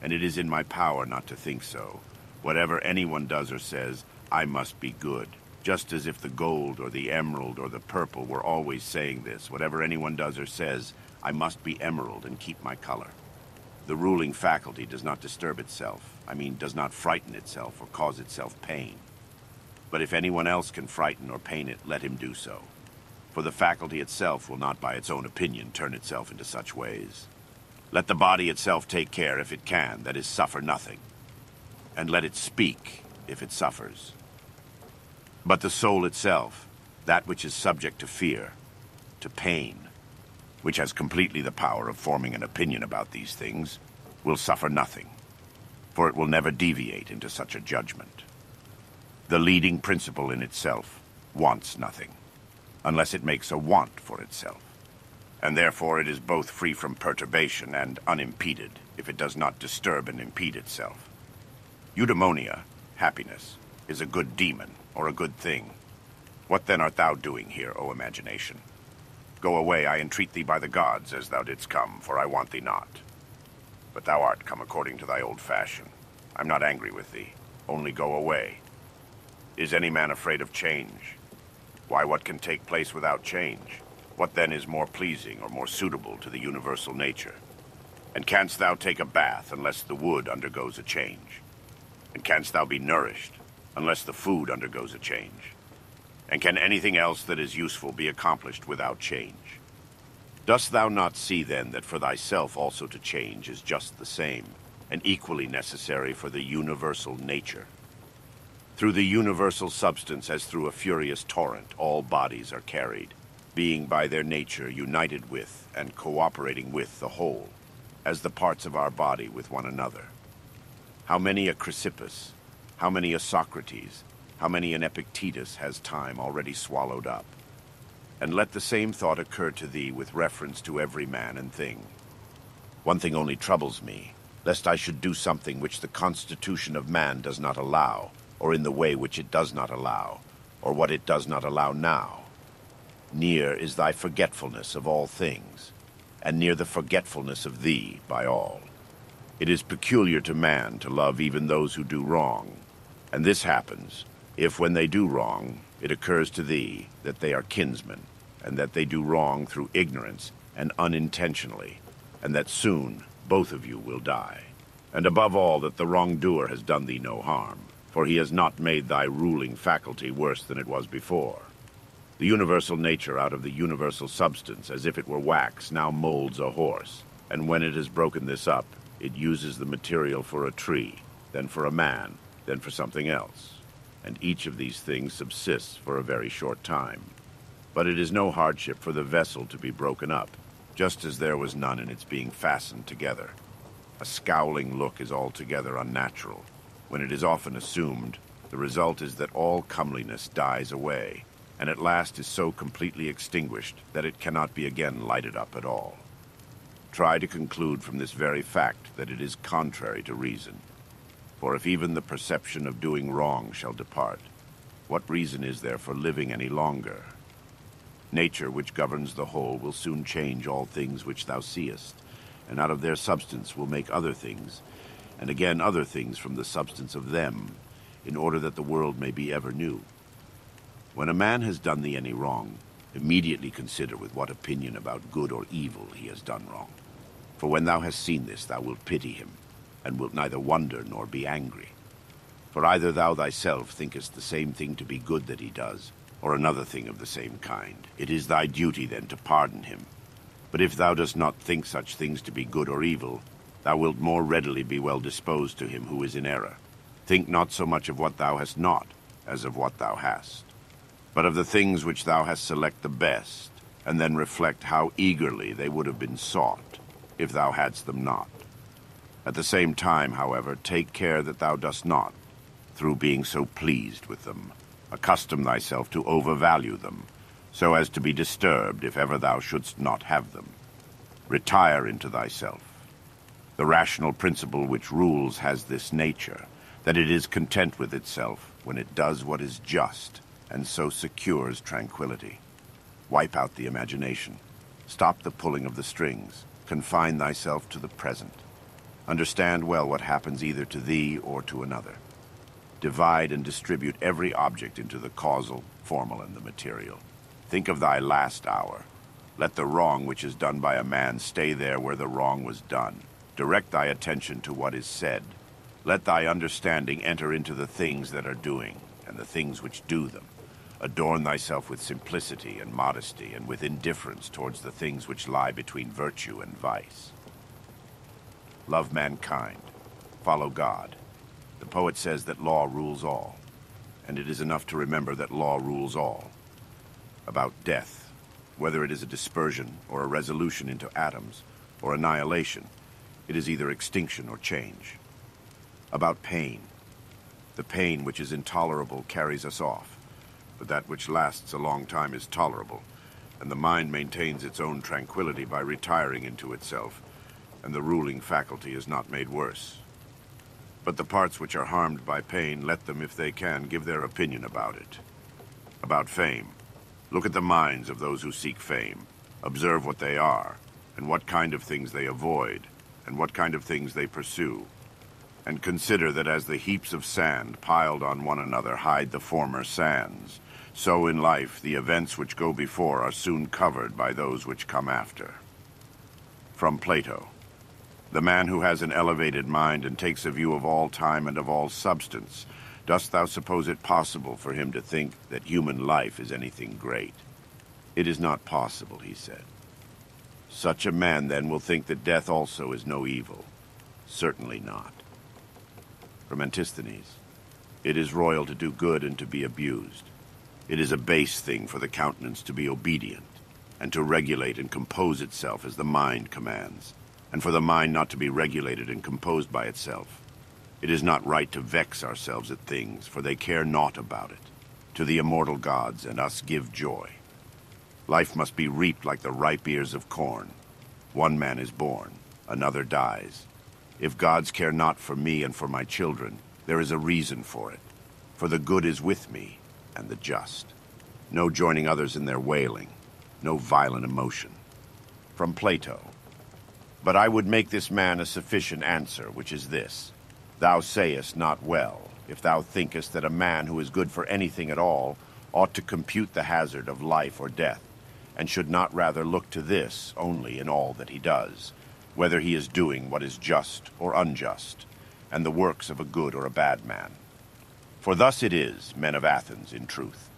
And it is in my power not to think so. Whatever anyone does or says, I must be good. Just as if the gold or the emerald or the purple were always saying this. Whatever anyone does or says, I must be emerald and keep my color. The ruling faculty does not disturb itself. Does not frighten itself or cause itself pain. But if anyone else can frighten or pain it, let him do so. For the faculty itself will not by its own opinion turn itself into such ways. Let the body itself take care, if it can, that is, suffer nothing. And let it speak, if it suffers. But the soul itself, that which is subject to fear, to pain, which has completely the power of forming an opinion about these things, will suffer nothing, for it will never deviate into such a judgment. The leading principle in itself wants nothing, unless it makes a want for itself, and therefore it is both free from perturbation and unimpeded, if it does not disturb and impede itself. Eudaimonia, happiness, is a good demon, or a good thing. What then art thou doing here, O imagination? Go away, I entreat thee by the gods, as thou didst come, for I want thee not. But thou art come according to thy old fashion. I'm not angry with thee, only go away. Is any man afraid of change? Why, what can take place without change? What then is more pleasing or more suitable to the universal nature? And canst thou take a bath unless the wood undergoes a change? And canst thou be nourished unless the food undergoes a change? And can anything else that is useful be accomplished without change? Dost thou not see then that for thyself also to change is just the same, and equally necessary for the universal nature? Through the universal substance as through a furious torrent, all bodies are carried, being by their nature united with and cooperating with the whole, as the parts of our body with one another. How many a Chrysippus, how many a Socrates, how many an Epictetus has time already swallowed up? And let the same thought occur to thee with reference to every man and thing. One thing only troubles me, lest I should do something which the constitution of man does not allow, or in the way which it does not allow, or what it does not allow now. Near is thy forgetfulness of all things, and near the forgetfulness of thee by all. It is peculiar to man to love even those who do wrong, and this happens, if when they do wrong, it occurs to thee that they are kinsmen, and that they do wrong through ignorance and unintentionally, and that soon both of you will die. And above all, that the wrongdoer has done thee no harm, for he has not made thy ruling faculty worse than it was before. The universal nature out of the universal substance, as if it were wax, now molds a horse, and when it has broken this up, it uses the material for a tree, then for a man, then for something else. And each of these things subsists for a very short time. But it is no hardship for the vessel to be broken up, just as there was none in its being fastened together. A scowling look is altogether unnatural. When it is often assumed, the result is that all comeliness dies away, and at last is so completely extinguished that it cannot be again lighted up at all. Try to conclude from this very fact that it is contrary to reason. For if even the perception of doing wrong shall depart, what reason is there for living any longer? Nature, which governs the whole, will soon change all things which thou seest, and out of their substance will make other things, and again other things from the substance of them, in order that the world may be ever new. When a man has done thee any wrong, immediately consider with what opinion about good or evil he has done wrong. For when thou hast seen this, thou wilt pity him, and wilt neither wonder nor be angry. For either thou thyself thinkest the same thing to be good that he does, or another thing of the same kind. It is thy duty then to pardon him. But if thou dost not think such things to be good or evil, thou wilt more readily be well disposed to him who is in error. Think not so much of what thou hast not, as of what thou hast. But of the things which thou hast select the best, and then reflect how eagerly they would have been sought, if thou hadst them not. At the same time, however, take care that thou dost not, through being so pleased with them, accustom thyself to overvalue them, so as to be disturbed if ever thou shouldst not have them. Retire into thyself. The rational principle which rules has this nature, that it is content with itself when it does what is just, and so secures tranquility. Wipe out the imagination. Stop the pulling of the strings. Confine thyself to the present. Understand well what happens either to thee or to another. Divide and distribute every object into the causal, formal, and the material. Think of thy last hour. Let the wrong which is done by a man stay there where the wrong was done. Direct thy attention to what is said. Let thy understanding enter into the things that are doing, and the things which do them. Adorn thyself with simplicity and modesty, and with indifference towards the things which lie between virtue and vice. Love mankind. Follow God. The poet says that law rules all, and it is enough to remember that law rules all. About death, whether it is a dispersion or a resolution into atoms, or annihilation, it is either extinction or change. About pain. The pain which is intolerable carries us off, but that which lasts a long time is tolerable, and the mind maintains its own tranquility by retiring into itself, and the ruling faculty is not made worse. But the parts which are harmed by pain, let them, if they can, give their opinion about it. About fame. Look at the minds of those who seek fame. Observe what they are, and what kind of things they avoid, and what kind of things they pursue. And consider that as the heaps of sand piled on one another hide the former sands, so in life the events which go before are soon covered by those which come after. From Plato. The man who has an elevated mind and takes a view of all time and of all substance, dost thou suppose it possible for him to think that human life is anything great? It is not possible, he said. Such a man then will think that death also is no evil. Certainly not. From Antisthenes. It is royal to do good and to be abused. It is a base thing for the countenance to be obedient, and to regulate and compose itself as the mind commands, and for the mind not to be regulated and composed by itself. It is not right to vex ourselves at things, for they care naught about it. To the immortal gods and us give joy. Life must be reaped like the ripe ears of corn. One man is born, another dies. If gods care not for me and for my children, there is a reason for it. For the good is with me, and the just. No joining others in their wailing, no violent emotion. From Plato. But I would make this man a sufficient answer, which is this. Thou sayest not well, if thou thinkest that a man who is good for anything at all ought to compute the hazard of life or death, and should not rather look to this only in all that he does, whether he is doing what is just or unjust, and the works of a good or a bad man. For thus it is, men of Athens, in truth.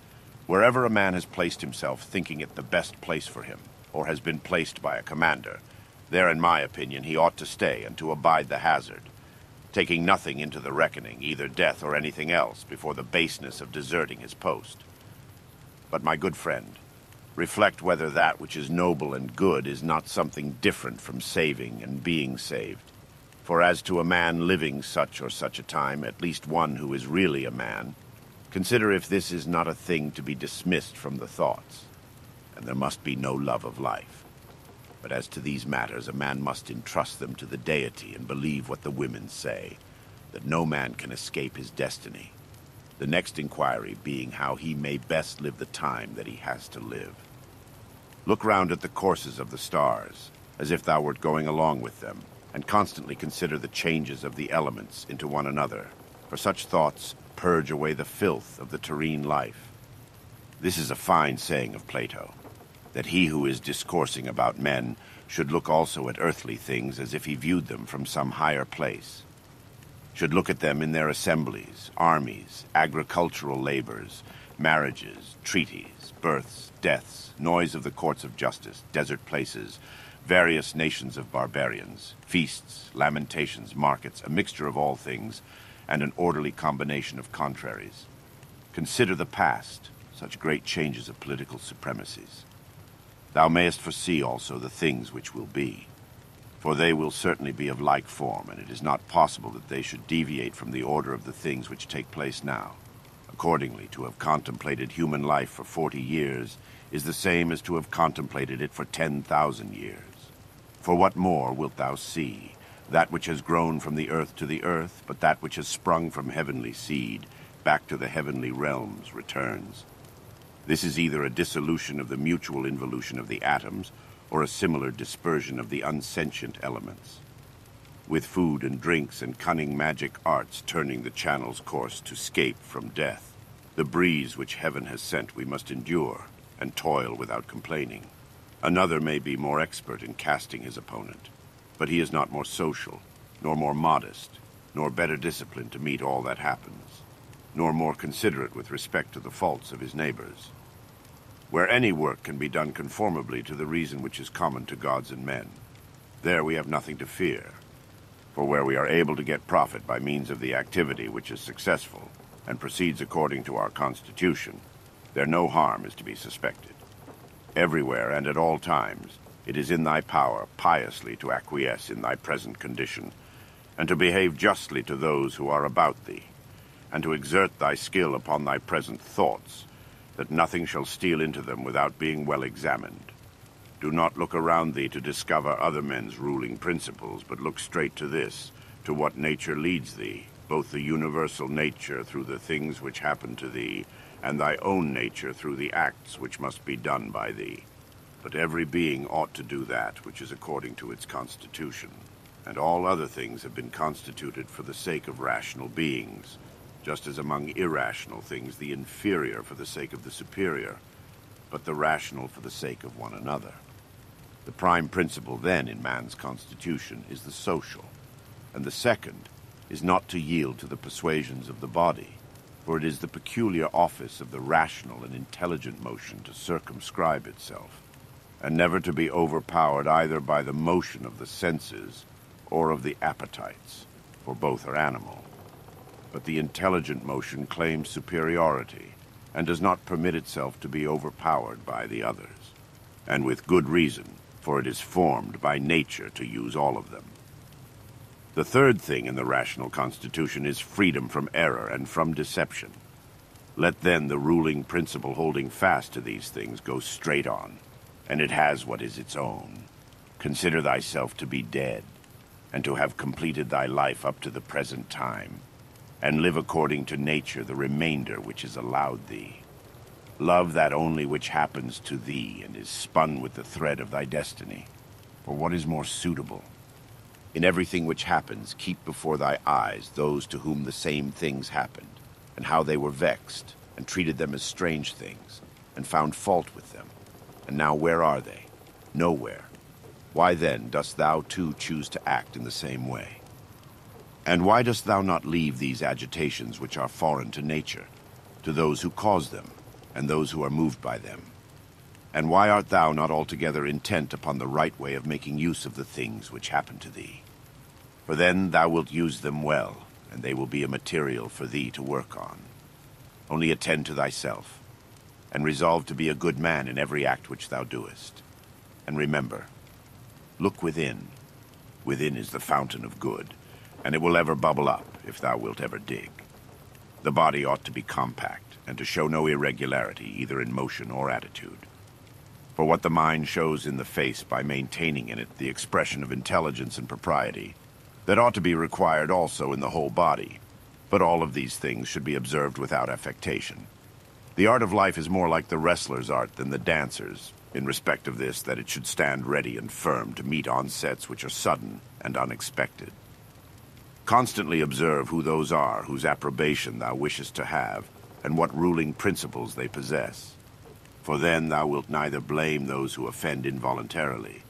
Wherever a man has placed himself thinking it the best place for him, or has been placed by a commander, there, in my opinion, he ought to stay and to abide the hazard, taking nothing into the reckoning, either death or anything else, before the baseness of deserting his post. But, my good friend, reflect whether that which is noble and good is not something different from saving and being saved. For as to a man living such or such a time, at least one who is really a man, consider if this is not a thing to be dismissed from the thoughts, and there must be no love of life. But as to these matters, a man must entrust them to the deity and believe what the women say, that no man can escape his destiny. The next inquiry being how he may best live the time that he has to live. Look round at the courses of the stars, as if thou wert going along with them, and constantly consider the changes of the elements into one another, for such thoughts purge away the filth of the terrene life. This is a fine saying of Plato, that he who is discoursing about men should look also at earthly things as if he viewed them from some higher place, should look at them in their assemblies, armies, agricultural labors, marriages, treaties, births, deaths, noise of the courts of justice, desert places, various nations of barbarians, feasts, lamentations, markets, a mixture of all things, and an orderly combination of contraries. Consider the past, such great changes of political supremacies. Thou mayest foresee also the things which will be, for they will certainly be of like form, and it is not possible that they should deviate from the order of the things which take place now. Accordingly, to have contemplated human life for 40 years is the same as to have contemplated it for 10,000 years. For what more wilt thou see, that which has grown from the earth to the earth, but that which has sprung from heavenly seed, back to the heavenly realms, returns. This is either a dissolution of the mutual involution of the atoms, or a similar dispersion of the unsentient elements. With food and drinks and cunning magic arts turning the channel's course to scape from death, the breeze which heaven has sent we must endure, and toil without complaining. Another may be more expert in casting his opponent, but he is not more social, nor more modest, nor better disciplined to meet all that happens, nor more considerate with respect to the faults of his neighbors. Where any work can be done conformably to the reason which is common to gods and men, there we have nothing to fear. For where we are able to get profit by means of the activity which is successful, and proceeds according to our constitution, there no harm is to be suspected. Everywhere and at all times, it is in thy power piously to acquiesce in thy present condition, and to behave justly to those who are about thee, and to exert thy skill upon thy present thoughts, that nothing shall steal into them without being well examined. Do not look around thee to discover other men's ruling principles, but look straight to this, to what nature leads thee, both the universal nature through the things which happen to thee, and thy own nature through the acts which must be done by thee. But every being ought to do that which is according to its constitution, and all other things have been constituted for the sake of rational beings, just as among irrational things the inferior for the sake of the superior, but the rational for the sake of one another. The prime principle then in man's constitution is the social, and the second is not to yield to the persuasions of the body, for it is the peculiar office of the rational and intelligent motion to circumscribe itself, and never to be overpowered either by the motion of the senses or of the appetites, for both are animal. But the intelligent motion claims superiority, and does not permit itself to be overpowered by the others, and with good reason, for it is formed by nature to use all of them. The third thing in the rational constitution is freedom from error and from deception. Let then the ruling principle holding fast to these things go straight on, and it has what is its own. Consider thyself to be dead, and to have completed thy life up to the present time, and live according to nature the remainder which is allowed thee. Love that only which happens to thee and is spun with the thread of thy destiny. For what is more suitable? In everything which happens, keep before thy eyes those to whom the same things happened, and how they were vexed, and treated them as strange things, and found fault with them. And now where are they? Nowhere. Why then dost thou too choose to act in the same way? And why dost thou not leave these agitations which are foreign to nature, to those who cause them, and those who are moved by them? And why art thou not altogether intent upon the right way of making use of the things which happen to thee? For then thou wilt use them well, and they will be a material for thee to work on. Only attend to thyself, and resolve to be a good man in every act which thou doest. And remember, look within. Within is the fountain of good, and it will ever bubble up if thou wilt ever dig. The body ought to be compact, and to show no irregularity either in motion or attitude. For what the mind shows in the face by maintaining in it the expression of intelligence and propriety, that ought to be required also in the whole body. But all of these things should be observed without affectation. The art of life is more like the wrestler's art than the dancer's, in respect of this, that it should stand ready and firm to meet onsets which are sudden and unexpected. Constantly observe who those are whose approbation thou wishest to have, and what ruling principles they possess. For then thou wilt neither blame those who offend involuntarily,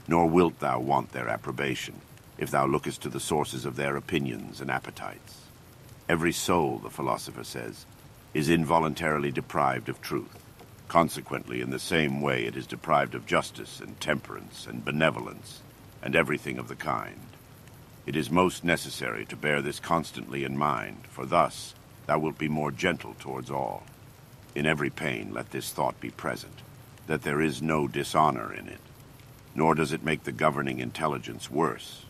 nor wilt thou want their approbation, if thou lookest to the sources of their opinions and appetites. Every soul, the philosopher says, is involuntarily deprived of truth. Consequently, in the same way it is deprived of justice and temperance and benevolence, and everything of the kind. It is most necessary to bear this constantly in mind, for thus thou wilt be more gentle towards all. In every pain let this thought be present, that there is no dishonor in it, nor does it make the governing intelligence worse,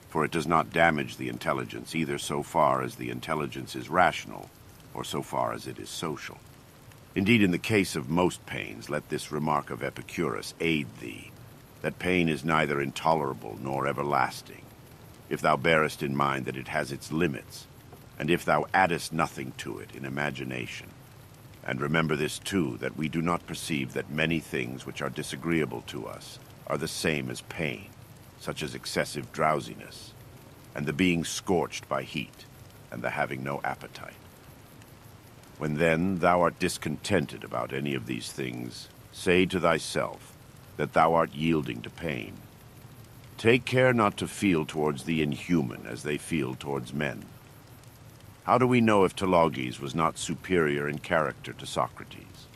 for it does not damage the intelligence either so far as the intelligence is rational, or so far as it is social. Indeed, in the case of most pains, let this remark of Epicurus aid thee, that pain is neither intolerable nor everlasting. if thou bearest in mind that it has its limits, and if thou addest nothing to it in imagination. And remember this too, that we do not perceive that many things which are disagreeable to us are the same as pain, such as excessive drowsiness, and the being scorched by heat, and the having no appetite. When then thou art discontented about any of these things, say to thyself that thou art yielding to pain. Take care not to feel towards the inhuman as they feel towards men. How do we know if Teleges was not superior in character to Socrates?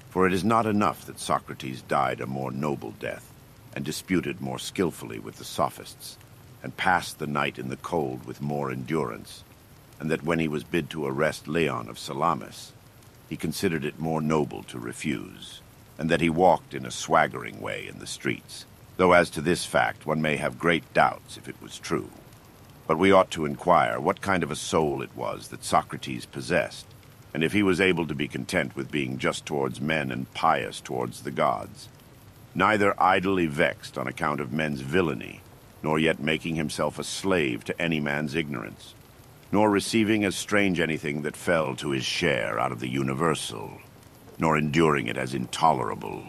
For it is not enough that Socrates died a more noble death, and disputed more skillfully with the sophists, and passed the night in the cold with more endurance, and that when he was bid to arrest Leon of Salamis, he considered it more noble to refuse, and that he walked in a swaggering way in the streets, though as to this fact one may have great doubts if it was true. But we ought to inquire what kind of a soul it was that Socrates possessed, and if he was able to be content with being just towards men and pious towards the gods, neither idly vexed on account of men's villainy, nor yet making himself a slave to any man's ignorance, nor receiving as strange anything that fell to his share out of the universal, nor enduring it as intolerable,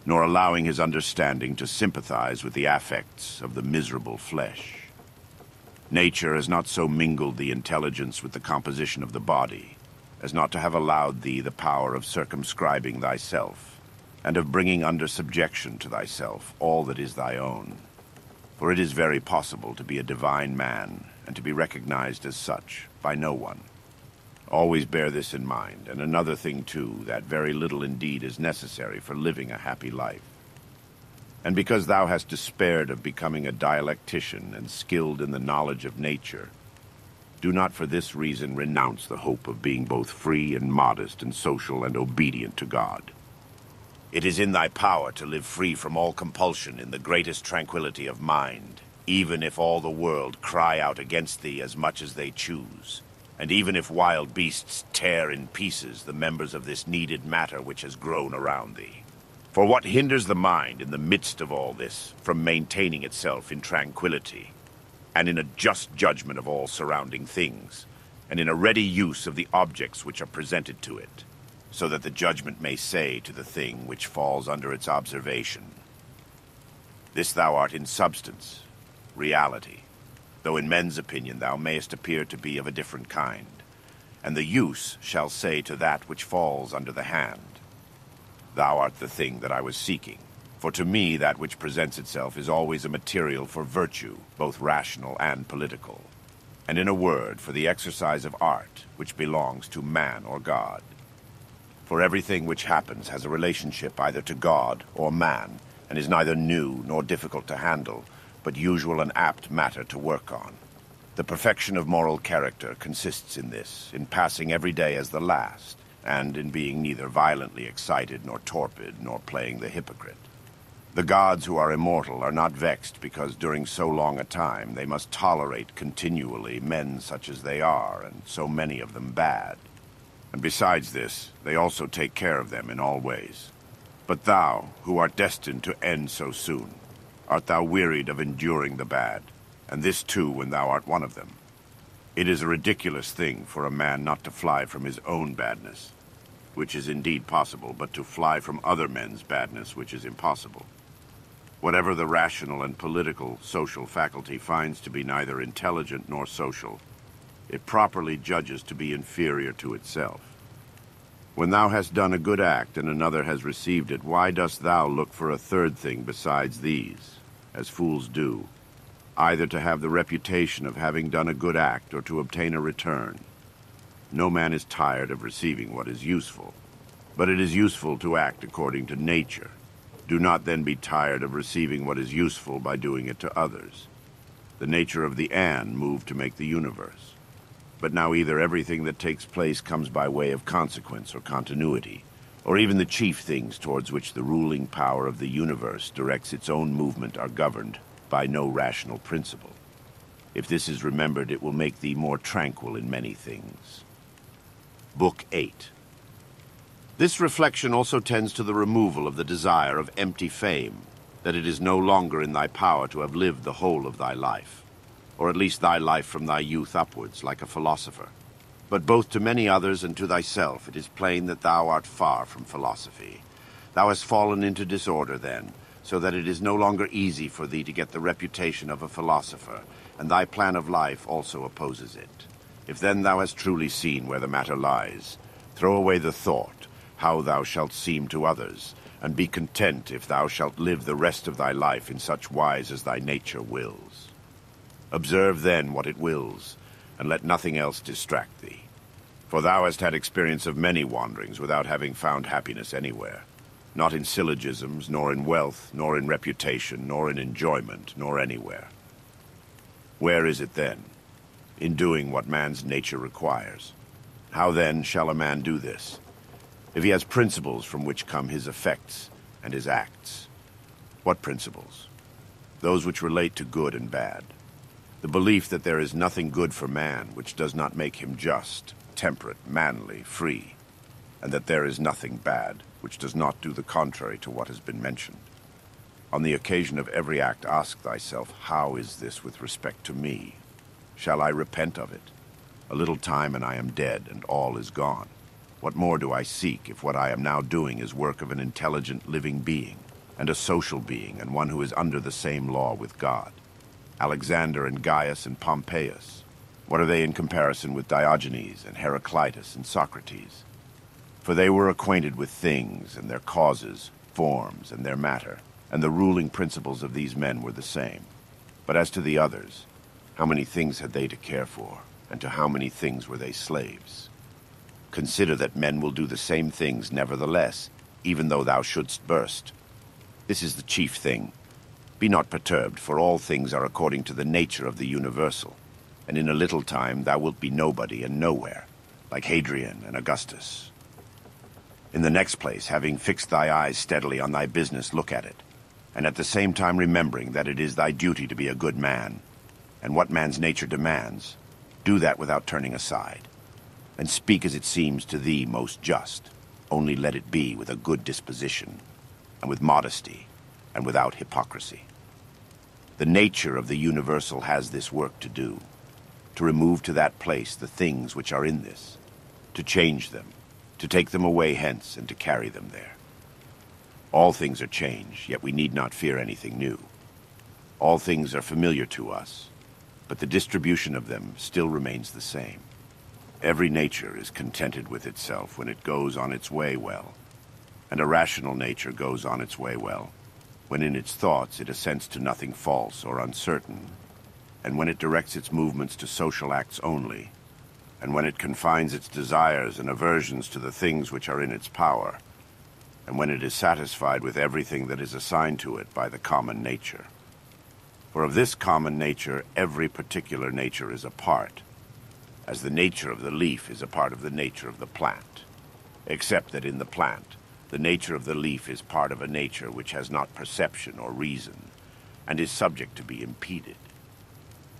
nor allowing his understanding to sympathize with the affects of the miserable flesh. Nature has not so mingled the intelligence with the composition of the body, as not to have allowed thee the power of circumscribing thyself, and of bringing under subjection to thyself all that is thy own. For it is very possible to be a divine man, and to be recognized as such by no one. Always bear this in mind, and another thing too, that very little indeed is necessary for living a happy life. And because thou hast despaired of becoming a dialectician and skilled in the knowledge of nature, do not for this reason renounce the hope of being both free and modest and social and obedient to God. It is in thy power to live free from all compulsion in the greatest tranquility of mind, even if all the world cry out against thee as much as they choose, and even if wild beasts tear in pieces the members of this needed matter which has grown around thee. For what hinders the mind in the midst of all this from maintaining itself in tranquility, and in a just judgment of all surrounding things, and in a ready use of the objects which are presented to it, so that the judgment may say to the thing which falls under its observation, this thou art in substance, reality, though in men's opinion thou mayest appear to be of a different kind, and the use shall say to that which falls under the hand, thou art the thing that I was seeking. For to me that which presents itself is always a material for virtue, both rational and political, and in a word, for the exercise of art, which belongs to man or God. For everything which happens has a relationship either to God or man, and is neither new nor difficult to handle, but usual and apt matter to work on. The perfection of moral character consists in this, in passing every day as the last, and in being neither violently excited nor torpid, nor playing the hypocrite. The gods who are immortal are not vexed because during so long a time they must tolerate continually men such as they are, and so many of them bad. And besides this, they also take care of them in all ways. But thou, who art destined to end so soon, art thou wearied of enduring the bad, and this too when thou art one of them? It is a ridiculous thing for a man not to fly from his own badness, which is indeed possible, but to fly from other men's badness, which is impossible. Whatever the rational and political social faculty finds to be neither intelligent nor social, it properly judges to be inferior to itself. When thou hast done a good act and another has received it, why dost thou look for a third thing besides these, as fools do, either to have the reputation of having done a good act or to obtain a return? No man is tired of receiving what is useful, but it is useful to act according to nature. Do not then be tired of receiving what is useful by doing it to others. The nature of the ant moved to make the universe. But now either everything that takes place comes by way of consequence or continuity, or even the chief things towards which the ruling power of the universe directs its own movement are governed by no rational principle. If this is remembered, it will make thee more tranquil in many things. Book 8. This reflection also tends to the removal of the desire of empty fame, that it is no longer in thy power to have lived the whole of thy life. or at least thy life from thy youth upwards, like a philosopher. But both to many others and to thyself it is plain that thou art far from philosophy. Thou hast fallen into disorder then, so that it is no longer easy for thee to get the reputation of a philosopher, and thy plan of life also opposes it. If then thou hast truly seen where the matter lies, throw away the thought, how thou shalt seem to others, and be content if thou shalt live the rest of thy life in such wise as thy nature wills. Observe then what it wills, and let nothing else distract thee. For thou hast had experience of many wanderings without having found happiness anywhere, not in syllogisms, nor in wealth, nor in reputation, nor in enjoyment, nor anywhere. Where is it then? In doing what man's nature requires. How then shall a man do this? If he has principles from which come his effects and his acts. What principles? Those which relate to good and bad. The belief that there is nothing good for man which does not make him just, temperate, manly, free, and that there is nothing bad which does not do the contrary to what has been mentioned. On the occasion of every act, ask thyself, how is this with respect to me? Shall I repent of it? A little time and I am dead, and all is gone. What more do I seek if what I am now doing is work of an intelligent living being, and a social being, and one who is under the same law with God? Alexander and Gaius and Pompeius, what are they in comparison with Diogenes and Heraclitus and Socrates? For they were acquainted with things and their causes, forms, and their matter, and the ruling principles of these men were the same. But as to the others, how many things had they to care for, and to how many things were they slaves? Consider that men will do the same things nevertheless, even though thou shouldst burst. This is the chief thing. Be not perturbed, for all things are according to the nature of the universal, and in a little time thou wilt be nobody and nowhere, like Hadrian and Augustus. In the next place, having fixed thy eyes steadily on thy business, look at it, and at the same time remembering that it is thy duty to be a good man, and what man's nature demands, do that without turning aside. And speak as it seems to thee most just, only let it be with a good disposition, and with modesty, and without hypocrisy. The nature of the universal has this work to do, to remove to that place the things which are in this, to change them, to take them away hence, and to carry them there. All things are changed, yet we need not fear anything new. All things are familiar to us, but the distribution of them still remains the same. Every nature is contented with itself when it goes on its way well, and a rational nature goes on its way well, when in its thoughts it assents to nothing false or uncertain, and when it directs its movements to social acts only, and when it confines its desires and aversions to the things which are in its power, and when it is satisfied with everything that is assigned to it by the common nature. For of this common nature every particular nature is a part, as the nature of the leaf is a part of the nature of the plant, except that in the plant, the nature of the leaf is part of a nature which has not perception or reason, and is subject to be impeded.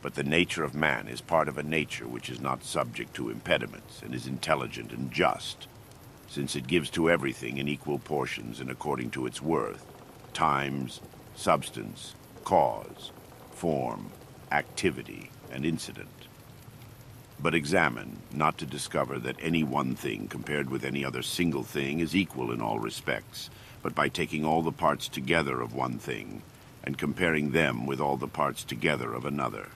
But the nature of man is part of a nature which is not subject to impediments, and is intelligent and just, since it gives to everything in equal portions and according to its worth, times, substance, cause, form, activity, and incident. But examine, not to discover that any one thing compared with any other single thing is equal in all respects, but by taking all the parts together of one thing, and comparing them with all the parts together of another.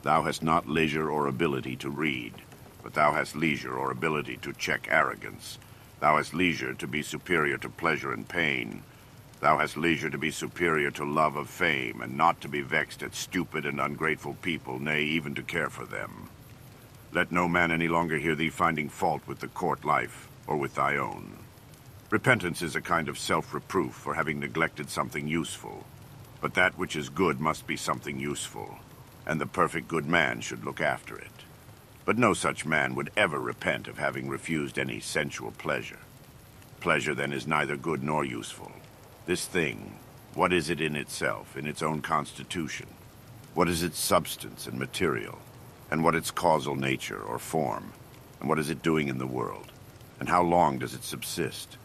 Thou hast not leisure or ability to read, but thou hast leisure or ability to check arrogance. Thou hast leisure to be superior to pleasure and pain. Thou hast leisure to be superior to love of fame, and not to be vexed at stupid and ungrateful people, nay, even to care for them. Let no man any longer hear thee finding fault with the court life, or with thy own. Repentance is a kind of self-reproof for having neglected something useful. But that which is good must be something useful, and the perfect good man should look after it. But no such man would ever repent of having refused any sensual pleasure. Pleasure then is neither good nor useful. This thing, what is it in itself, in its own constitution? What is its substance and material? And what its causal nature or form? And what is it doing in the world? And how long does it subsist?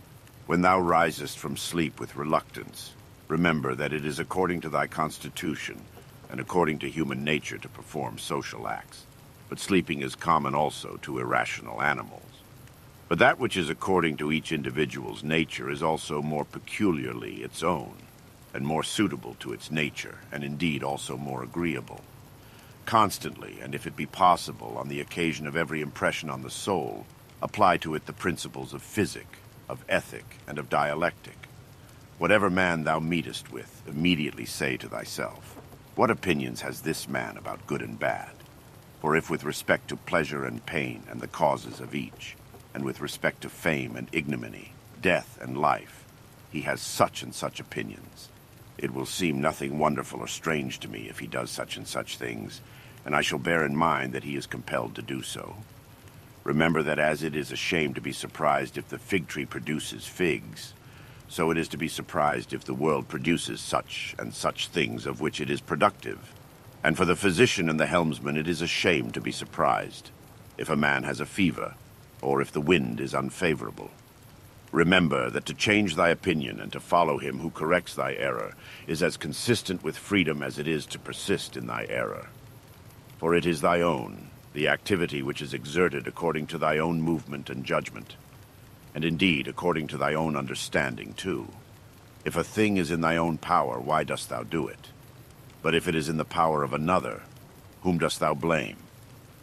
When thou risest from sleep with reluctance, remember that it is according to thy constitution, and according to human nature to perform social acts. But sleeping is common also to irrational animals. But that which is according to each individual's nature is also more peculiarly its own, and more suitable to its nature, and indeed also more agreeable. Constantly, and if it be possible, on the occasion of every impression on the soul, apply to it the principles of physic, of ethic, and of dialectic. Whatever man thou meetest with, immediately say to thyself, what opinions has this man about good and bad? For if with respect to pleasure and pain and the causes of each, and with respect to fame and ignominy, death and life, he has such and such opinions, it will seem nothing wonderful or strange to me if he does such and such things, and I shall bear in mind that he is compelled to do so. Remember that as it is a shame to be surprised if the fig tree produces figs, so it is to be surprised if the world produces such and such things of which it is productive. And for the physician and the helmsman it is a shame to be surprised if a man has a fever, or if the wind is unfavorable. Remember that to change thy opinion and to follow him who corrects thy error is as consistent with freedom as it is to persist in thy error. For it is thy own, the activity which is exerted according to thy own movement and judgment, and indeed according to thy own understanding too. If a thing is in thy own power, why dost thou do it? But if it is in the power of another, whom dost thou blame?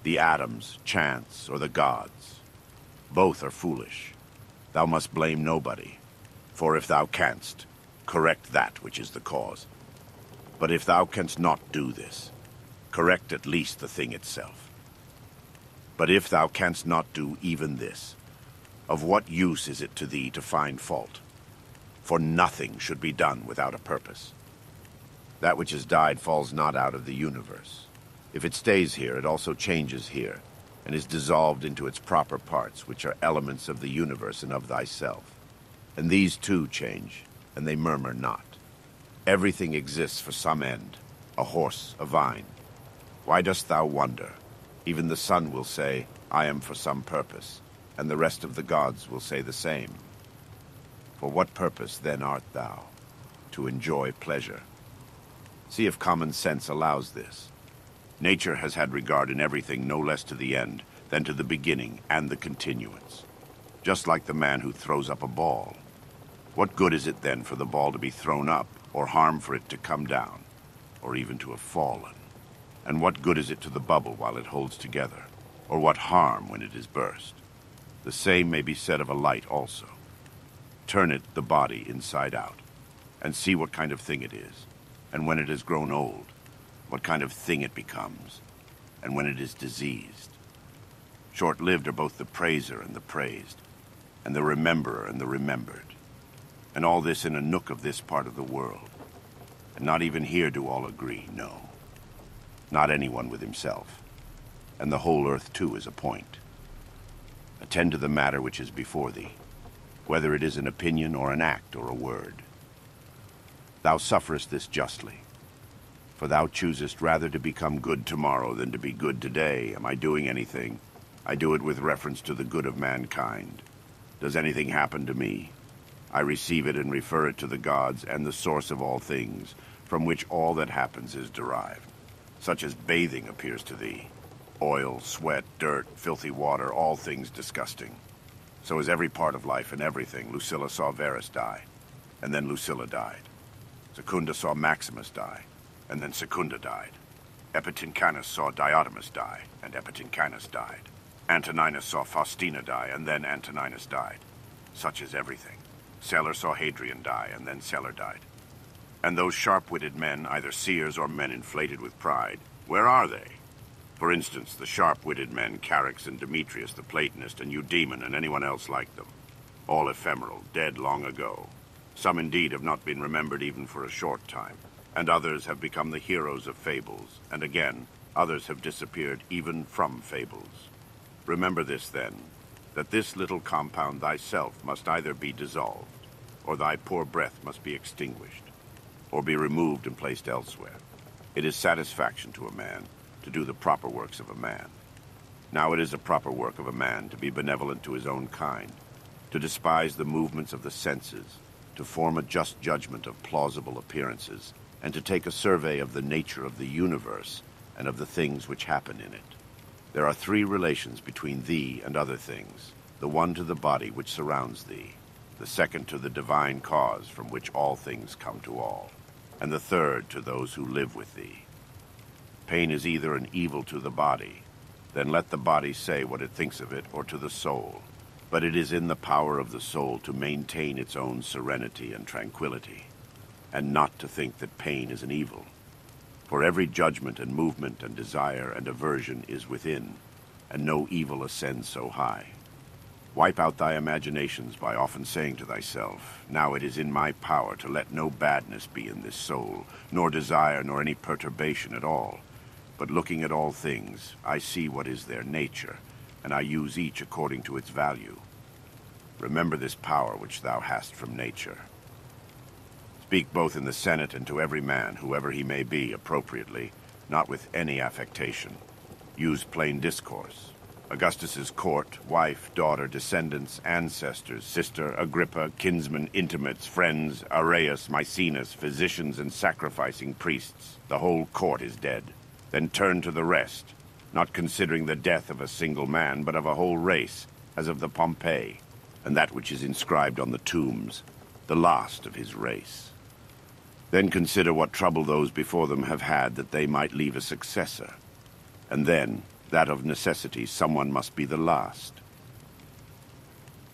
The atoms, chance, or the gods? Both are foolish. Thou must blame nobody, for if thou canst, correct that which is the cause. But if thou canst not do this, correct at least the thing itself. But if thou canst not do even this, of what use is it to thee to find fault? For nothing should be done without a purpose. That which has died falls not out of the universe. If it stays here, it also changes here, and is dissolved into its proper parts, which are elements of the universe and of thyself. And these too change, and they murmur not. Everything exists for some end, a horse, a vine. Why dost thou wonder? Even the sun will say, I am for some purpose, and the rest of the gods will say the same. For what purpose then art thou? To enjoy pleasure. See if common sense allows this. Nature has had regard in everything no less to the end than to the beginning and the continuance. Just like the man who throws up a ball. What good is it then for the ball to be thrown up, or harm for it to come down, or even to have fallen? And what good is it to the bubble while it holds together, or what harm when it is burst? The same may be said of a light also. Turn it, the body, inside out, and see what kind of thing it is, and when it has grown old, what kind of thing it becomes, and when it is diseased. Short-lived are both the praiser and the praised, and the rememberer and the remembered. And all this in a nook of this part of the world. And not even here do all agree, no. Not anyone with himself. And the whole earth too is a point. Attend to the matter which is before thee, whether it is an opinion or an act or a word. Thou sufferest this justly. For thou choosest rather to become good tomorrow than to be good today. Am I doing anything? I do it with reference to the good of mankind. Does anything happen to me? I receive it and refer it to the gods and the source of all things, from which all that happens is derived. Such as bathing appears to thee. Oil, sweat, dirt, filthy water, all things disgusting. So is every part of life and everything. Lucilla saw Verus die, and then Lucilla died. Secunda saw Maximus die, and then Secunda died. Epitincanus saw Diotimus die, and Epitincanus died. Antoninus saw Faustina die, and then Antoninus died. Such is everything. Celer saw Hadrian die, and then Celer died. And those sharp-witted men, either seers or men inflated with pride, where are they? For instance, the sharp-witted men Charax and Demetrius the Platonist, and Eudaemon and anyone else like them. All ephemeral, dead long ago. Some indeed have not been remembered even for a short time, and others have become the heroes of fables, and again, others have disappeared even from fables. Remember this, then, that this little compound thyself must either be dissolved, or thy poor breath must be extinguished, or be removed and placed elsewhere. It is satisfaction to a man to do the proper works of a man. Now it is a proper work of a man to be benevolent to his own kind, to despise the movements of the senses, to form a just judgment of plausible appearances, and to take a survey of the nature of the universe and of the things which happen in it. There are three relations between thee and other things, the one to the body which surrounds thee, the second to the divine cause from which all things come to all, and the third to those who live with thee. Pain is either an evil to the body, then let the body say what it thinks of it, or to the soul. But it is in the power of the soul to maintain its own serenity and tranquility, and not to think that pain is an evil. For every judgment and movement and desire and aversion is within, and no evil ascends so high. Wipe out thy imaginations by often saying to thyself, now it is in my power to let no badness be in this soul, nor desire nor any perturbation at all. But looking at all things, I see what is their nature, and I use each according to its value. Remember this power which thou hast from nature. Speak both in the Senate and to every man, whoever he may be, appropriately, not with any affectation. Use plain discourse. Augustus's court, wife, daughter, descendants, ancestors, sister, Agrippa, kinsmen, intimates, friends, Arius, Maecenas, physicians, and sacrificing priests. The whole court is dead. Then turn to the rest, not considering the death of a single man, but of a whole race, as of the Pompey, and that which is inscribed on the tombs, the last of his race. Then consider what trouble those before them have had that they might leave a successor. And then, that of necessity, someone must be the last.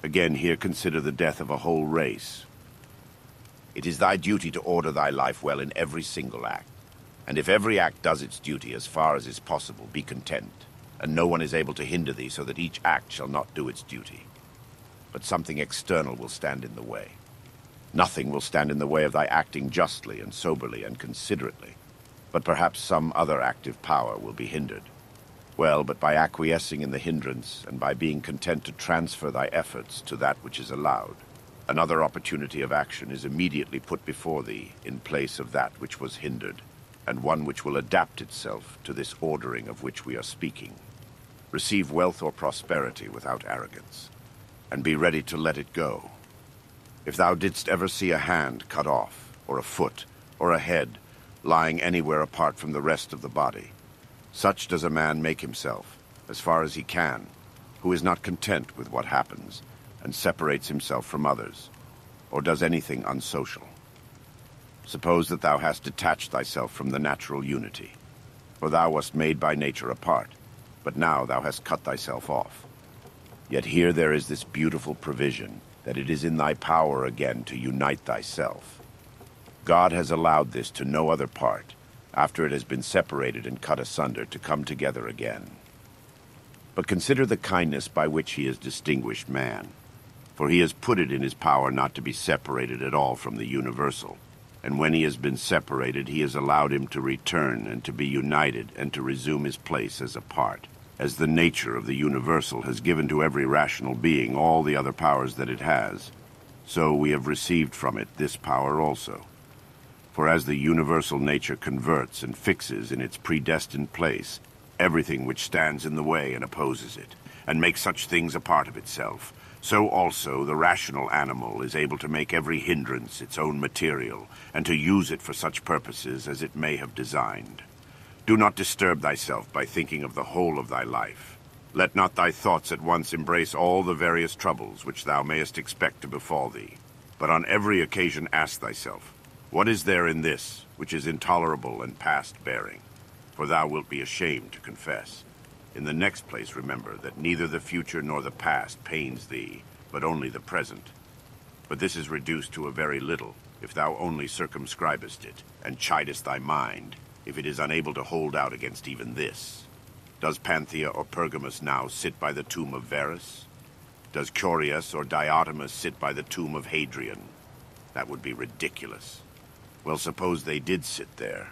Again, here consider the death of a whole race. It is thy duty to order thy life well in every single act. And if every act does its duty as far as is possible, be content, and no one is able to hinder thee, so that each act shall not do its duty. But something external will stand in the way. Nothing will stand in the way of thy acting justly and soberly and considerately, but perhaps some other active power will be hindered. Well, but by acquiescing in the hindrance, and by being content to transfer thy efforts to that which is allowed, another opportunity of action is immediately put before thee in place of that which was hindered, and one which will adapt itself to this ordering of which we are speaking. Receive wealth or prosperity without arrogance, and be ready to let it go. If thou didst ever see a hand cut off, or a foot, or a head, lying anywhere apart from the rest of the body, such does a man make himself, as far as he can, who is not content with what happens, and separates himself from others, or does anything unsocial. Suppose that thou hast detached thyself from the natural unity, for thou wast made by nature apart, but now thou hast cut thyself off. Yet here there is this beautiful provision, that it is in thy power again to unite thyself. God has allowed this to no other part, after it has been separated and cut asunder, to come together again. But consider the kindness by which he has distinguished man, for he has put it in his power not to be separated at all from the universal. And when he has been separated, he has allowed him to return and to be united and to resume his place as a part. As the nature of the universal has given to every rational being all the other powers that it has, so we have received from it this power also. For as the universal nature converts and fixes in its predestined place everything which stands in the way and opposes it, and makes such things a part of itself, so also the rational animal is able to make every hindrance its own material, and to use it for such purposes as it may have designed. Do not disturb thyself by thinking of the whole of thy life. Let not thy thoughts at once embrace all the various troubles which thou mayest expect to befall thee, but on every occasion ask thyself, what is there in this which is intolerable and past bearing? For thou wilt be ashamed to confess. In the next place, remember that neither the future nor the past pains thee, but only the present. But this is reduced to a very little, if thou only circumscribest it, and chidest thy mind, if it is unable to hold out against even this. Does Panthea or Pergamus now sit by the tomb of Verus? Does Curius or Diotimus sit by the tomb of Hadrian? That would be ridiculous. Well, suppose they did sit there.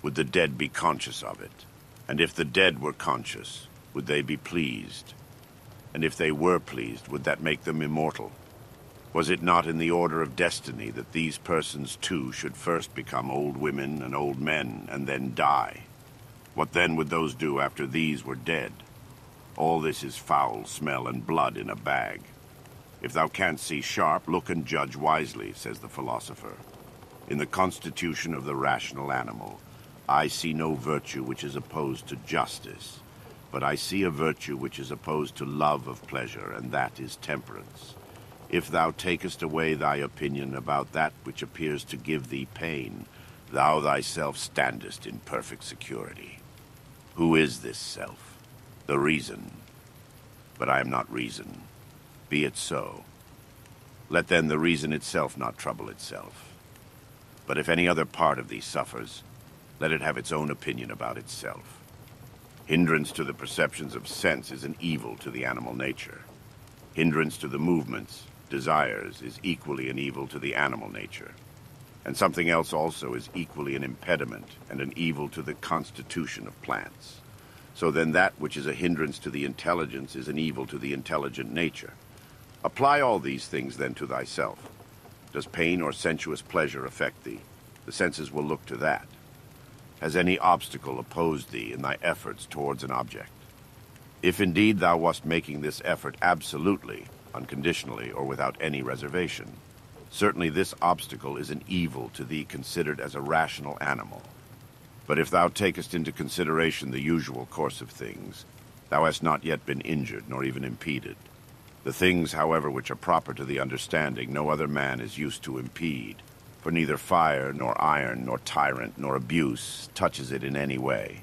Would the dead be conscious of it? And if the dead were conscious, would they be pleased? And if they were pleased, would that make them immortal? Was it not in the order of destiny that these persons too should first become old women and old men, and then die? What then would those do after these were dead? All this is foul smell and blood in a bag. If thou canst see sharp, look and judge wisely, says the philosopher. In the constitution of the rational animal, I see no virtue which is opposed to justice, but I see a virtue which is opposed to love of pleasure, and that is temperance. If thou takest away thy opinion about that which appears to give thee pain, thou thyself standest in perfect security. Who is this self? The reason. But I am not reason. Be it so. Let then the reason itself not trouble itself. But if any other part of thee suffers, let it have its own opinion about itself. Hindrance to the perceptions of sense is an evil to the animal nature. Hindrance to the movements, desires, is equally an evil to the animal nature. And something else also is equally an impediment and an evil to the constitution of plants. So then that which is a hindrance to the intelligence is an evil to the intelligent nature. Apply all these things then to thyself. Does pain or sensuous pleasure affect thee? The senses will look to that. Has any obstacle opposed thee in thy efforts towards an object? If indeed thou wast making this effort absolutely, unconditionally, or without any reservation, certainly this obstacle is an evil to thee considered as a rational animal. But if thou takest into consideration the usual course of things, thou hast not yet been injured nor even impeded. The things, however, which are proper to the understanding, no other man is used to impede, for neither fire, nor iron, nor tyrant, nor abuse touches it in any way.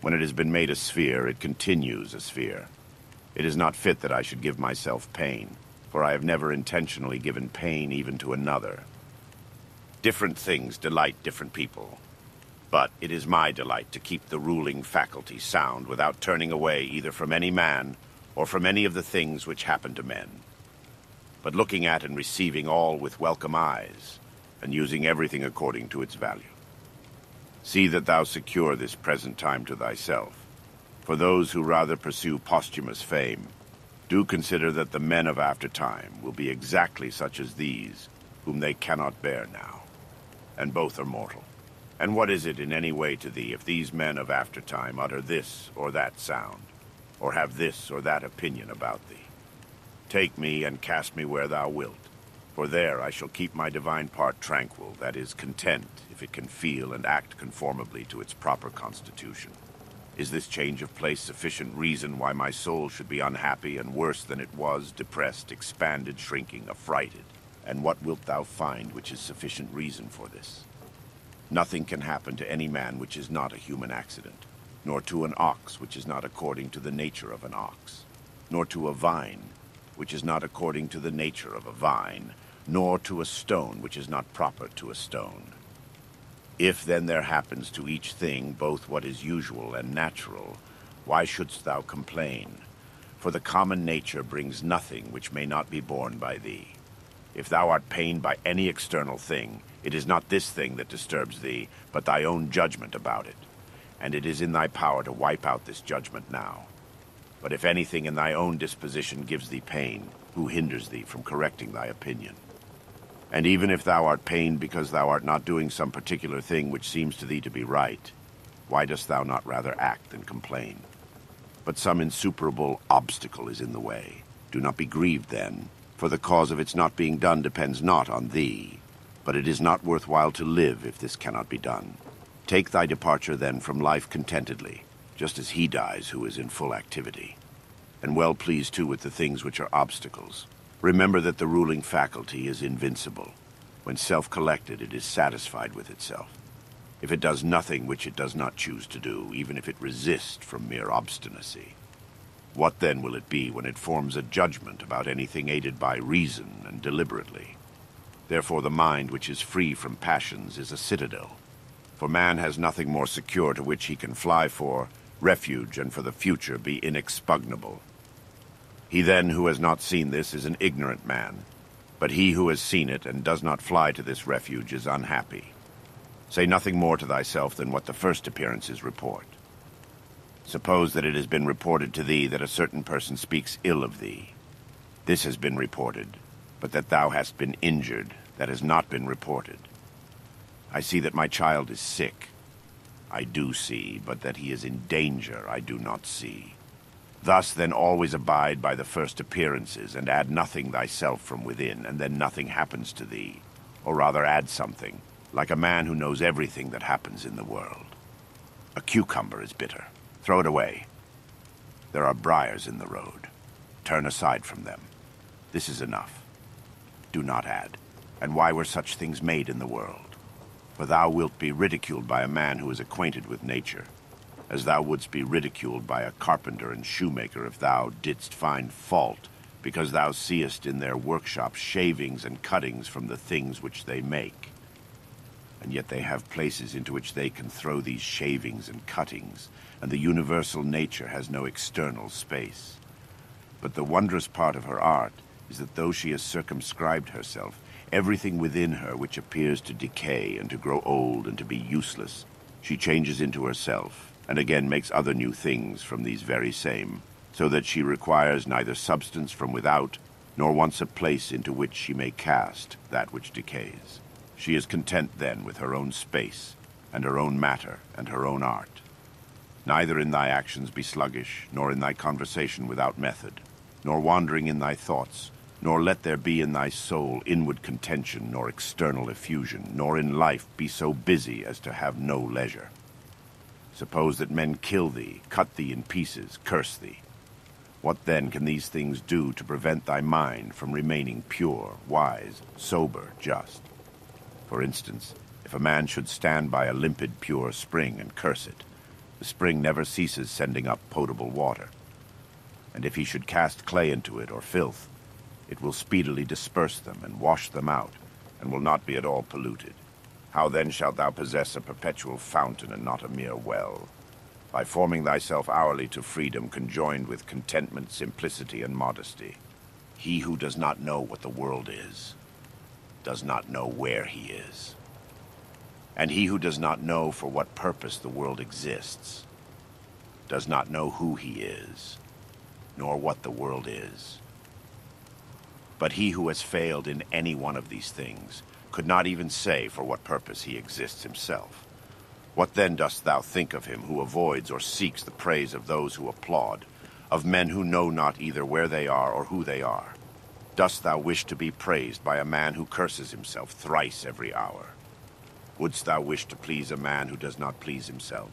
When it has been made a sphere, it continues a sphere. It is not fit that I should give myself pain, for I have never intentionally given pain even to another. Different things delight different people, but it is my delight to keep the ruling faculty sound without turning away either from any man or from any of the things which happen to men, but looking at and receiving all with welcome eyes, and using everything according to its value. See that thou secure this present time to thyself. For those who rather pursue posthumous fame, do consider that the men of after time will be exactly such as these, whom they cannot bear now. And both are mortal. And what is it in any way to thee if these men of after time utter this or that sound, or have this or that opinion about thee? Take me and cast me where thou wilt, for there I shall keep my divine part tranquil, that is, content, if it can feel and act conformably to its proper constitution. Is this change of place sufficient reason why my soul should be unhappy and worse than it was, depressed, expanded, shrinking, affrighted? And what wilt thou find which is sufficient reason for this? Nothing can happen to any man which is not a human accident, nor to an ox which is not according to the nature of an ox, nor to a vine which is not according to the nature of a vine, nor to a stone which is not proper to a stone. If then there happens to each thing both what is usual and natural, why shouldst thou complain? For the common nature brings nothing which may not be borne by thee. If thou art pained by any external thing, it is not this thing that disturbs thee, but thy own judgment about it. And it is in thy power to wipe out this judgment now. But if anything in thy own disposition gives thee pain, who hinders thee from correcting thy opinion? And even if thou art pained because thou art not doing some particular thing which seems to thee to be right, why dost thou not rather act than complain? But some insuperable obstacle is in the way. Do not be grieved then, for the cause of its not being done depends not on thee. But it is not worthwhile to live if this cannot be done. Take thy departure then from life contentedly, just as he dies who is in full activity. And well pleased too with the things which are obstacles. Remember that the ruling faculty is invincible. When self-collected, it is satisfied with itself. If it does nothing which it does not choose to do, even if it resist from mere obstinacy, what then will it be when it forms a judgment about anything aided by reason and deliberately? Therefore the mind which is free from passions is a citadel. For man has nothing more secure to which he can fly for refuge and for the future be inexpugnable. He then who has not seen this is an ignorant man, but he who has seen it and does not fly to this refuge is unhappy. Say nothing more to thyself than what the first appearances report. Suppose that it has been reported to thee that a certain person speaks ill of thee. This has been reported, but that thou hast been injured, that has not been reported. I see that my child is sick. I do see, but that he is in danger I do not see. Thus then always abide by the first appearances, and add nothing thyself from within, and then nothing happens to thee. Or rather add something, like a man who knows everything that happens in the world. A cucumber is bitter. Throw it away. There are briars in the road. Turn aside from them. This is enough. Do not add. And why were such things made in the world? For thou wilt be ridiculed by a man who is acquainted with nature, as thou wouldst be ridiculed by a carpenter and shoemaker if thou didst find fault, because thou seest in their workshop shavings and cuttings from the things which they make. And yet they have places into which they can throw these shavings and cuttings, and the universal nature has no external space. But the wondrous part of her art is that though she has circumscribed herself, everything within her which appears to decay and to grow old and to be useless, she changes into herself, and again makes other new things from these very same, so that she requires neither substance from without, nor wants a place into which she may cast that which decays. She is content then with her own space, and her own matter, and her own art. Neither in thy actions be sluggish, nor in thy conversation without method, nor wandering in thy thoughts, nor let there be in thy soul inward contention, nor external effusion, nor in life be so busy as to have no leisure. Suppose that men kill thee, cut thee in pieces, curse thee. What then can these things do to prevent thy mind from remaining pure, wise, sober, just? For instance, if a man should stand by a limpid, pure spring and curse it, the spring never ceases sending up potable water. And if he should cast clay into it or filth, it will speedily disperse them and wash them out, and will not be at all polluted. How then shalt thou possess a perpetual fountain and not a mere well? By forming thyself hourly to freedom conjoined with contentment, simplicity, and modesty. He who does not know what the world is, does not know where he is. And he who does not know for what purpose the world exists, does not know who he is, nor what the world is. But he who has failed in any one of these things could not even say for what purpose he exists himself. What then dost thou think of him who avoids or seeks the praise of those who applaud, of men who know not either where they are or who they are? Dost thou wish to be praised by a man who curses himself thrice every hour? Wouldst thou wish to please a man who does not please himself?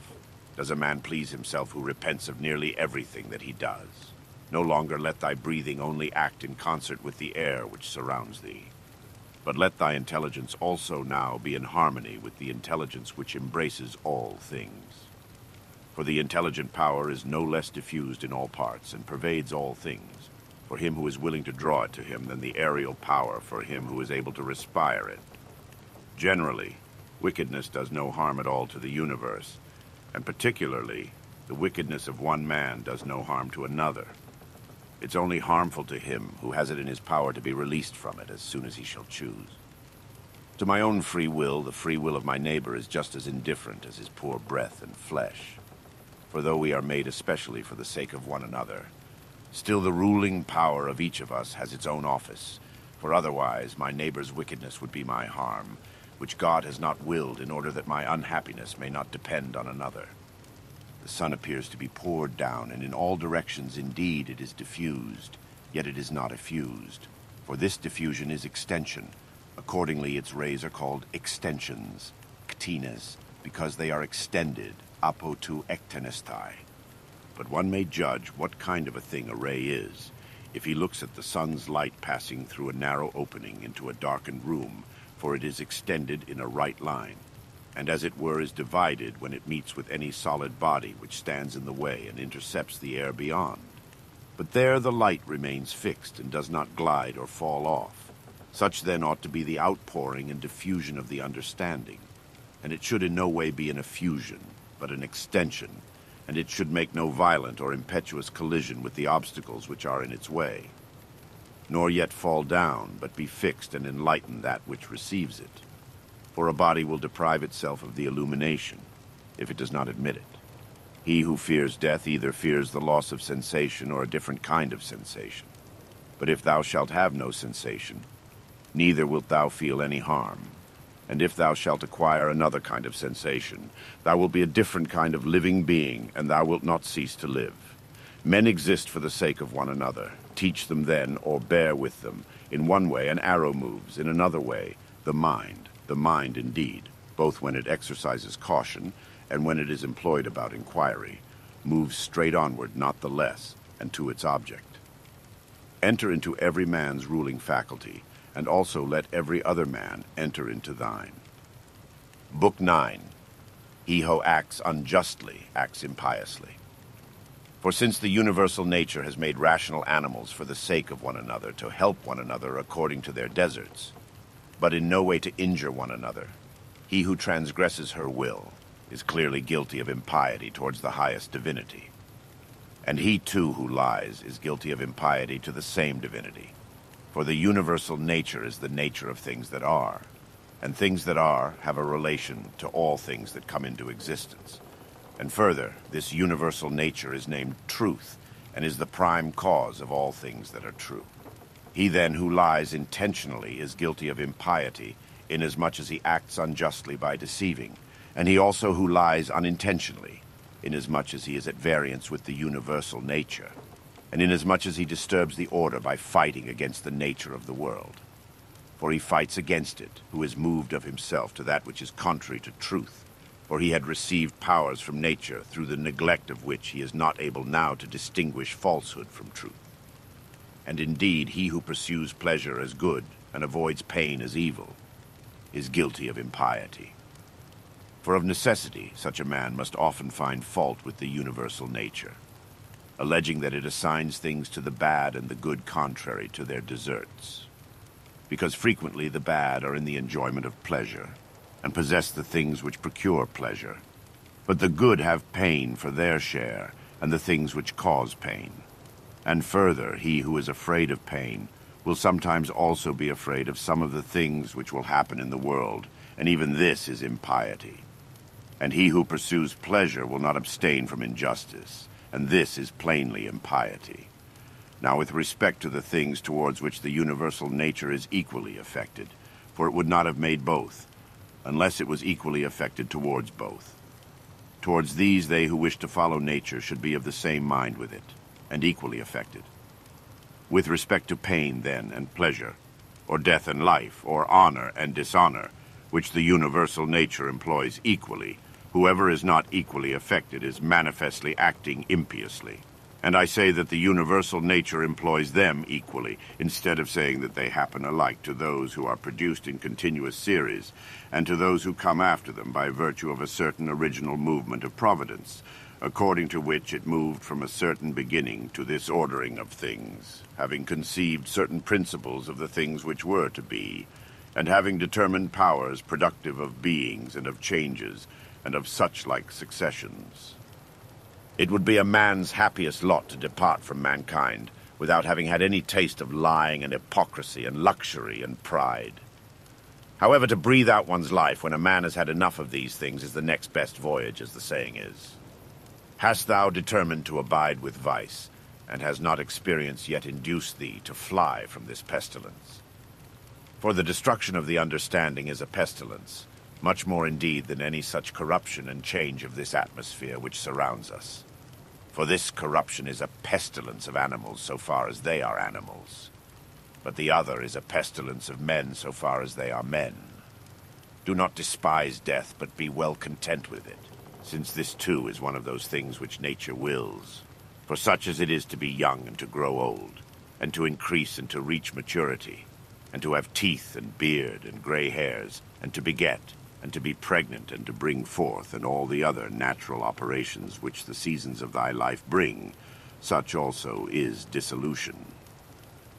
Does a man please himself who repents of nearly everything that he does? No longer let thy breathing only act in concert with the air which surrounds thee, but let thy intelligence also now be in harmony with the intelligence which embraces all things. For the intelligent power is no less diffused in all parts and pervades all things, for him who is willing to draw it to him than the aerial power for him who is able to respire it. Generally, wickedness does no harm at all to the universe, and particularly, the wickedness of one man does no harm to another. It's only harmful to him who has it in his power to be released from it as soon as he shall choose. To my own free will, the free will of my neighbor is just as indifferent as his poor breath and flesh. For though we are made especially for the sake of one another, still the ruling power of each of us has its own office, for otherwise my neighbor's wickedness would be my harm, which God has not willed in order that my unhappiness may not depend on another. The sun appears to be poured down, and in all directions indeed it is diffused, yet it is not effused. For this diffusion is extension. Accordingly its rays are called extensions, ktinas, because they are extended, apo to ektenestai. But one may judge what kind of a thing a ray is, if he looks at the sun's light passing through a narrow opening into a darkened room, for it is extended in a right line, and as it were is divided when it meets with any solid body which stands in the way and intercepts the air beyond. But there the light remains fixed and does not glide or fall off. Such then ought to be the outpouring and diffusion of the understanding, and it should in no way be an effusion, but an extension, and it should make no violent or impetuous collision with the obstacles which are in its way, nor yet fall down, but be fixed and enlighten that which receives it. For a body will deprive itself of the illumination, if it does not admit it. He who fears death either fears the loss of sensation or a different kind of sensation. But if thou shalt have no sensation, neither wilt thou feel any harm. And if thou shalt acquire another kind of sensation, thou wilt be a different kind of living being, and thou wilt not cease to live. Men exist for the sake of one another. Teach them then, or bear with them. In one way an arrow moves, in another way the mind. The mind, indeed, both when it exercises caution and when it is employed about inquiry, moves straight onward, not the less, and to its object. Enter into every man's ruling faculty, and also let every other man enter into thine. Book 9. He who acts unjustly acts impiously. For since the universal nature has made rational animals for the sake of one another, to help one another according to their deserts, but in no way to injure one another, he who transgresses her will is clearly guilty of impiety towards the highest divinity. And he too who lies is guilty of impiety to the same divinity. For the universal nature is the nature of things that are, and things that are have a relation to all things that come into existence. And further, this universal nature is named truth, and is the prime cause of all things that are true. He then who lies intentionally is guilty of impiety, inasmuch as he acts unjustly by deceiving, and he also who lies unintentionally, inasmuch as he is at variance with the universal nature, and inasmuch as he disturbs the order by fighting against the nature of the world. For he fights against it, who is moved of himself to that which is contrary to truth, for he had received powers from nature, through the neglect of which he is not able now to distinguish falsehood from truth. And indeed, he who pursues pleasure as good and avoids pain as evil is guilty of impiety. For of necessity, such a man must often find fault with the universal nature, alleging that it assigns things to the bad and the good contrary to their deserts. Because frequently the bad are in the enjoyment of pleasure, and possess the things which procure pleasure, but the good have pain for their share, and the things which cause pain. And further, he who is afraid of pain will sometimes also be afraid of some of the things which will happen in the world, and even this is impiety. And he who pursues pleasure will not abstain from injustice, and this is plainly impiety. Now with respect to the things towards which the universal nature is equally affected, for it would not have made both, unless it was equally affected towards both. Towards these they who wish to follow nature should be of the same mind with it, and equally affected. With respect to pain, then, and pleasure, or death and life, or honor and dishonor, which the universal nature employs equally, whoever is not equally affected is manifestly acting impiously. And I say that the universal nature employs them equally, instead of saying that they happen alike to those who are produced in continuous series, and to those who come after them by virtue of a certain original movement of providence, according to which it moved from a certain beginning to this ordering of things, having conceived certain principles of the things which were to be, and having determined powers productive of beings and of changes, and of such like successions. It would be a man's happiest lot to depart from mankind without having had any taste of lying and hypocrisy and luxury and pride. However, to breathe out one's life when a man has had enough of these things is the next best voyage, as the saying is. Hast thou determined to abide with vice, and has not experience yet induced thee to fly from this pestilence? For the destruction of the understanding is a pestilence, much more indeed than any such corruption and change of this atmosphere which surrounds us. For this corruption is a pestilence of animals so far as they are animals, but the other is a pestilence of men so far as they are men. Do not despise death, but be well content with it, since this too is one of those things which nature wills. For such as it is to be young and to grow old, and to increase and to reach maturity, and to have teeth and beard and gray hairs, and to beget, and to be pregnant, and to bring forth, and all the other natural operations which the seasons of thy life bring, such also is dissolution.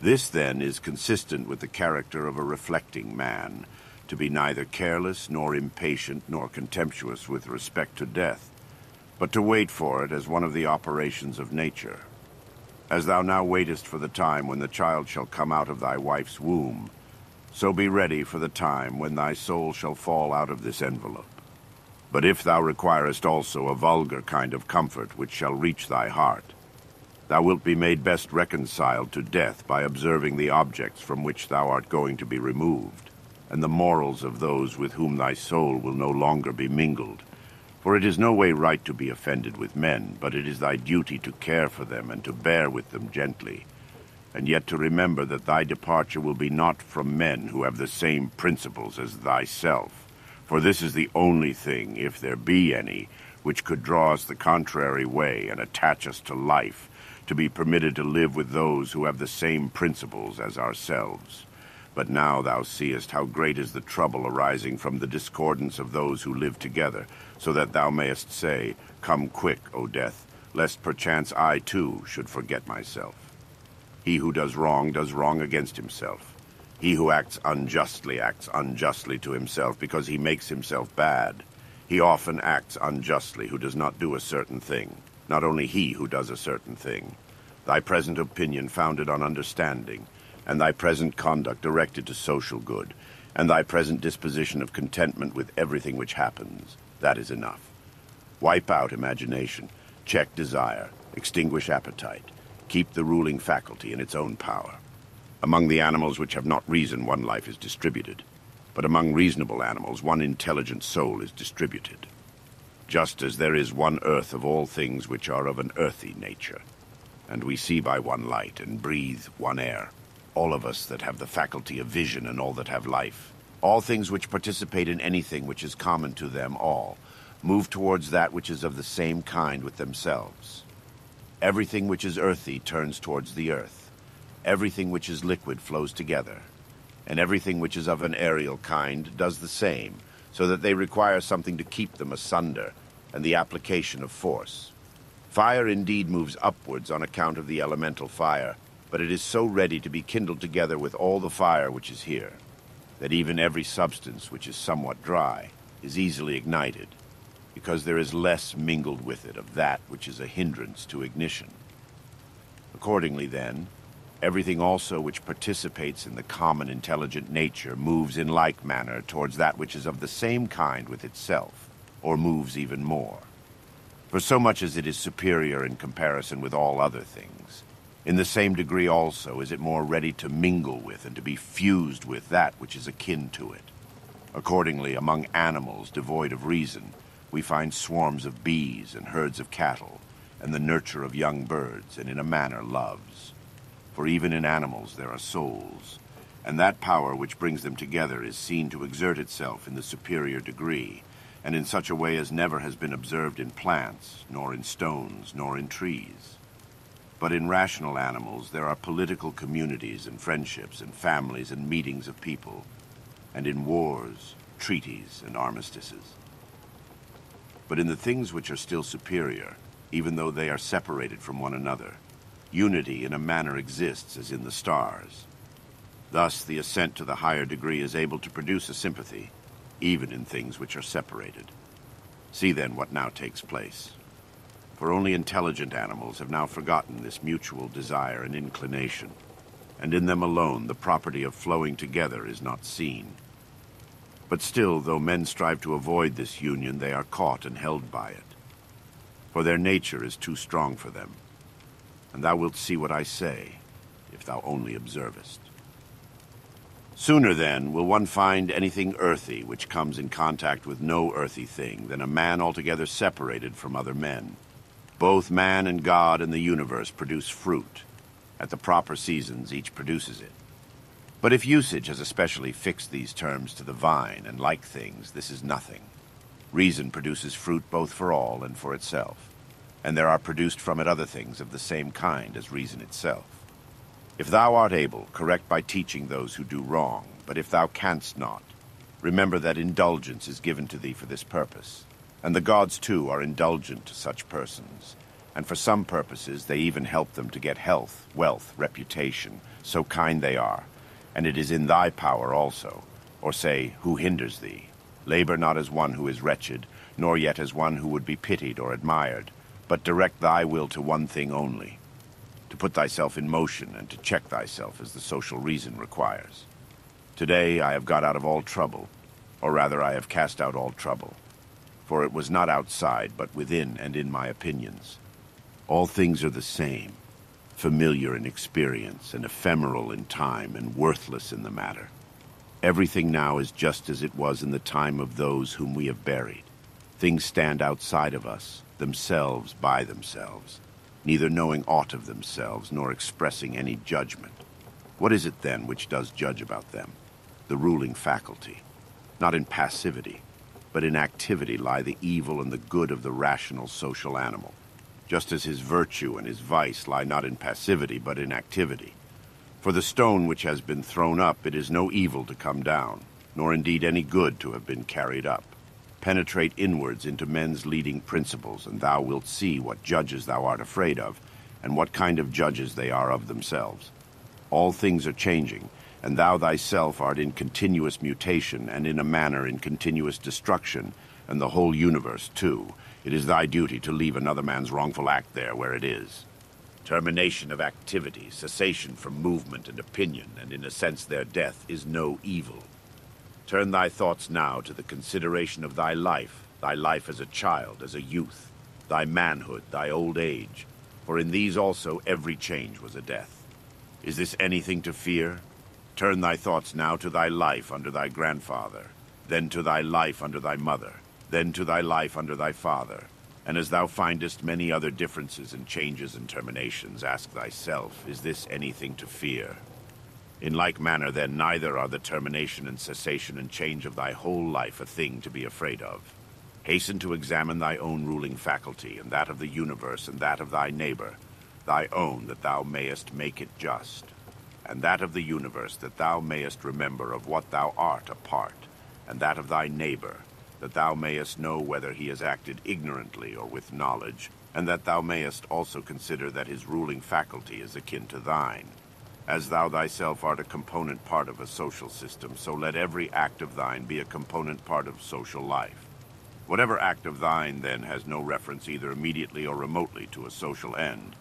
This, then, is consistent with the character of a reflecting man, to be neither careless nor impatient nor contemptuous with respect to death, but to wait for it as one of the operations of nature. As thou now waitest for the time when the child shall come out of thy wife's womb, so be ready for the time when thy soul shall fall out of this envelope. But if thou requirest also a vulgar kind of comfort which shall reach thy heart, thou wilt be made best reconciled to death by observing the objects from which thou art going to be removed, and the morals of those with whom thy soul will no longer be mingled. For it is no way right to be offended with men, but it is thy duty to care for them and to bear with them gently. and yet to remember that thy departure will be not from men who have the same principles as thyself. For this is the only thing, if there be any, which could draw us the contrary way and attach us to life, to be permitted to live with those who have the same principles as ourselves. But now thou seest how great is the trouble arising from the discordance of those who live together, so that thou mayest say, Come quick, O death, lest perchance I too should forget myself. He who does wrong against himself. He who acts unjustly to himself because he makes himself bad. He often acts unjustly who does not do a certain thing, not only he who does a certain thing. Thy present opinion founded on understanding, and thy present conduct directed to social good, and thy present disposition of contentment with everything which happens, that is enough. Wipe out imagination, check desire, extinguish appetite, keep the ruling faculty in its own power. Among the animals which have not reason, one life is distributed, but among reasonable animals, one intelligent soul is distributed. Just as there is one earth of all things which are of an earthy nature, and we see by one light and breathe one air, all of us that have the faculty of vision and all that have life, all things which participate in anything which is common to them all, move towards that which is of the same kind with themselves. Everything which is earthy turns towards the earth. Everything which is liquid flows together. And everything which is of an aerial kind does the same, so that they require something to keep them asunder, and the application of force. Fire indeed moves upwards on account of the elemental fire, but it is so ready to be kindled together with all the fire which is here, that even every substance which is somewhat dry is easily ignited, because there is less mingled with it of that which is a hindrance to ignition. Accordingly, then, everything also which participates in the common intelligent nature moves in like manner towards that which is of the same kind with itself, or moves even more. For so much as it is superior in comparison with all other things, in the same degree also is it more ready to mingle with and to be fused with that which is akin to it. Accordingly, among animals devoid of reason, we find swarms of bees and herds of cattle, and the nurture of young birds, and in a manner loves. For even in animals there are souls, and that power which brings them together is seen to exert itself in the superior degree, and in such a way as never has been observed in plants, nor in stones, nor in trees. But in rational animals there are political communities and friendships and families and meetings of people, and in wars, treaties, and armistices. But in the things which are still superior, even though they are separated from one another, unity in a manner exists as in the stars. Thus the ascent to the higher degree is able to produce a sympathy, even in things which are separated. See then what now takes place. For only intelligent animals have now forgotten this mutual desire and inclination, and in them alone the property of flowing together is not seen. But still, though men strive to avoid this union, they are caught and held by it. For their nature is too strong for them. And thou wilt see what I say, if thou only observest. Sooner, then, will one find anything earthy which comes in contact with no earthy thing than a man altogether separated from other men. Both man and God and the universe produce fruit. At the proper seasons, each produces it. But if usage has especially fixed these terms to the vine and like things, this is nothing. Reason produces fruit both for all and for itself, and there are produced from it other things of the same kind as reason itself. If thou art able, correct by teaching those who do wrong, but if thou canst not, remember that indulgence is given to thee for this purpose, and the gods too are indulgent to such persons, and for some purposes they even help them to get health, wealth, reputation, so kind they are. And it is in thy power also, or say, who hinders thee? Labor not as one who is wretched, nor yet as one who would be pitied or admired, but direct thy will to one thing only, to put thyself in motion and to check thyself as the social reason requires. Today I have got out of all trouble, or rather I have cast out all trouble, for it was not outside, but within and in my opinions. All things are the same, familiar in experience and ephemeral in time and worthless in the matter. Everything now is just as it was in the time of those whom we have buried. Things stand outside of us, themselves by themselves. neither knowing aught of themselves, nor expressing any judgment. What is it, then, which does judge about them? The ruling faculty. Not in passivity, but in activity lie the evil and the good of the rational social animal, just as his virtue and his vice lie not in passivity, but in activity. For the stone which has been thrown up, it is no evil to come down, nor indeed any good to have been carried up. Penetrate inwards into men's leading principles, and thou wilt see what judges thou art afraid of, and what kind of judges they are of themselves. All things are changing, and thou thyself art in continuous mutation, and in a manner in continuous destruction, and the whole universe too. It is thy duty to leave another man's wrongful act there where it is. Termination of activity, cessation from movement and opinion, and in a sense their death, is no evil. Turn thy thoughts now to the consideration of thy life as a child, as a youth, thy manhood, thy old age, for in these also every change was a death. Is this anything to fear? Turn thy thoughts now to thy life under thy grandfather, then to thy life under thy mother, then to thy life under thy father. And as thou findest many other differences and changes and terminations, ask thyself, is this anything to fear? In like manner, then, neither are the termination and cessation and change of thy whole life a thing to be afraid of. Hasten to examine thy own ruling faculty, and that of the universe, and that of thy neighbor, thy own, that thou mayest make it just, and that of the universe, that thou mayest remember of what thou art a part, and that of thy neighbor, that thou mayest know whether he has acted ignorantly or with knowledge, and that thou mayest also consider that his ruling faculty is akin to thine. As thou thyself art a component part of a social system, so let every act of thine be a component part of social life. Whatever act of thine, then, has no reference either immediately or remotely to a social end.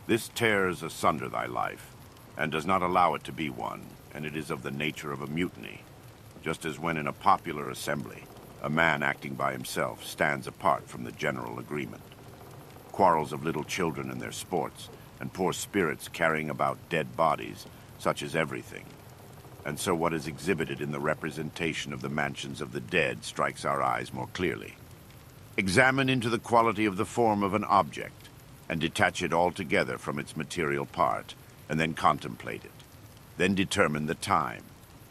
This tears asunder thy life, and does not allow it to be one, and it is of the nature of a mutiny, just as when in a popular assembly, a man acting by himself stands apart from the general agreement. Quarrels of little children and their sports, and poor spirits carrying about dead bodies, such is everything. And so what is exhibited in the representation of the mansions of the dead strikes our eyes more clearly. Examine into the quality of the form of an object, and detach it altogether from its material part, and then contemplate it. Then determine the time,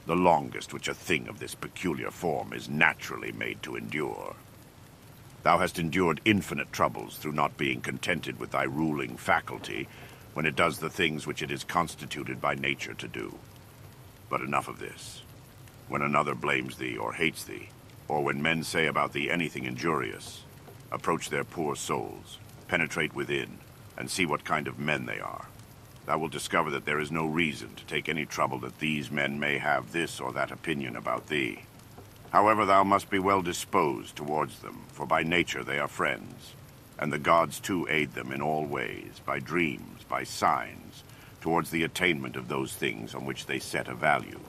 the longest which a thing of this peculiar form is naturally made to endure. Thou hast endured infinite troubles through not being contented with thy ruling faculty when it does the things which it is constituted by nature to do. But enough of this. When another blames thee or hates thee, or when men say about thee anything injurious, approach their poor souls, penetrate within, and see what kind of men they are. Thou wilt discover that there is no reason to take any trouble that these men may have this or that opinion about thee. However, thou must be well disposed towards them, for by nature they are friends, and the gods too aid them in all ways, by dreams, by signs, towards the attainment of those things on which they set a value.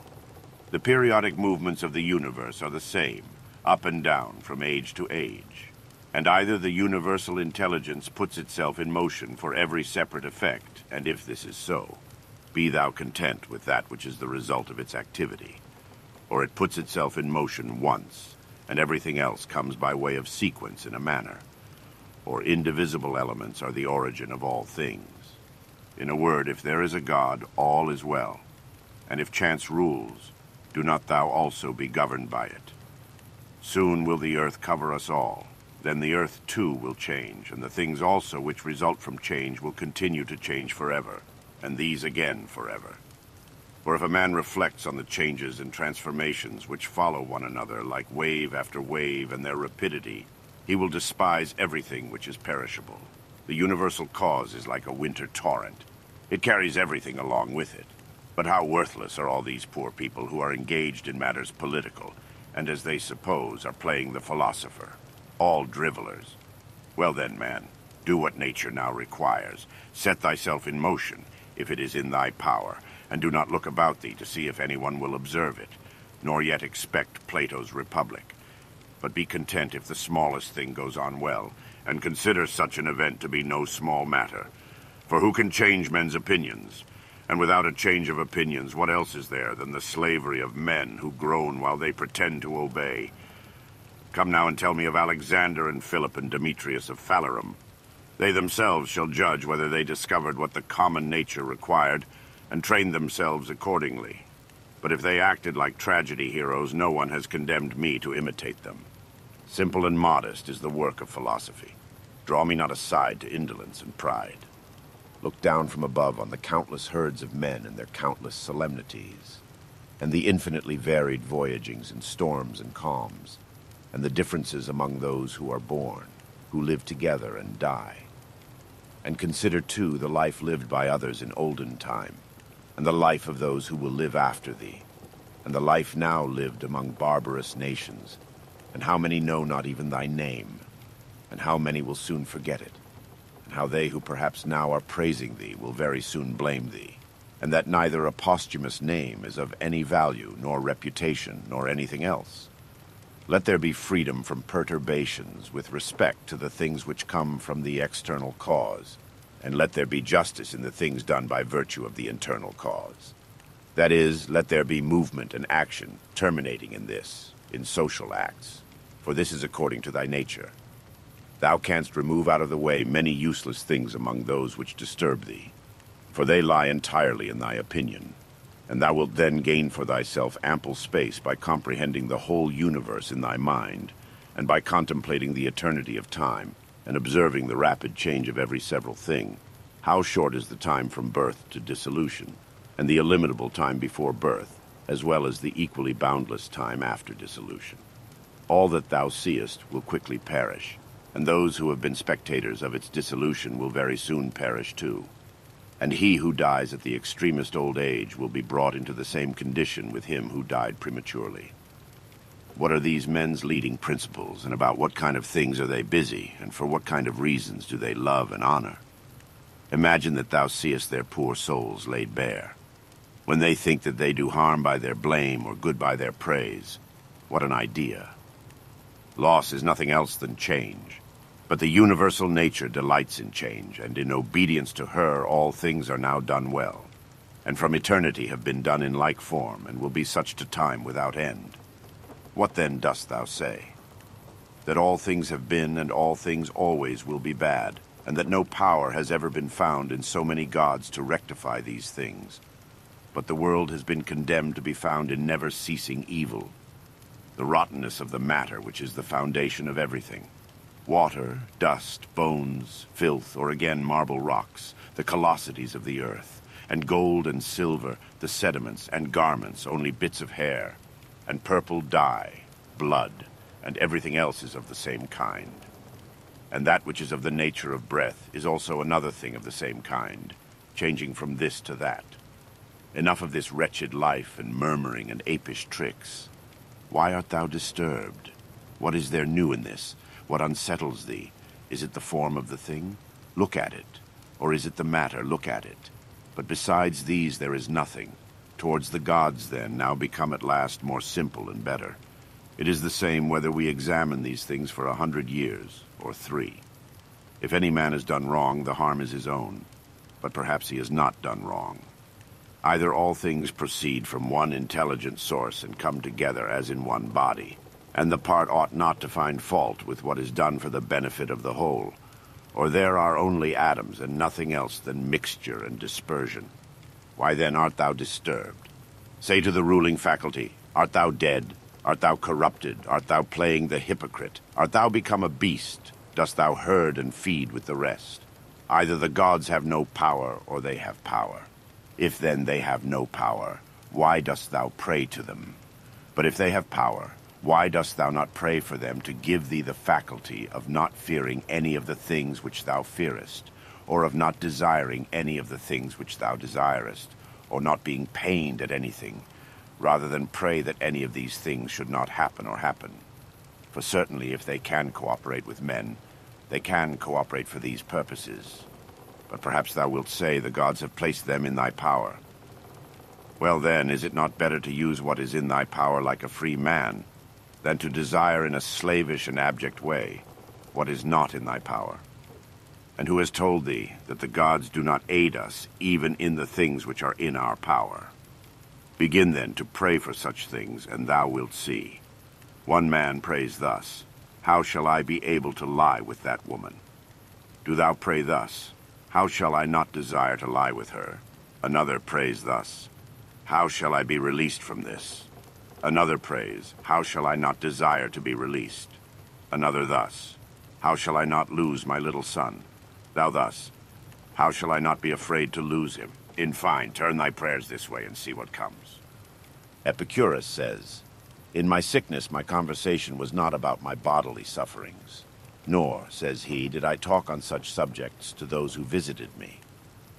The periodic movements of the universe are the same, up and down from age to age, and either the universal intelligence puts itself in motion for every separate effect, and if this is so, be thou content with that which is the result of its activity, or it puts itself in motion once, and everything else comes by way of sequence in a manner, or indivisible elements are the origin of all things. In a word, if there is a God, all is well, and if chance rules, do not thou also be governed by it. Soon will the earth cover us all. Then the earth too will change, and the things also which result from change will continue to change forever, and these again forever. For if a man reflects on the changes and transformations which follow one another like wave after wave and their rapidity, he will despise everything which is perishable. The universal cause is like a winter torrent. It carries everything along with it. But how worthless are all these poor people who are engaged in matters political, and as they suppose, are playing the philosopher. All drivellers. Well then, man, do what nature now requires. Set thyself in motion, if it is in thy power, and do not look about thee to see if anyone will observe it, nor yet expect Plato's Republic. But be content if the smallest thing goes on well, and consider such an event to be no small matter. For who can change men's opinions? And without a change of opinions, what else is there than the slavery of men who groan while they pretend to obey? Come now and tell me of Alexander and Philip and Demetrius of Phalerum. They themselves shall judge whether they discovered what the common nature required, and trained themselves accordingly. But if they acted like tragedy heroes, no one has condemned me to imitate them. Simple and modest is the work of philosophy. Draw me not aside to indolence and pride. Look down from above on the countless herds of men and their countless solemnities, and the infinitely varied voyagings and storms and calms, and the differences among those who are born, who live together and die. And consider, too, the life lived by others in olden time, and the life of those who will live after thee, and the life now lived among barbarous nations, and how many know not even thy name, and how many will soon forget it, and how they who perhaps now are praising thee will very soon blame thee, and that neither a posthumous name is of any value, nor reputation, nor anything else. Let there be freedom from perturbations with respect to the things which come from the external cause, and let there be justice in the things done by virtue of the internal cause. That is, let there be movement and action terminating in this, in social acts, for this is according to thy nature. Thou canst remove out of the way many useless things among those which disturb thee, for they lie entirely in thy opinion. And thou wilt then gain for thyself ample space by comprehending the whole universe in thy mind, and by contemplating the eternity of time, and observing the rapid change of every several thing. How short is the time from birth to dissolution, and the illimitable time before birth, as well as the equally boundless time after dissolution. All that thou seest will quickly perish, and those who have been spectators of its dissolution will very soon perish too. And he who dies at the extremest old age will be brought into the same condition with him who died prematurely. What are these men's leading principles, and about what kind of things are they busy, and for what kind of reasons do they love and honor? Imagine that thou seest their poor souls laid bare. When they think that they do harm by their blame or good by their praise, what an idea. Loss is nothing else than change. But the universal nature delights in change, and in obedience to her all things are now done well, and from eternity have been done in like form, and will be such to time without end. What then dost thou say? That all things have been, and all things always will be bad, and that no power has ever been found in so many gods to rectify these things. But the world has been condemned to be found in never-ceasing evil, the rottenness of the matter which is the foundation of everything. Water, dust, bones, filth, or again marble rocks, the callosities of the earth, and gold and silver, the sediments, and garments, only bits of hair, and purple dye, blood, and everything else is of the same kind. And that which is of the nature of breath is also another thing of the same kind, changing from this to that. Enough of this wretched life and murmuring and apish tricks. Why art thou disturbed? What is there new in this? What unsettles thee? Is it the form of the thing? Look at it. Or is it the matter? Look at it. But besides these there is nothing. Towards the gods, then, now become at last more simple and better. It is the same whether we examine these things for 100 years, or 3. If any man has done wrong, the harm is his own. But perhaps he has not done wrong. Either all things proceed from one intelligent source and come together as in one body, and the part ought not to find fault with what is done for the benefit of the whole, or there are only atoms and nothing else than mixture and dispersion. Why then art thou disturbed? Say to the ruling faculty, art thou dead? Art thou corrupted? Art thou playing the hypocrite? Art thou become a beast? Dost thou herd and feed with the rest? Either the gods have no power, or they have power. If then they have no power, why dost thou pray to them? But if they have power, why dost thou not pray for them to give thee the faculty of not fearing any of the things which thou fearest, or of not desiring any of the things which thou desirest, or not being pained at anything, rather than pray that any of these things should not happen or happen? For certainly if they can cooperate with men, they can cooperate for these purposes. But perhaps thou wilt say the gods have placed them in thy power. Well then, is it not better to use what is in thy power like a free man, than to desire in a slavish and abject way what is not in thy power? And who has told thee that the gods do not aid us even in the things which are in our power? Begin then to pray for such things, and thou wilt see. One man prays thus, how shall I be able to lie with that woman? Do thou pray thus, how shall I not desire to lie with her? Another prays thus, how shall I be released from this? Another prays, how shall I not desire to be released? Another thus, how shall I not lose my little son? Thou thus, how shall I not be afraid to lose him? In fine, turn thy prayers this way and see what comes. Epicurus says, in my sickness my conversation was not about my bodily sufferings. Nor, says he, did I talk on such subjects to those who visited me.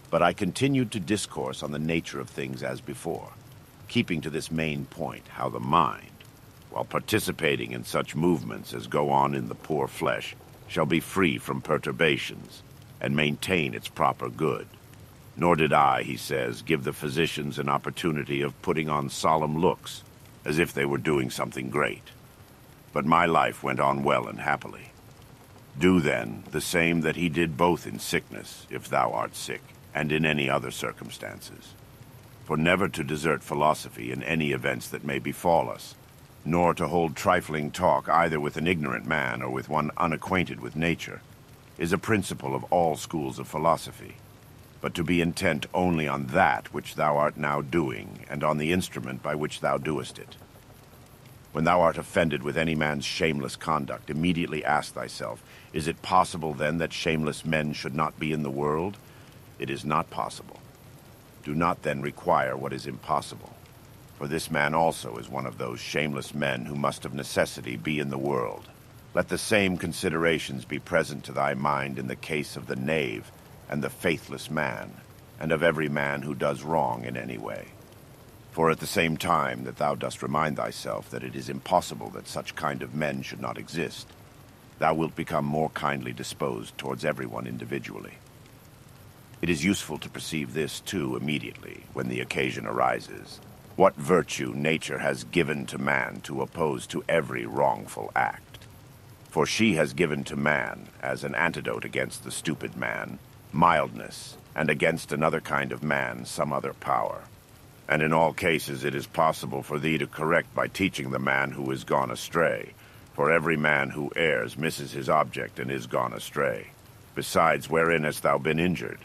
But I continued to discourse on the nature of things as before, keeping to this main point, how the mind, while participating in such movements as go on in the poor flesh, shall be free from perturbations, and maintain its proper good. Nor did I, he says, give the physicians an opportunity of putting on solemn looks, as if they were doing something great. But my life went on well and happily. Do then the same that he did both in sickness, if thou art sick, and in any other circumstances. For never to desert philosophy in any events that may befall us, nor to hold trifling talk either with an ignorant man or with one unacquainted with nature, is a principle of all schools of philosophy, but to be intent only on that which thou art now doing, and on the instrument by which thou doest it. When thou art offended with any man's shameless conduct, immediately ask thyself, is it possible then that shameless men should not be in the world? It is not possible. Do not then require what is impossible, for this man also is one of those shameless men who must of necessity be in the world. Let the same considerations be present to thy mind in the case of the knave, and the faithless man, and of every man who does wrong in any way. For at the same time that thou dost remind thyself that it is impossible that such kind of men should not exist, thou wilt become more kindly disposed towards everyone individually. It is useful to perceive this, too, immediately, when the occasion arises, what virtue nature has given to man to oppose to every wrongful act. For she has given to man, as an antidote against the stupid man, mildness, and against another kind of man some other power. And in all cases it is possible for thee to correct by teaching the man who is gone astray, for every man who errs misses his object and is gone astray. Besides, wherein hast thou been injured?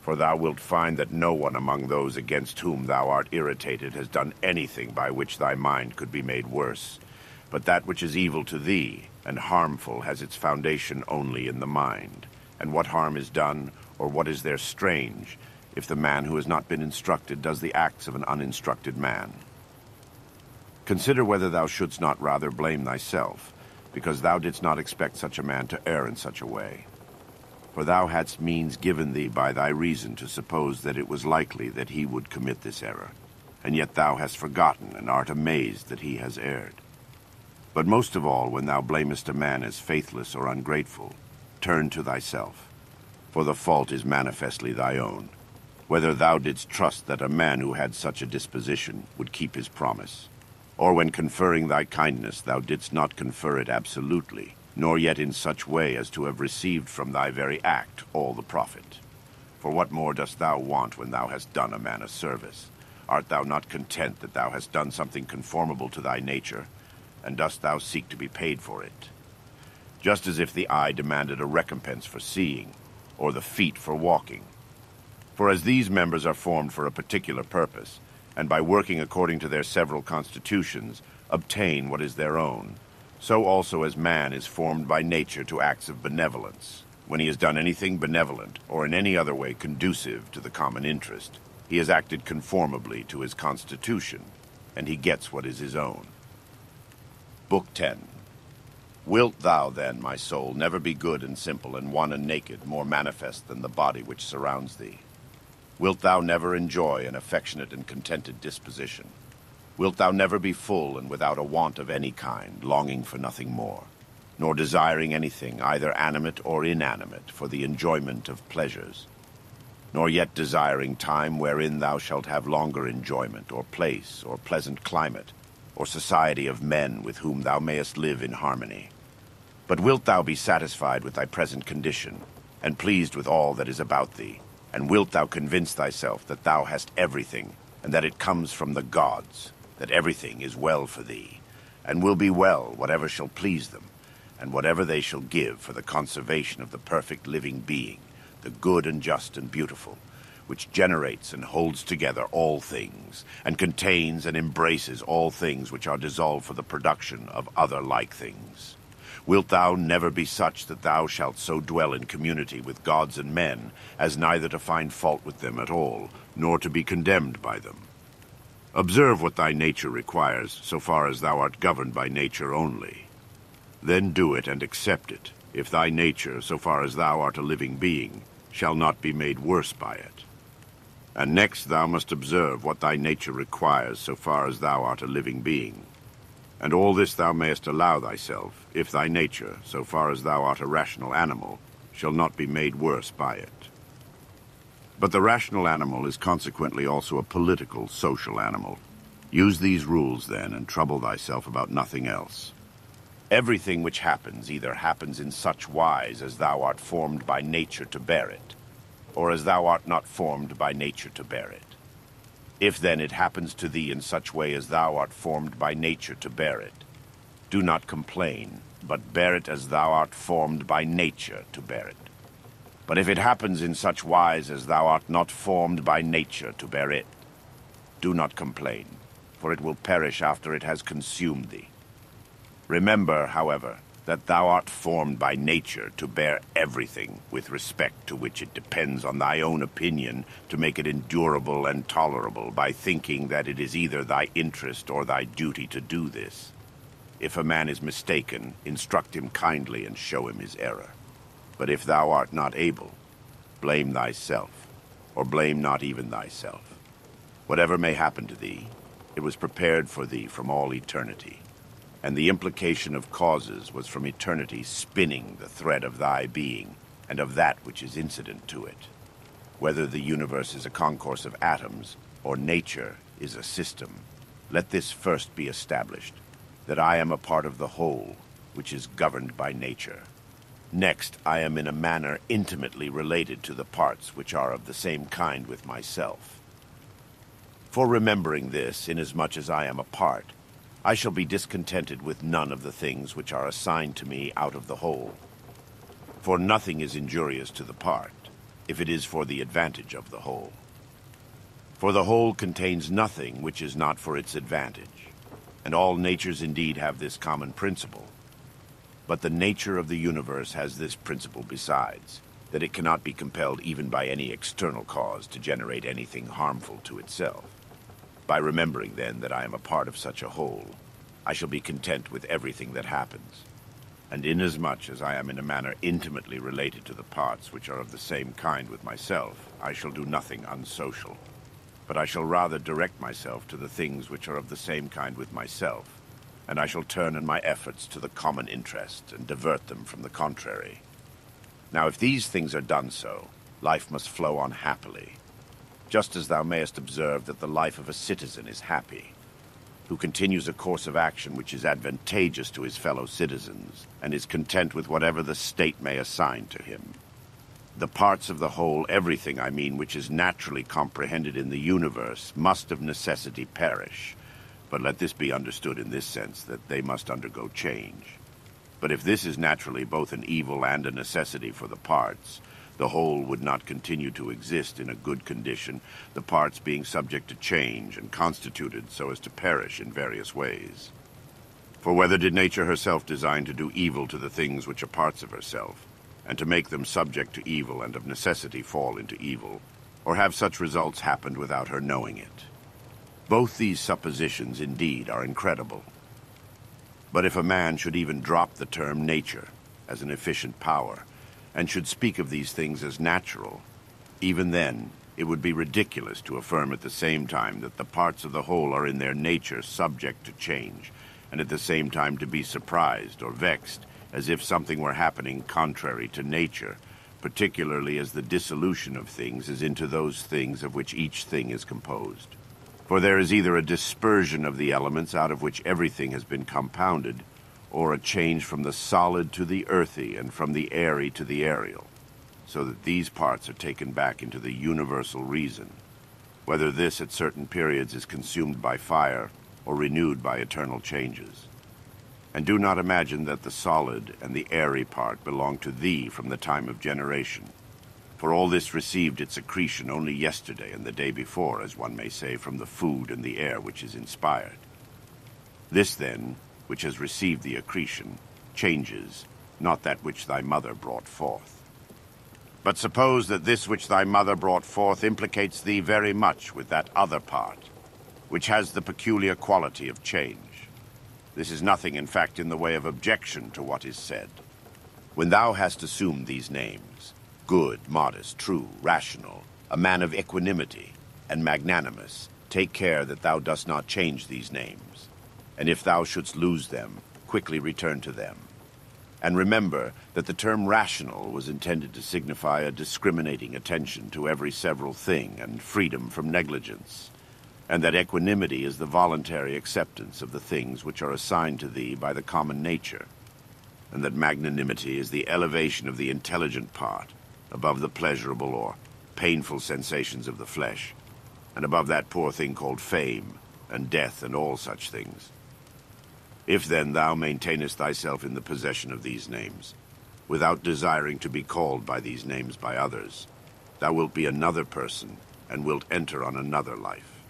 For thou wilt find that no one among those against whom thou art irritated has done anything by which thy mind could be made worse, but that which is evil to thee and harmful has its foundation only in the mind. And what harm is done, or what is there strange, if the man who has not been instructed does the acts of an uninstructed man? Consider whether thou shouldst not rather blame thyself, because thou didst not expect such a man to err in such a way. For thou hadst means given thee by thy reason to suppose that it was likely that he would commit this error, and yet thou hast forgotten and art amazed that he has erred. But most of all, when thou blamest a man as faithless or ungrateful, turn to thyself, for the fault is manifestly thy own, whether thou didst trust that a man who had such a disposition would keep his promise, or when conferring thy kindness thou didst not confer it absolutely, nor yet in such way as to have received from thy very act all the profit. For what more dost thou want when thou hast done a man a service? Art thou not content that thou hast done something conformable to thy nature, and dost thou seek to be paid for it? Just as if the eye demanded a recompense for seeing, or the feet for walking. For as these members are formed for a particular purpose, and by working according to their several constitutions, obtain what is their own, so also as man is formed by nature to acts of benevolence. When he has done anything benevolent, or in any other way conducive to the common interest, he has acted conformably to his constitution, and he gets what is his own. Book 10. Wilt thou, then, my soul, never be good and simple and one and naked, more manifest than the body which surrounds thee? Wilt thou never enjoy an affectionate and contented disposition? Wilt thou never be full and without a want of any kind, longing for nothing more, nor desiring anything, either animate or inanimate, for the enjoyment of pleasures, nor yet desiring time wherein thou shalt have longer enjoyment, or place, or pleasant climate, or society of men with whom thou mayest live in harmony? But wilt thou be satisfied with thy present condition, and pleased with all that is about thee? And wilt thou convince thyself that thou hast everything, and that it comes from the gods, that everything is well for thee, and will be well whatever shall please them, and whatever they shall give for the conservation of the perfect living being, the good and just and beautiful, which generates and holds together all things, and contains and embraces all things which are dissolved for the production of other like things. Wilt thou never be such that thou shalt so dwell in community with gods and men, as neither to find fault with them at all, nor to be condemned by them? Observe what thy nature requires, so far as thou art governed by nature only. Then do it and accept it, if thy nature, so far as thou art a living being, shall not be made worse by it. And next thou must observe what thy nature requires, so far as thou art a living being. And all this thou mayest allow thyself, if thy nature, so far as thou art a rational animal, shall not be made worse by it. But the rational animal is consequently also a political, social animal. Use these rules, then, and trouble thyself about nothing else. Everything which happens either happens in such wise as thou art formed by nature to bear it, or as thou art not formed by nature to bear it. If then it happens to thee in such way as thou art formed by nature to bear it, do not complain, but bear it as thou art formed by nature to bear it. But if it happens in such wise as thou art not formed by nature to bear it, do not complain, for it will perish after it has consumed thee. Remember, however, that thou art formed by nature to bear everything with respect to which it depends on thy own opinion to make it endurable and tolerable by thinking that it is either thy interest or thy duty to do this. If a man is mistaken, instruct him kindly and show him his error. But if thou art not able, blame thyself, or blame not even thyself. Whatever may happen to thee, it was prepared for thee from all eternity. And the implication of causes was from eternity spinning the thread of thy being, and of that which is incident to it. Whether the universe is a concourse of atoms, or nature is a system, let this first be established, that I am a part of the whole, which is governed by nature. Next, I am in a manner intimately related to the parts which are of the same kind with myself. For remembering this, inasmuch as I am a part, I shall be discontented with none of the things which are assigned to me out of the whole. For nothing is injurious to the part, if it is for the advantage of the whole. For the whole contains nothing which is not for its advantage, and all natures indeed have this common principle. But the nature of the universe has this principle besides, that it cannot be compelled even by any external cause to generate anything harmful to itself. By remembering, then, that I am a part of such a whole, I shall be content with everything that happens. And inasmuch as I am in a manner intimately related to the parts which are of the same kind with myself, I shall do nothing unsocial. But I shall rather direct myself to the things which are of the same kind with myself, and I shall turn in my efforts to the common interest and divert them from the contrary. Now, if these things are done so, life must flow on happily, just as thou mayest observe that the life of a citizen is happy, who continues a course of action which is advantageous to his fellow citizens, and is content with whatever the state may assign to him. The parts of the whole, everything, I mean, which is naturally comprehended in the universe, must of necessity perish. But let this be understood in this sense, that they must undergo change. But if this is naturally both an evil and a necessity for the parts, the whole would not continue to exist in a good condition, the parts being subject to change and constituted so as to perish in various ways. For whether did nature herself design to do evil to the things which are parts of herself, and to make them subject to evil and of necessity fall into evil, or have such results happened without her knowing it? Both these suppositions, indeed, are incredible. But if a man should even drop the term nature as an efficient power, and should speak of these things as natural, even then it would be ridiculous to affirm at the same time that the parts of the whole are in their nature subject to change, and at the same time to be surprised or vexed as if something were happening contrary to nature, particularly as the dissolution of things is into those things of which each thing is composed. For there is either a dispersion of the elements out of which everything has been compounded, or a change from the solid to the earthy and from the airy to the aerial, so that these parts are taken back into the universal reason, whether this at certain periods is consumed by fire or renewed by eternal changes. And do not imagine that the solid and the airy part belong to thee from the time of generation. For all this received its accretion only yesterday and the day before, as one may say, from the food and the air which is inspired. This, then, which has received the accretion, changes, not that which thy mother brought forth. But suppose that this which thy mother brought forth implicates thee very much with that other part, which has the peculiar quality of change. This is nothing, in fact, in the way of objection to what is said. When thou hast assumed these names, good, modest, true, rational, a man of equanimity, and magnanimous, take care that thou dost not change these names. And if thou shouldst lose them, quickly return to them. And remember that the term rational was intended to signify a discriminating attention to every several thing and freedom from negligence, and that equanimity is the voluntary acceptance of the things which are assigned to thee by the common nature, and that magnanimity is the elevation of the intelligent part above the pleasurable or painful sensations of the flesh, and above that poor thing called fame and death and all such things. If then thou maintainest thyself in the possession of these names, without desiring to be called by these names by others, thou wilt be another person, and wilt enter on another life.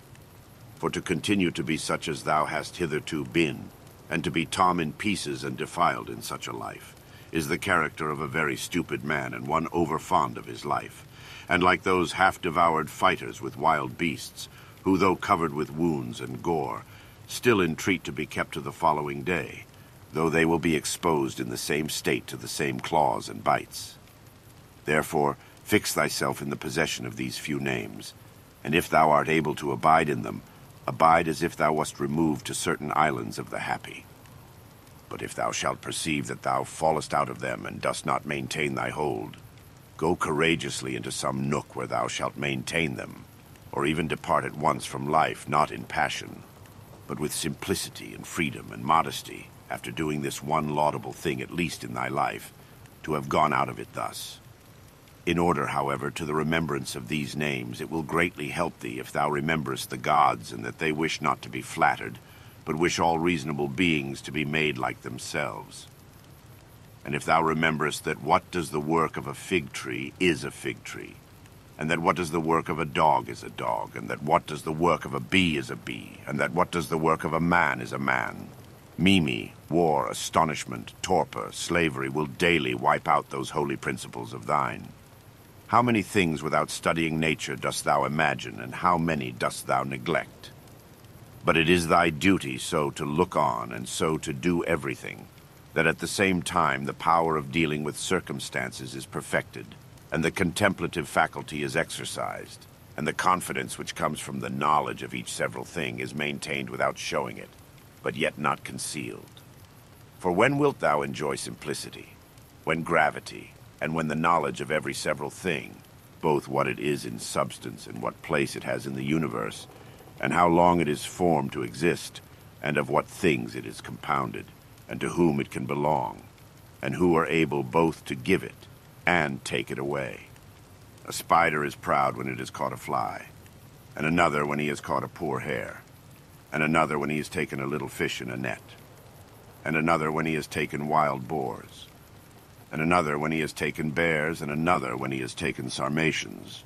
For to continue to be such as thou hast hitherto been, and to be torn in pieces and defiled in such a life, is the character of a very stupid man, and one over-fond of his life, and like those half-devoured fighters with wild beasts, who, though covered with wounds and gore, still entreat to be kept to the following day, though they will be exposed in the same state to the same claws and bites. Therefore, fix thyself in the possession of these few names, and if thou art able to abide in them, abide as if thou wast removed to certain islands of the happy. But if thou shalt perceive that thou fallest out of them and dost not maintain thy hold, go courageously into some nook where thou shalt maintain them, or even depart at once from life, not in passion, but with simplicity and freedom and modesty, after doing this one laudable thing at least in thy life, to have gone out of it thus. In order, however, to the remembrance of these names, it will greatly help thee if thou rememberest the gods, and that they wish not to be flattered, but wish all reasonable beings to be made like themselves. And if thou rememberest that what does the work of a fig tree is a fig tree, and that what does the work of a dog is a dog, and that what does the work of a bee is a bee, and that what does the work of a man is a man, Mimi, war, astonishment, torpor, slavery will daily wipe out those holy principles of thine. How many things without studying nature dost thou imagine, and how many dost thou neglect? But it is thy duty so to look on, and so to do everything, that at the same time the power of dealing with circumstances is perfected, and the contemplative faculty is exercised, and the confidence which comes from the knowledge of each several thing is maintained without showing it, but yet not concealed. For when wilt thou enjoy simplicity, when gravity, and when the knowledge of every several thing, both what it is in substance and what place it has in the universe, and how long it is formed to exist, and of what things it is compounded, and to whom it can belong, and who are able both to give it and take it away. A spider is proud when it has caught a fly, and another when he has caught a poor hare, and another when he has taken a little fish in a net, and another when he has taken wild boars, and another when he has taken bears, and another when he has taken sarmatians.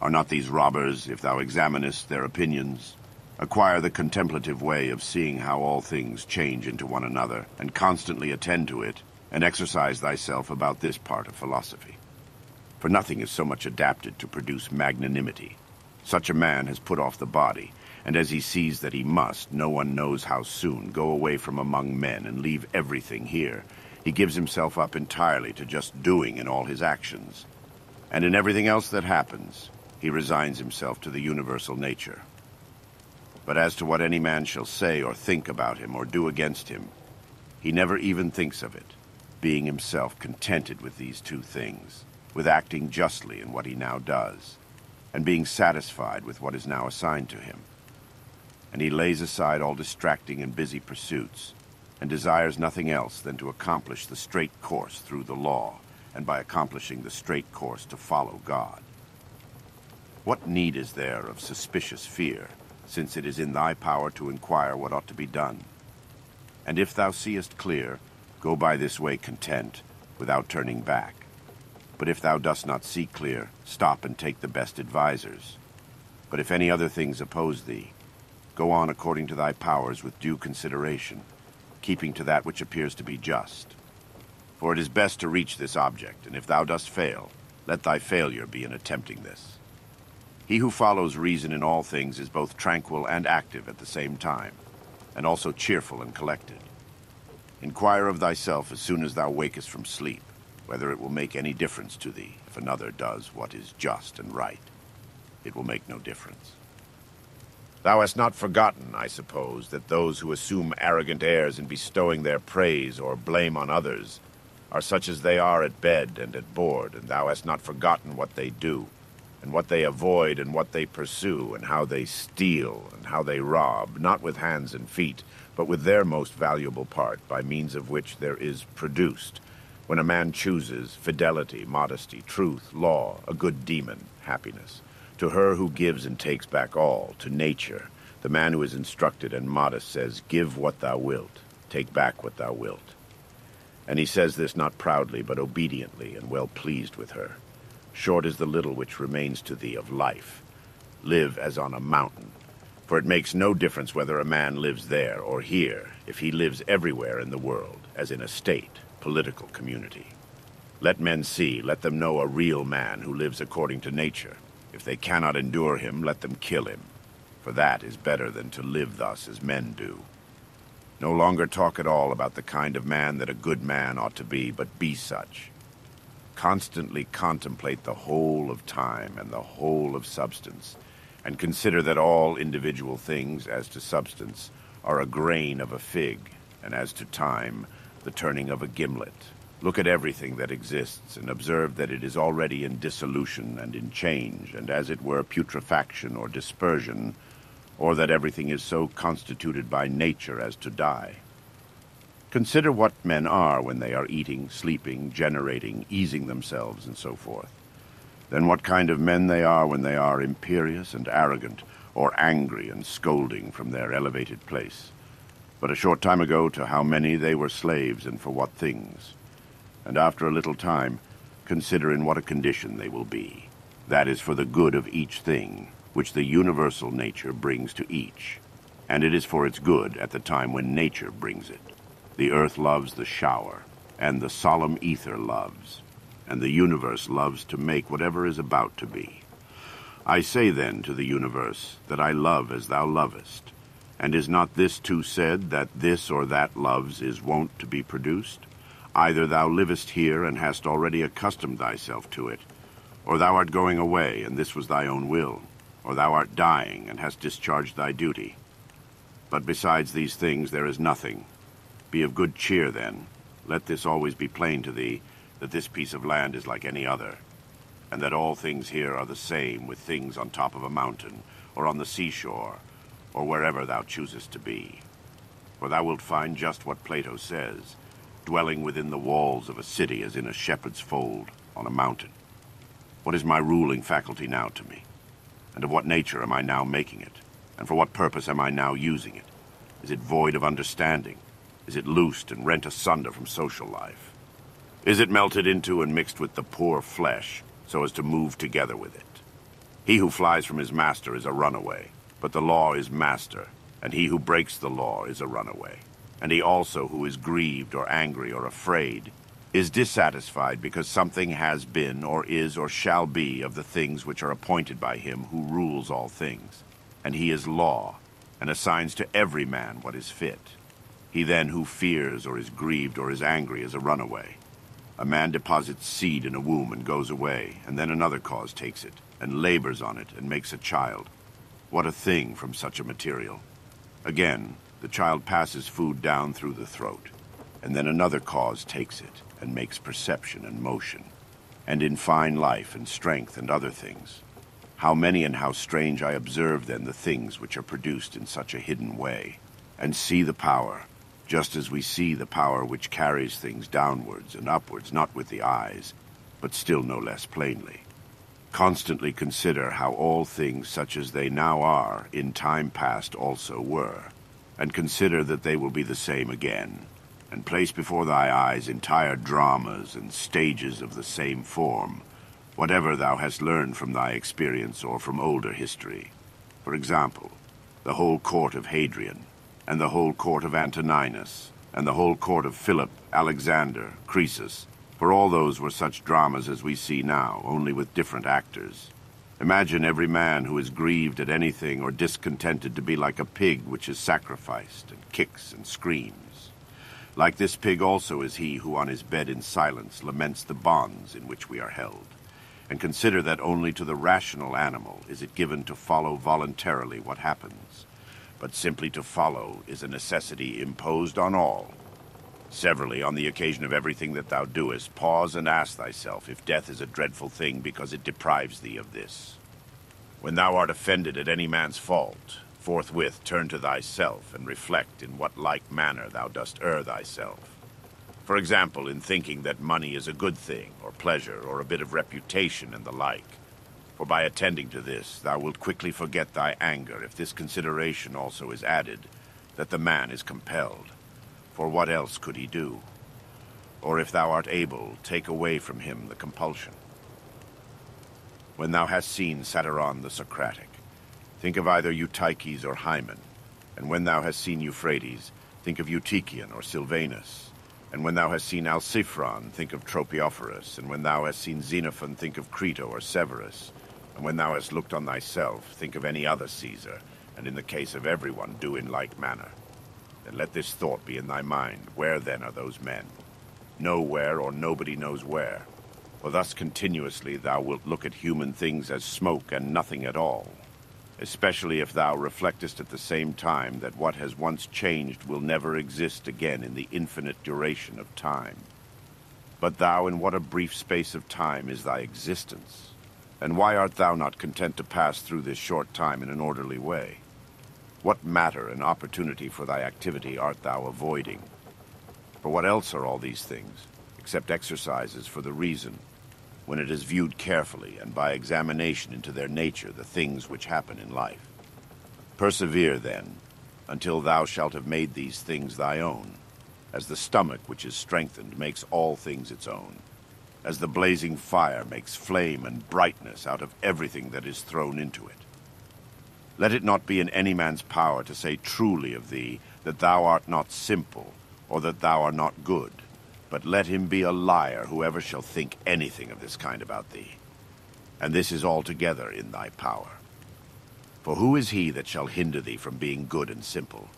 Are not these robbers, if thou examinest their opinions? Acquire the contemplative way of seeing how all things change into one another, and constantly attend to it, and exercise thyself about this part of philosophy. For nothing is so much adapted to produce magnanimity. Such a man has put off the body, and as he sees that he must, no one knows how soon, go away from among men and leave everything here, he gives himself up entirely to just doing in all his actions. And in everything else that happens, he resigns himself to the universal nature. But as to what any man shall say or think about him or do against him, he never even thinks of it, being himself contented with these two things, with acting justly in what he now does, and being satisfied with what is now assigned to him. And he lays aside all distracting and busy pursuits, and desires nothing else than to accomplish the straight course through the law, and by accomplishing the straight course to follow God. What need is there of suspicious fear, since it is in thy power to inquire what ought to be done? And if thou seest clear, go by this way content, without turning back. But if thou dost not see clear, stop and take the best advisers. But if any other things oppose thee, go on according to thy powers with due consideration, keeping to that which appears to be just. For it is best to reach this object, and if thou dost fail, let thy failure be in attempting this. He who follows reason in all things is both tranquil and active at the same time, and also cheerful and collected. Inquire of thyself as soon as thou wakest from sleep, whether it will make any difference to thee if another does what is just and right. It will make no difference. Thou hast not forgotten, I suppose, that those who assume arrogant airs in bestowing their praise or blame on others are such as they are at bed and at board, and thou hast not forgotten what they do, and what they avoid, and what they pursue, and how they steal, and how they rob, not with hands and feet, but with their most valuable part, by means of which there is produced, when a man chooses, fidelity, modesty, truth, law, a good demon, happiness. To her who gives and takes back all, to nature, the man who is instructed and modest says, give what thou wilt, take back what thou wilt. And he says this not proudly, but obediently, and well pleased with her. Short is the little which remains to thee of life. Live as on a mountain, for it makes no difference whether a man lives there or here, if he lives everywhere in the world, as in a state, political community. Let men see, let them know a real man who lives according to nature. If they cannot endure him, let them kill him, for that is better than to live thus as men do. No longer talk at all about the kind of man that a good man ought to be, but be such. Constantly contemplate the whole of time and the whole of substance, and consider that all individual things, as to substance, are a grain of a fig, and as to time, the turning of a gimlet. Look at everything that exists, and observe that it is already in dissolution and in change, and as it were putrefaction or dispersion, or that everything is so constituted by nature as to die. Consider what men are when they are eating, sleeping, generating, easing themselves, and so forth. Then what kind of men they are when they are imperious and arrogant, or angry and scolding from their elevated place. But a short time ago to how many they were slaves, and for what things. And after a little time, consider in what a condition they will be. That is for the good of each thing, which the universal nature brings to each. And it is for its good at the time when nature brings it. The earth loves the shower, and the solemn ether loves, and the universe loves to make whatever is about to be. I say then to the universe that I love as thou lovest, and is not this too said that this or that loves is wont to be produced? Either thou livest here and hast already accustomed thyself to it, or thou art going away, and this was thy own will, or thou art dying and hast discharged thy duty. But besides these things there is nothing. Be of good cheer, then. Let this always be plain to thee, that this piece of land is like any other, and that all things here are the same with things on top of a mountain, or on the seashore, or wherever thou choosest to be. For thou wilt find just what Plato says, dwelling within the walls of a city as in a shepherd's fold on a mountain. What is my ruling faculty now to me? And of what nature am I now making it? And for what purpose am I now using it? Is it void of understanding? Is it loosed and rent asunder from social life? Is it melted into and mixed with the poor flesh, so as to move together with it? He who flies from his master is a runaway, but the law is master, and he who breaks the law is a runaway. And he also who is grieved or angry or afraid is dissatisfied because something has been or is or shall be of the things which are appointed by him who rules all things. And he is law, and assigns to every man what is fit. He then who fears or is grieved or is angry is a runaway. A man deposits seed in a womb and goes away, and then another cause takes it, and labors on it, and makes a child. What a thing from such a material! Again, the child passes food down through the throat, and then another cause takes it, and makes perception and motion, and in fine life and strength and other things. How many and how strange I observe then the things which are produced in such a hidden way, and see the power, just as we see the power which carries things downwards and upwards, not with the eyes, but still no less plainly. Constantly consider how all things such as they now are, in time past also were, and consider that they will be the same again, and place before thy eyes entire dramas and stages of the same form, whatever thou hast learned from thy experience or from older history. For example, the whole court of Hadrian, and the whole court of Antoninus, and the whole court of Philip, Alexander, Croesus, for all those were such dramas as we see now, only with different actors. Imagine every man who is grieved at anything or discontented to be like a pig which is sacrificed, and kicks and screams. Like this pig also is he who on his bed in silence laments the bonds in which we are held. And consider that only to the rational animal is it given to follow voluntarily what happens, but simply to follow is a necessity imposed on all. Severally, on the occasion of everything that thou doest, pause and ask thyself if death is a dreadful thing because it deprives thee of this. When thou art offended at any man's fault, forthwith turn to thyself and reflect in what like manner thou dost err thyself. For example, in thinking that money is a good thing, or pleasure, or a bit of reputation, and the like. For by attending to this, thou wilt quickly forget thy anger if this consideration also is added, that the man is compelled. For what else could he do? Or if thou art able, take away from him the compulsion. When thou hast seen Satyron the Socratic, think of either Eutyches or Hymen, and when thou hast seen Euphrates, think of Eutychian or Silvanus, and when thou hast seen Alciphron, think of Tropiophorus, and when thou hast seen Xenophon, think of Crito or Severus, and when thou hast looked on thyself, think of any other Caesar, and in the case of everyone do in like manner. Then let this thought be in thy mind, where then are those men? Nowhere, or nobody knows where. For thus continuously thou wilt look at human things as smoke and nothing at all, especially if thou reflectest at the same time that what has once changed will never exist again in the infinite duration of time. But thou, in what a brief space of time is thy existence? And why art thou not content to pass through this short time in an orderly way? What matter and opportunity for thy activity art thou avoiding? For what else are all these things, except exercises for the reason, when it is viewed carefully and by examination into their nature, the things which happen in life? Persevere, then, until thou shalt have made these things thy own, as the stomach which is strengthened makes all things its own, as the blazing fire makes flame and brightness out of everything that is thrown into it. Let it not be in any man's power to say truly of thee that thou art not simple, or that thou art not good, but let him be a liar whoever shall think anything of this kind about thee. And this is altogether in thy power. For who is he that shall hinder thee from being good and simple?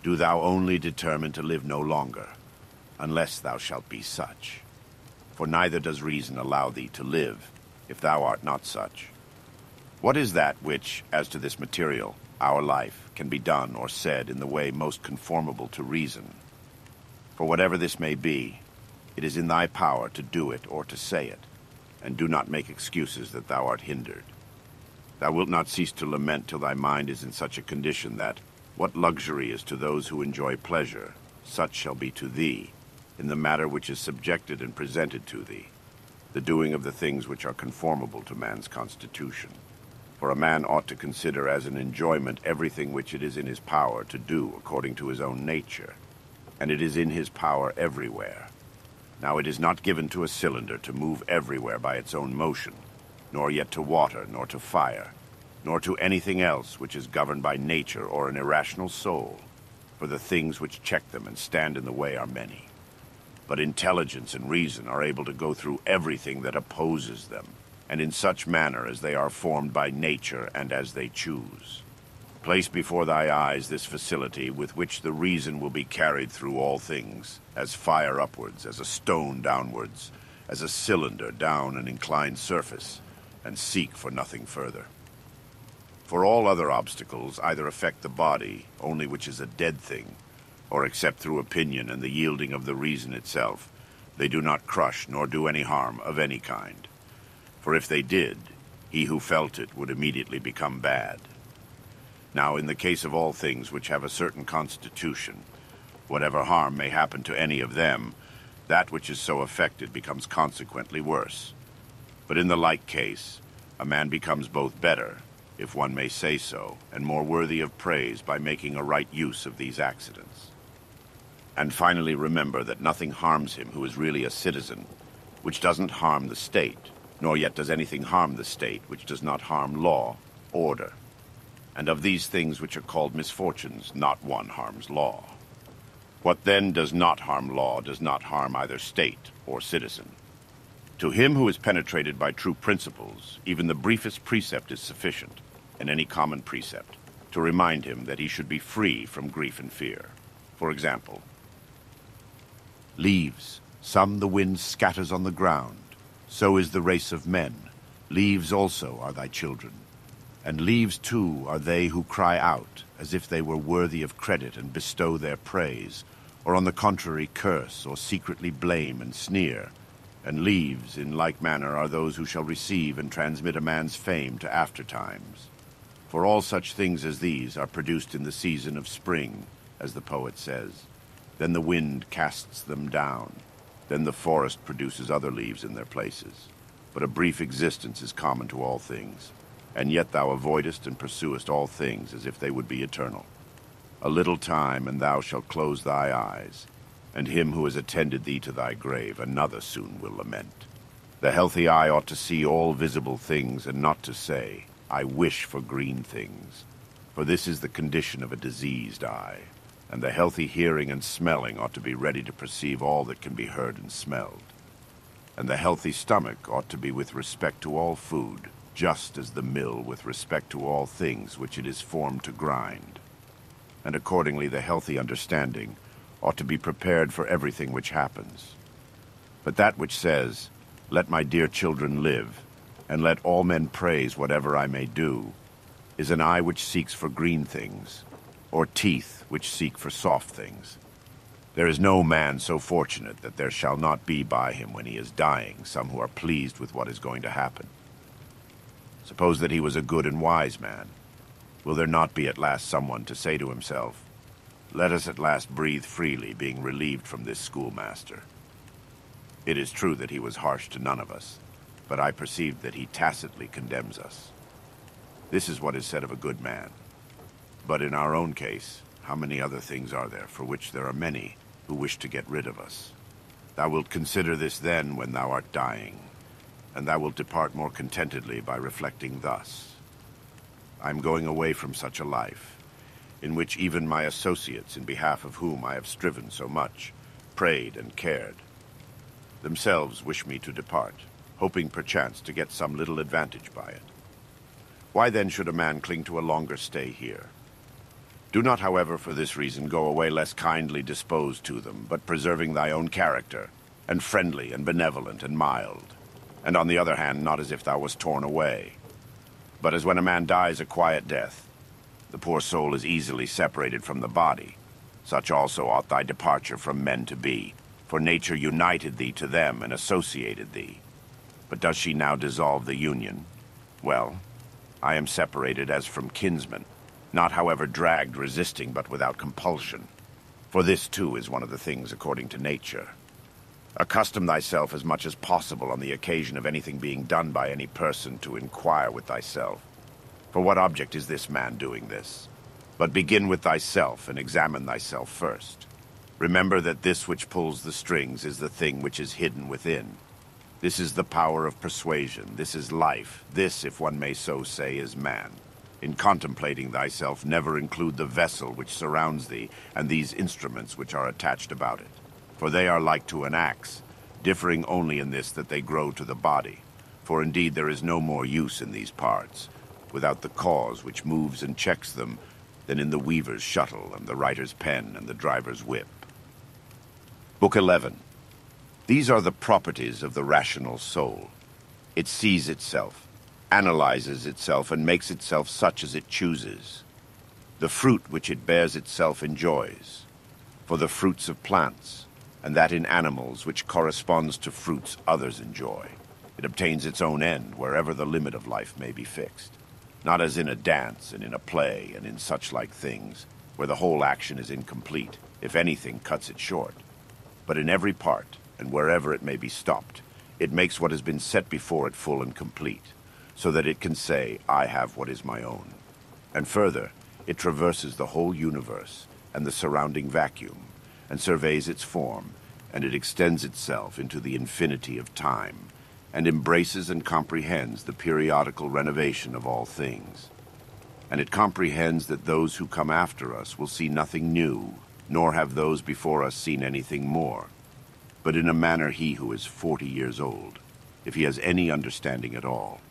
Do thou only determine to live no longer, unless thou shalt be such. For neither does reason allow thee to live, if thou art not such. What is that which, as to this material, our life, can be done or said in the way most conformable to reason? For whatever this may be, it is in thy power to do it or to say it, and do not make excuses that thou art hindered. Thou wilt not cease to lament till thy mind is in such a condition that, what luxury is to those who enjoy pleasure, such shall be to thee, in the matter which is subjected and presented to thee, the doing of the things which are conformable to man's constitution. For a man ought to consider as an enjoyment everything which it is in his power to do according to his own nature, and it is in his power everywhere. Now it is not given to a cylinder to move everywhere by its own motion, nor yet to water, nor to fire, nor to anything else which is governed by nature or an irrational soul, for the things which check them and stand in the way are many. But intelligence and reason are able to go through everything that opposes them, and in such manner as they are formed by nature and as they choose. Place before thy eyes this facility with which the reason will be carried through all things, as fire upwards, as a stone downwards, as a cylinder down an inclined surface, and seek for nothing further. For all other obstacles either affect the body, only which is a dead thing, or except through opinion and the yielding of the reason itself, they do not crush nor do any harm of any kind. For if they did, he who felt it would immediately become bad. Now, in the case of all things which have a certain constitution, whatever harm may happen to any of them, that which is so affected becomes consequently worse. But in the like case, a man becomes both better if one may say so, and more worthy of praise by making a right use of these accidents. And finally, remember that nothing harms him who is really a citizen, which doesn't harm the state, nor yet does anything harm the state which does not harm law, order. And of these things which are called misfortunes, not one harms law. What then does not harm law does not harm either state or citizen. To him who is penetrated by true principles, even the briefest precept is sufficient, and any common precept, to remind him that he should be free from grief and fear. For example, leaves, some the wind scatters on the ground. So is the race of men. Leaves also are thy children. And leaves too are they who cry out, as if they were worthy of credit and bestow their praise, or on the contrary curse, or secretly blame and sneer. And leaves, in like manner, are those who shall receive and transmit a man's fame to aftertimes. For all such things as these are produced in the season of spring, as the poet says. Then the wind casts them down. Then the forest produces other leaves in their places. But a brief existence is common to all things, and yet thou avoidest and pursuest all things as if they would be eternal. A little time, and thou shalt close thy eyes, and him who has attended thee to thy grave another soon will lament. The healthy eye ought to see all visible things, and not to say, I wish for green things, for this is the condition of a diseased eye. And the healthy hearing and smelling ought to be ready to perceive all that can be heard and smelled. And the healthy stomach ought to be with respect to all food, just as the mill with respect to all things which it is formed to grind. And accordingly the healthy understanding ought to be prepared for everything which happens. But that which says, let my dear children live, and let all men praise whatever I may do, is an eye which seeks for green things, or teeth which seek for soft things. There is no man so fortunate that there shall not be by him when he is dying some who are pleased with what is going to happen. Suppose that he was a good and wise man. Will there not be at last someone to say to himself, let us at last breathe freely, being relieved from this schoolmaster? It is true that he was harsh to none of us, but I perceived that he tacitly condemns us. This is what is said of a good man. But in our own case, how many other things are there for which there are many who wish to get rid of us? Thou wilt consider this then when thou art dying, and thou wilt depart more contentedly by reflecting thus. I am going away from such a life, in which even my associates, in behalf of whom I have striven so much, prayed and cared, themselves wish me to depart, hoping perchance to get some little advantage by it. Why then should a man cling to a longer stay here? Do not, however, for this reason go away less kindly disposed to them, but preserving thy own character, and friendly and benevolent and mild, and on the other hand not as if thou wast torn away, but as when a man dies a quiet death. The poor soul is easily separated from the body. Such also ought thy departure from men to be, for nature united thee to them and associated thee. But does she now dissolve the union? Well, I am separated as from kinsmen, not however dragged resisting, but without compulsion. For this too is one of the things according to nature. Accustom thyself as much as possible on the occasion of anything being done by any person to inquire with thyself, for what object is this man doing this? But begin with thyself and examine thyself first. Remember that this which pulls the strings is the thing which is hidden within. This is the power of persuasion, this is life, this, if one may so say, is man. In contemplating thyself, never include the vessel which surrounds thee, and these instruments which are attached about it. For they are like to an axe, differing only in this that they grow to the body. For indeed there is no more use in these parts, without the cause which moves and checks them, than in the weaver's shuttle, and the writer's pen, and the driver's whip. Book 11. These are the properties of the rational soul. It sees itself, analyzes itself, and makes itself such as it chooses. The fruit which it bears itself enjoys, for the fruits of plants, and that in animals which corresponds to fruits others enjoy. It obtains its own end wherever the limit of life may be fixed, not as in a dance and in a play and in such like things, where the whole action is incomplete, if anything cuts it short, but in every part, and wherever it may be stopped, it makes what has been set before it full and complete. so that it can say, I have what is my own. And further, it traverses the whole universe and the surrounding vacuum, and surveys its form, and it extends itself into the infinity of time, and embraces and comprehends the periodical renovation of all things. And it comprehends that those who come after us will see nothing new, nor have those before us seen anything more. But in a manner he who is 40 years old, if he has any understanding at all,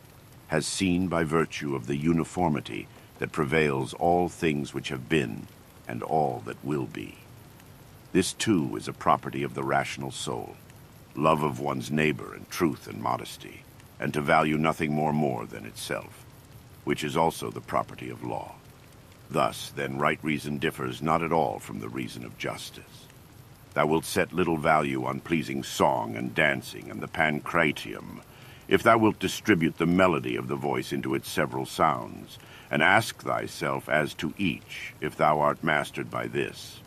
has seen by virtue of the uniformity that prevails all things which have been and all that will be. This too is a property of the rational soul, love of one's neighbor and truth and modesty, and to value nothing more than itself, which is also the property of law. Thus, then, right reason differs not at all from the reason of justice. Thou wilt set little value on pleasing song and dancing and the pancratium, if thou wilt distribute the melody of the voice into its several sounds, and ask thyself as to each, if thou art mastered by this.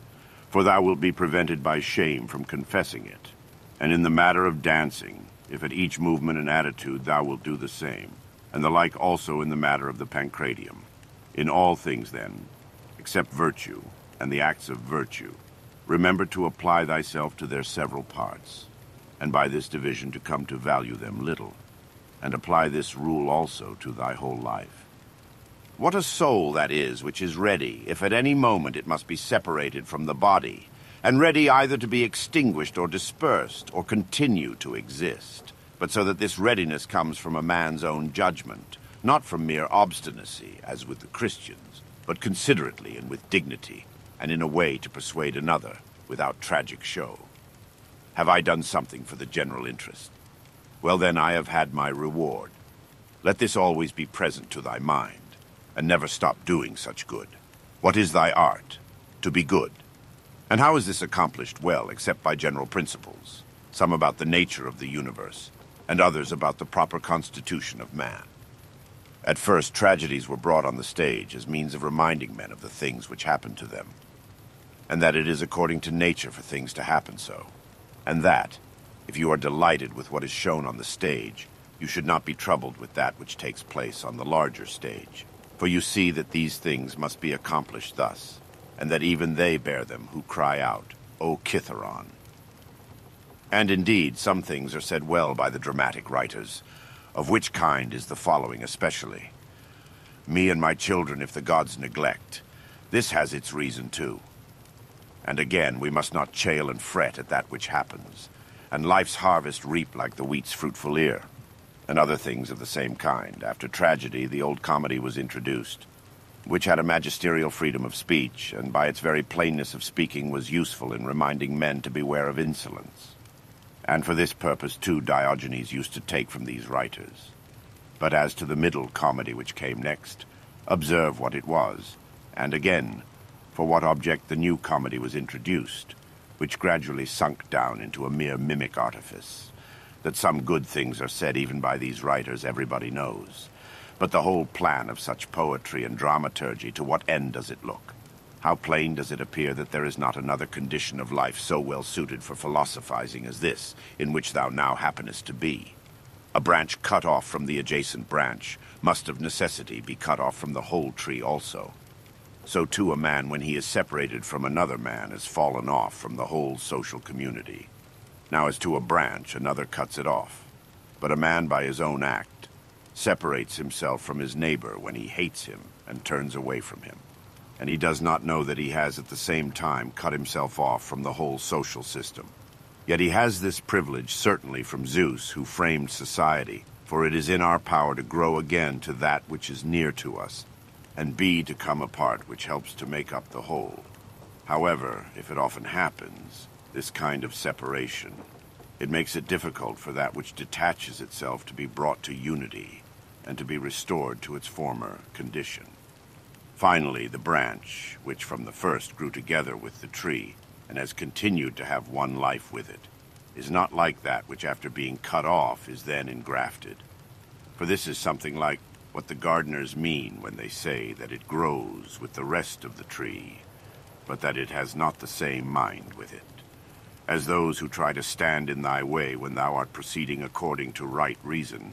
For thou wilt be prevented by shame from confessing it. And in the matter of dancing, if at each movement and attitude thou wilt do the same, and the like also in the matter of the pancratium. In all things, then, except virtue and the acts of virtue, remember to apply thyself to their several parts, and by this division to come to value them little, and apply this rule also to thy whole life. What a soul that is which is ready, if at any moment it must be separated from the body, and ready either to be extinguished or dispersed, or continue to exist, but so that this readiness comes from a man's own judgment, not from mere obstinacy, as with the Christians, but considerately and with dignity, and in a way to persuade another, without tragic show. Have I done something for the general interest? Well then, I have had my reward. Let this always be present to thy mind, and never stop doing such good. What is thy art? To be good. And how is this accomplished well, except by general principles, some about the nature of the universe, and others about the proper constitution of man? At first, tragedies were brought on the stage as means of reminding men of the things which happen to them, and that it is according to nature for things to happen so, and that, if you are delighted with what is shown on the stage, you should not be troubled with that which takes place on the larger stage, for you see that these things must be accomplished thus, and that even they bear them who cry out, O Kithaeron. And indeed, some things are said well by the dramatic writers, of which kind is the following especially. Me and my children if the gods neglect. This has its reason too. And again, we must not chail and fret at that which happens, and life's harvest reap like the wheat's fruitful ear, and other things of the same kind. After tragedy, the old comedy was introduced, which had a magisterial freedom of speech, and by its very plainness of speaking was useful in reminding men to beware of insolence. And for this purpose, too, Diogenes used to take from these writers. But as to the middle comedy which came next, observe what it was, and again, for what object the new comedy was introduced, which gradually sunk down into a mere mimic artifice. That some good things are said even by these writers everybody knows. But the whole plan of such poetry and dramaturgy, to what end does it look? How plain does it appear that there is not another condition of life so well suited for philosophizing as this, in which thou now happenest to be? A branch cut off from the adjacent branch must of necessity be cut off from the whole tree also. So too a man, when he is separated from another man, is fallen off from the whole social community. Now as to a branch, another cuts it off. But a man by his own act separates himself from his neighbor when he hates him and turns away from him. And he does not know that he has at the same time cut himself off from the whole social system. Yet he has this privilege certainly from Zeus, who framed society, for it is in our power to grow again to that which is near to us, and be to come apart which helps to make up the whole. However, if it often happens, this kind of separation, it makes it difficult for that which detaches itself to be brought to unity, and to be restored to its former condition. Finally, the branch, which from the first grew together with the tree, and has continued to have one life with it, is not like that which after being cut off is then engrafted. For this is something like what the gardeners mean when they say that it grows with the rest of the tree, but that it has not the same mind with it. As those who try to stand in thy way when thou art proceeding according to right reason,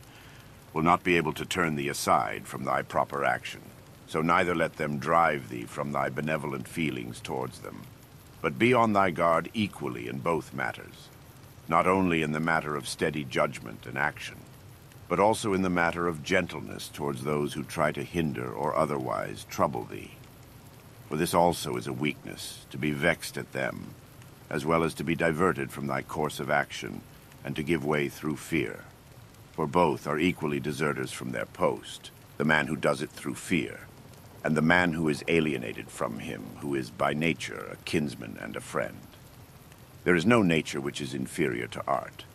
will not be able to turn thee aside from thy proper action. So neither let them drive thee from thy benevolent feelings towards them, but be on thy guard equally in both matters, not only in the matter of steady judgment and action, but also in the matter of gentleness towards those who try to hinder or otherwise trouble thee. For this also is a weakness, to be vexed at them, as well as to be diverted from thy course of action, and to give way through fear. For both are equally deserters from their post, the man who does it through fear, and the man who is alienated from him, who is by nature a kinsman and a friend. There is no nature which is inferior to art,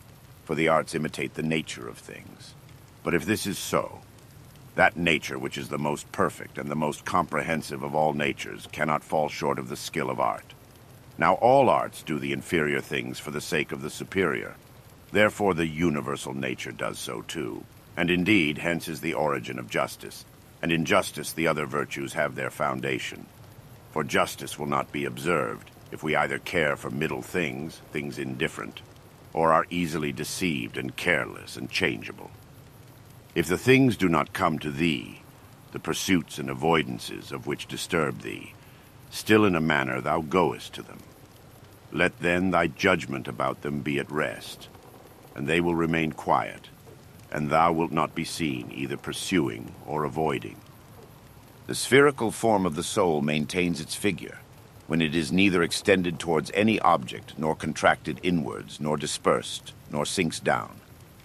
for the arts imitate the nature of things. But if this is so, that nature which is the most perfect and the most comprehensive of all natures cannot fall short of the skill of art. Now all arts do the inferior things for the sake of the superior. Therefore the universal nature does so too. And indeed, hence is the origin of justice. And in justice the other virtues have their foundation. For justice will not be observed if we either care for middle things, things indifferent, or are easily deceived and careless and changeable. If the things do not come to thee, the pursuits and avoidances of which disturb thee, still in a manner thou goest to them. Let then thy judgment about them be at rest, and they will remain quiet, and thou wilt not be seen either pursuing or avoiding. The spherical form of the soul maintains its figure, when it is neither extended towards any object, nor contracted inwards, nor dispersed, nor sinks down,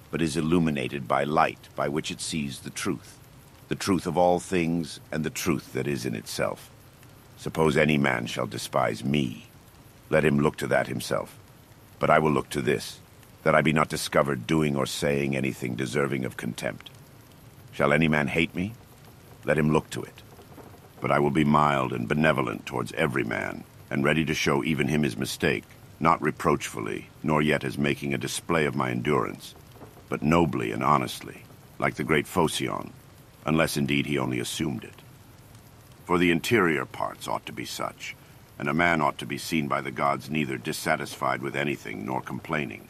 but is illuminated by light by which it sees the truth of all things, and the truth that is in itself. Suppose any man shall despise me, let him look to that himself. But I will look to this, that I be not discovered doing or saying anything deserving of contempt. Shall any man hate me? Let him look to it. But I will be mild and benevolent towards every man, and ready to show even him his mistake, not reproachfully, nor yet as making a display of my endurance, but nobly and honestly, like the great Phocion, unless indeed he only assumed it. For the interior parts ought to be such, and a man ought to be seen by the gods neither dissatisfied with anything nor complaining.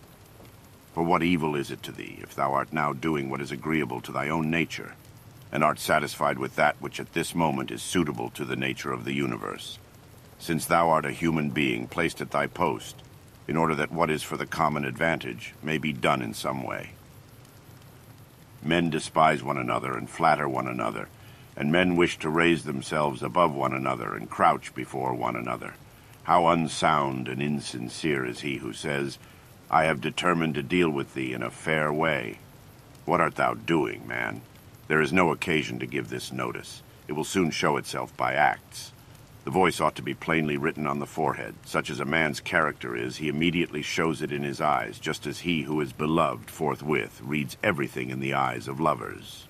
For what evil is it to thee, if thou art now doing what is agreeable to thy own nature, and art satisfied with that which at this moment is suitable to the nature of the universe, since thou art a human being placed at thy post, in order that what is for the common advantage may be done in some way? Men despise one another and flatter one another, and men wish to raise themselves above one another and crouch before one another. How unsound and insincere is he who says, I have determined to deal with thee in a fair way. What art thou doing, man? There is no occasion to give this notice. It will soon show itself by acts. The voice ought to be plainly written on the forehead. Such as a man's character is, he immediately shows it in his eyes, just as he who is beloved forthwith reads everything in the eyes of lovers.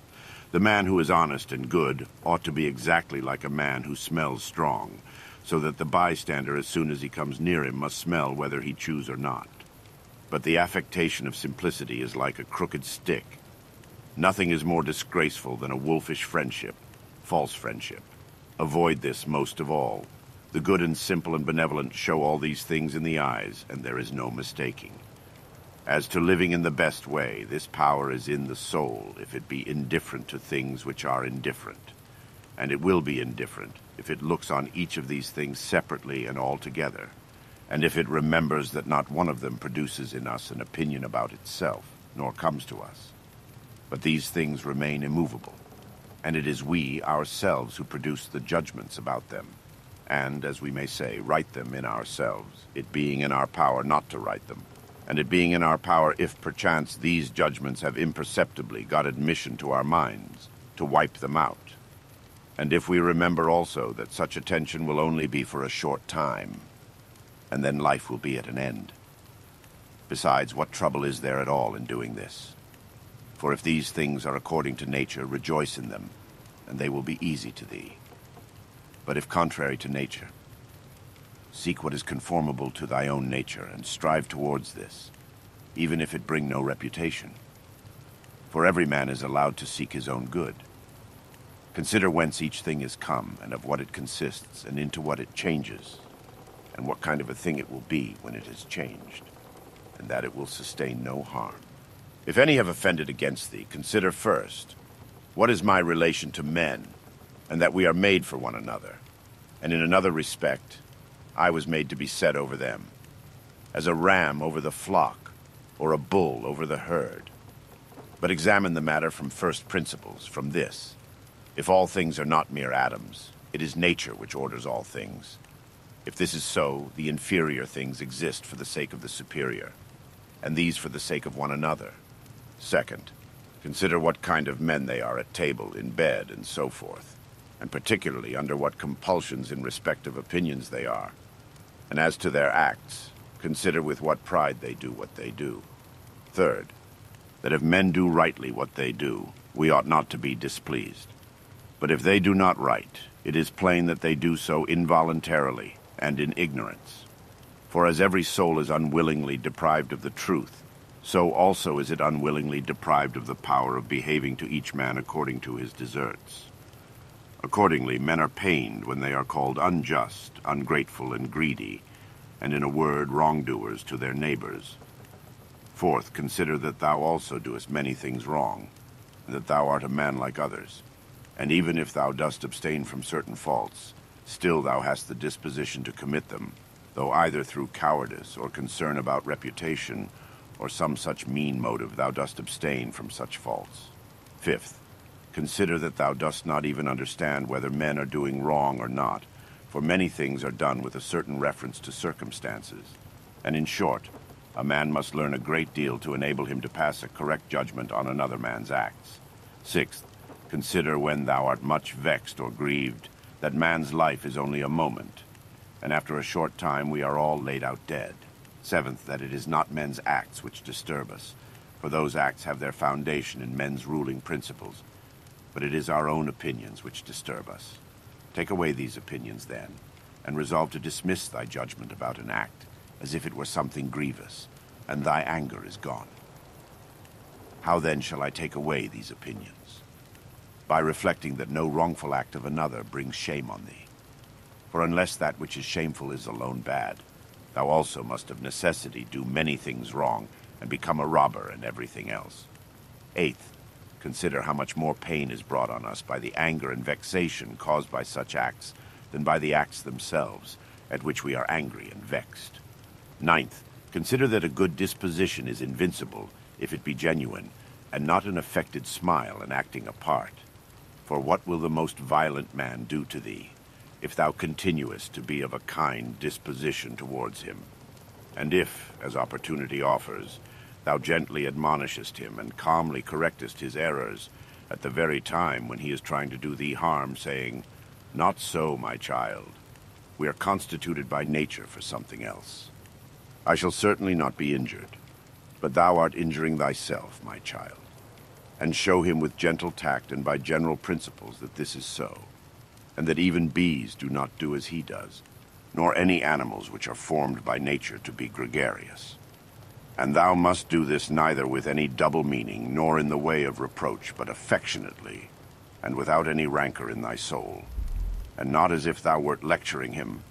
The man who is honest and good ought to be exactly like a man who smells strong, so that the bystander, as soon as he comes near him, must smell whether he choose or not. But the affectation of simplicity is like a crooked stick. Nothing is more disgraceful than a wolfish friendship, false friendship. Avoid this most of all. The good and simple and benevolent show all these things in the eyes, and there is no mistaking. As to living in the best way, this power is in the soul, if it be indifferent to things which are indifferent. And it will be indifferent if it looks on each of these things separately and all together, and if it remembers that not one of them produces in us an opinion about itself, nor comes to us. But these things remain immovable, and it is we ourselves who produce the judgments about them, and, as we may say, write them in ourselves, it being in our power not to write them, and it being in our power, if perchance these judgments have imperceptibly got admission to our minds, to wipe them out. And if we remember also that such attention will only be for a short time, and then life will be at an end. Besides, what trouble is there at all in doing this? For if these things are according to nature, rejoice in them, and they will be easy to thee. But if contrary to nature, seek what is conformable to thy own nature, and strive towards this, even if it bring no reputation. For every man is allowed to seek his own good. Consider whence each thing is come, and of what it consists, and into what it changes, and what kind of a thing it will be when it is changed, and that it will sustain no harm. If any have offended against thee, consider first, what is my relation to men, and that we are made for one another. And in another respect, I was made to be set over them, as a ram over the flock, or a bull over the herd. But examine the matter from first principles, from this. If all things are not mere atoms, it is nature which orders all things. If this is so, the inferior things exist for the sake of the superior, and these for the sake of one another. Second, consider what kind of men they are at table, in bed, and so forth, and particularly under what compulsions in respect of opinions they are. And as to their acts, consider with what pride they do what they do. Third, that if men do rightly what they do, we ought not to be displeased. But if they do not right, it is plain that they do so involuntarily and in ignorance. For as every soul is unwillingly deprived of the truth, so also is it unwillingly deprived of the power of behaving to each man according to his deserts. Accordingly, men are pained when they are called unjust, ungrateful, and greedy, and in a word, wrongdoers to their neighbors. Fourth, consider that thou also doest many things wrong, and that thou art a man like others. And even if thou dost abstain from certain faults, still thou hast the disposition to commit them, though either through cowardice or concern about reputation, or some such mean motive thou dost abstain from such faults. Fifth, consider that thou dost not even understand whether men are doing wrong or not, for many things are done with a certain reference to circumstances. And in short, a man must learn a great deal to enable him to pass a correct judgment on another man's acts. Sixth, consider when thou art much vexed or grieved, that man's life is only a moment, and after a short time we are all laid out dead. Seventh, that it is not men's acts which disturb us, for those acts have their foundation in men's ruling principles, but it is our own opinions which disturb us. Take away these opinions, then, and resolve to dismiss thy judgment about an act, as if it were something grievous, and thy anger is gone. How then shall I take away these opinions? By reflecting that no wrongful act of another brings shame on thee. For unless that which is shameful is alone bad, thou also must of necessity do many things wrong, and become a robber and everything else. Eighth, consider how much more pain is brought on us by the anger and vexation caused by such acts than by the acts themselves, at which we are angry and vexed. Ninth, consider that a good disposition is invincible, if it be genuine, and not an affected smile and acting a part. For what will the most violent man do to thee, if thou continuest to be of a kind disposition towards him? And if, as opportunity offers, thou gently admonishest him and calmly correctest his errors, at the very time when he is trying to do thee harm, saying, "Not so, my child. We are constituted by nature for something else. I shall certainly not be injured, but thou art injuring thyself, my child." And show him with gentle tact and by general principles that this is so, and that even bees do not do as he does, nor any animals which are formed by nature to be gregarious. And thou must do this neither with any double meaning, nor in the way of reproach, but affectionately, and without any rancor in thy soul, and not as if thou wert lecturing him,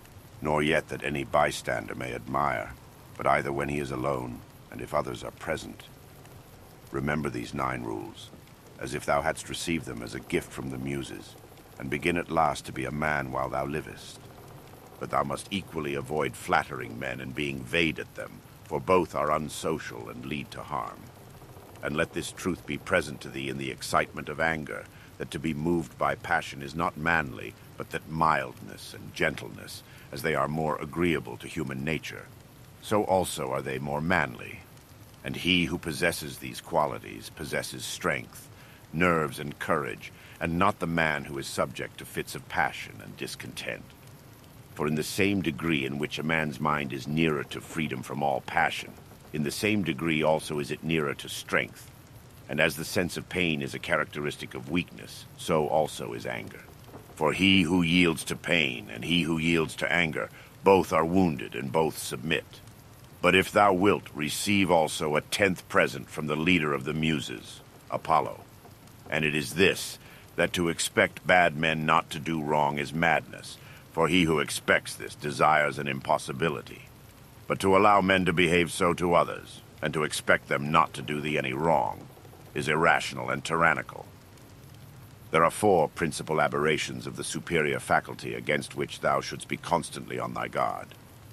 nor yet that any bystander may admire, but either when he is alone, and if others are present. Remember these 9 rules, as if thou hadst received them as a gift from the Muses, and begin at last to be a man while thou livest. But thou must equally avoid flattering men and being vain at them, for both are unsocial and lead to harm. And let this truth be present to thee in the excitement of anger, that to be moved by passion is not manly, but that mildness and gentleness, as they are more agreeable to human nature, so also are they more manly. And he who possesses these qualities possesses strength, nerves, and courage, and not the man who is subject to fits of passion and discontent. For in the same degree in which a man's mind is nearer to freedom from all passion, in the same degree also is it nearer to strength. And as the sense of pain is a characteristic of weakness, so also is anger. For he who yields to pain and he who yields to anger, both are wounded and both submit. But if thou wilt, receive also a 10th present from the leader of the Muses, Apollo. And it is this, that to expect bad men not to do wrong is madness, for he who expects this desires an impossibility. But to allow men to behave so to others and to expect them not to do thee any wrong is irrational and tyrannical. There are 4 principal aberrations of the superior faculty against which thou shouldst be constantly on thy guard.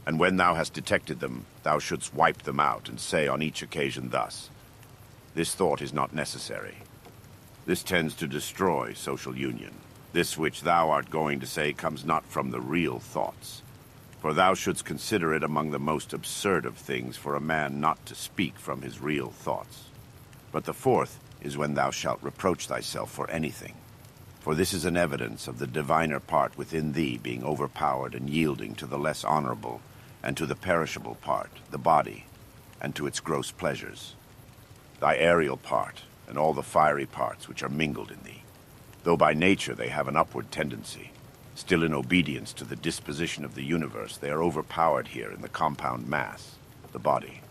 And when thou hast detected them, thou shouldst wipe them out and say on each occasion thus, "This thought is not necessary." This tends to destroy social union. This which thou art going to say comes not from the real thoughts. For thou shouldst consider it among the most absurd of things for a man not to speak from his real thoughts. But the 4th is when thou shalt reproach thyself for anything. For this is an evidence of the diviner part within thee being overpowered and yielding to the less honorable, and to the perishable part, the body, and to its gross pleasures. Thy aerial part, and all the fiery parts which are mingled in thee, though by nature they have an upward tendency, still in obedience to the disposition of the universe, they are overpowered here in the compound mass, the body,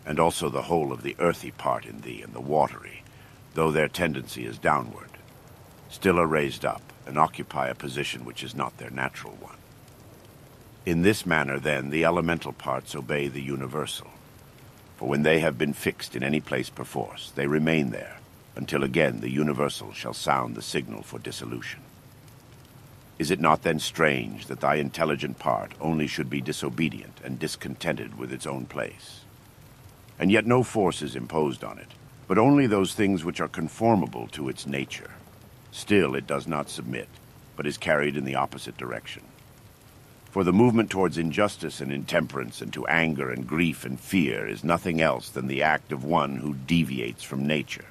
and also the whole of the earthy part in thee and the watery, though their tendency is downward, still are raised up and occupy a position which is not their natural one. In this manner, then, the elemental parts obey the universal. For when they have been fixed in any place perforce, they remain there, until again the universal shall sound the signal for dissolution. Is it not then strange that thy intelligent part only should be disobedient and discontented with its own place? And yet no force is imposed on it, but only those things which are conformable to its nature. Still it does not submit, but is carried in the opposite direction. For the movement towards injustice and intemperance and to anger and grief and fear is nothing else than the act of one who deviates from nature.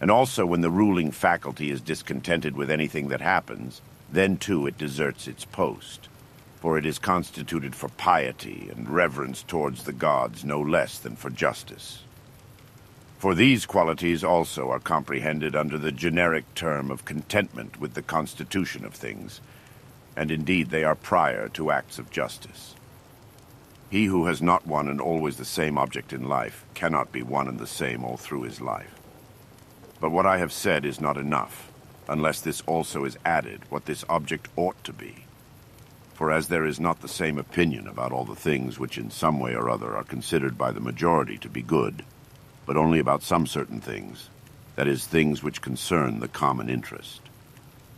And also when the ruling faculty is discontented with anything that happens, then too it deserts its post. For it is constituted for piety and reverence towards the gods no less than for justice. For these qualities also are comprehended under the generic term of contentment with the constitution of things, and indeed they are prior to acts of justice. He who has not one and always the same object in life cannot be one and the same all through his life. But what I have said is not enough, unless this also is added, what this object ought to be. For as there is not the same opinion about all the things which in some way or other are considered by the majority to be good, but only about some certain things, that is, things which concern the common interest,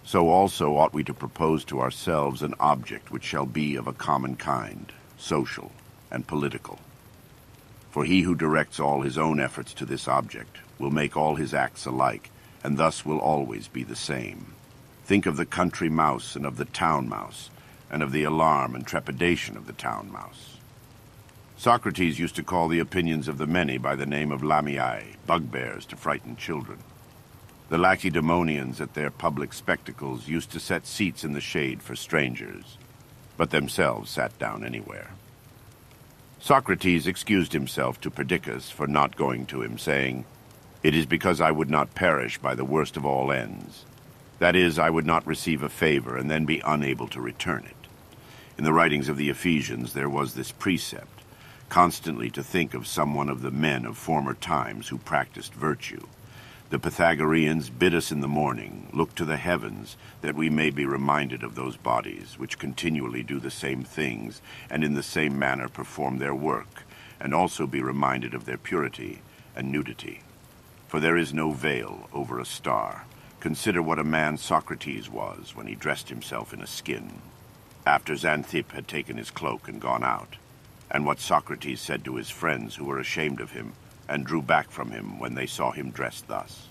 so also ought we to propose to ourselves an object which shall be of a common kind, social and political. For he who directs all his own efforts to this object will make all his acts alike, and thus will always be the same. Think of the country mouse and of the town mouse, and of the alarm and trepidation of the town mouse. Socrates used to call the opinions of the many by the name of lamiae, bugbears to frighten children. The Lacedaemonians at their public spectacles used to set seats in the shade for strangers, but themselves sat down anywhere. Socrates excused himself to Perdiccas for not going to him, saying, "It is because I would not perish by the worst of all ends. That is, I would not receive a favor and then be unable to return it." In the writings of the Ephesians there was this precept, constantly to think of some one of the men of former times who practiced virtue. The Pythagoreans bid us in the morning look to the heavens, that we may be reminded of those bodies which continually do the same things, and in the same manner perform their work, and also be reminded of their purity and nudity. For there is no veil over a star. Consider what a man Socrates was when he dressed himself in a skin, after Xanthippe had taken his cloak and gone out, and what Socrates said to his friends who were ashamed of him, and drew back from him when they saw him dressed thus.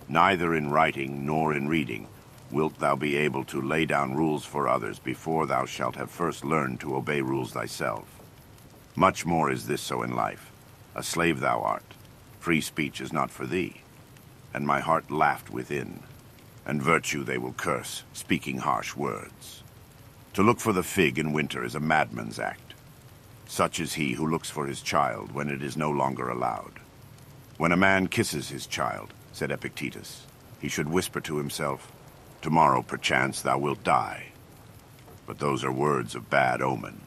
Neither in writing nor in reading wilt thou be able to lay down rules for others before thou shalt have first learned to obey rules thyself. Much more is this so in life. A slave thou art. Free speech is not for thee. And my heart laughed within. And virtue they will curse, speaking harsh words. To look for the fig in winter is a madman's act. Such is he who looks for his child when it is no longer allowed. When a man kisses his child, said Epictetus, he should whisper to himself, "Tomorrow, perchance, thou wilt die." But those are words of bad omen.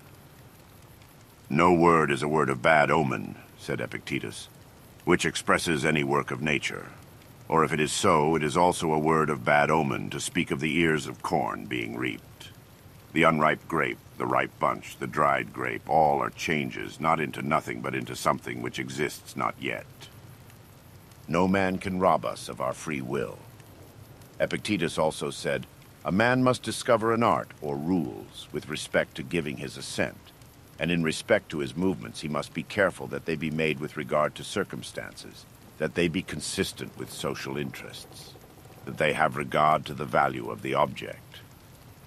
No word is a word of bad omen, said Epictetus, which expresses any work of nature. Or if it is so, it is also a word of bad omen to speak of the ears of corn being reaped. The unripe grape, the ripe bunch, the dried grape, all are changes, not into nothing, but into something which exists not yet. No man can rob us of our free will. Epictetus also said, "A man must discover an art, or rules, with respect to giving his assent, and in respect to his movements he must be careful that they be made with regard to circumstances, that they be consistent with social interests, that they have regard to the value of the object.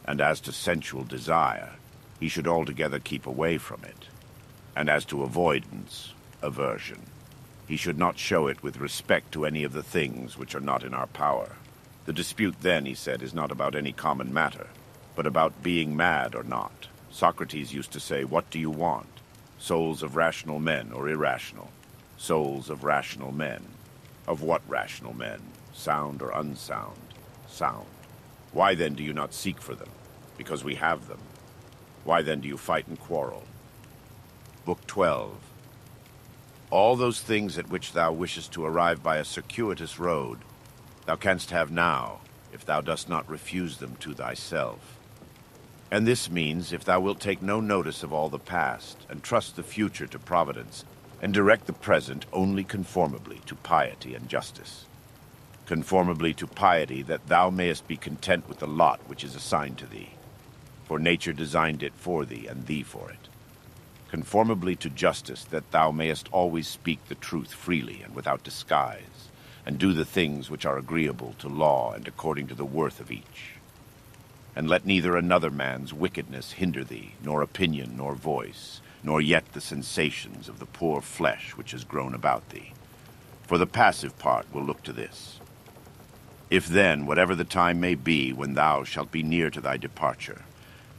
And as to sensual desire, he should altogether keep away from it. And as to avoidance, aversion, he should not show it with respect to any of the things which are not in our power. The dispute then, he said, is not about any common matter, but about being mad or not. Socrates used to say, 'What do you want? Souls of rational men or irrational? Souls of rational men. Of what rational men? Sound or unsound? Sound. Why then do you not seek for them? Because we have them. Why then do you fight and quarrel?' Book 12. All those things at which thou wishest to arrive by a circuitous road, thou canst have now, if thou dost not refuse them to thyself. And this means, if thou wilt take no notice of all the past, and trust the future to providence, and direct the present only conformably to piety and justice. Conformably to piety, that thou mayest be content with the lot which is assigned to thee. For nature designed it for thee, and thee for it. Conformably to justice, that thou mayest always speak the truth freely and without disguise, and do the things which are agreeable to law and according to the worth of each. And let neither another man's wickedness hinder thee, nor opinion, nor voice, nor yet the sensations of the poor flesh which has grown about thee. For the passive part will look to this. If then, whatever the time may be when thou shalt be near to thy departure,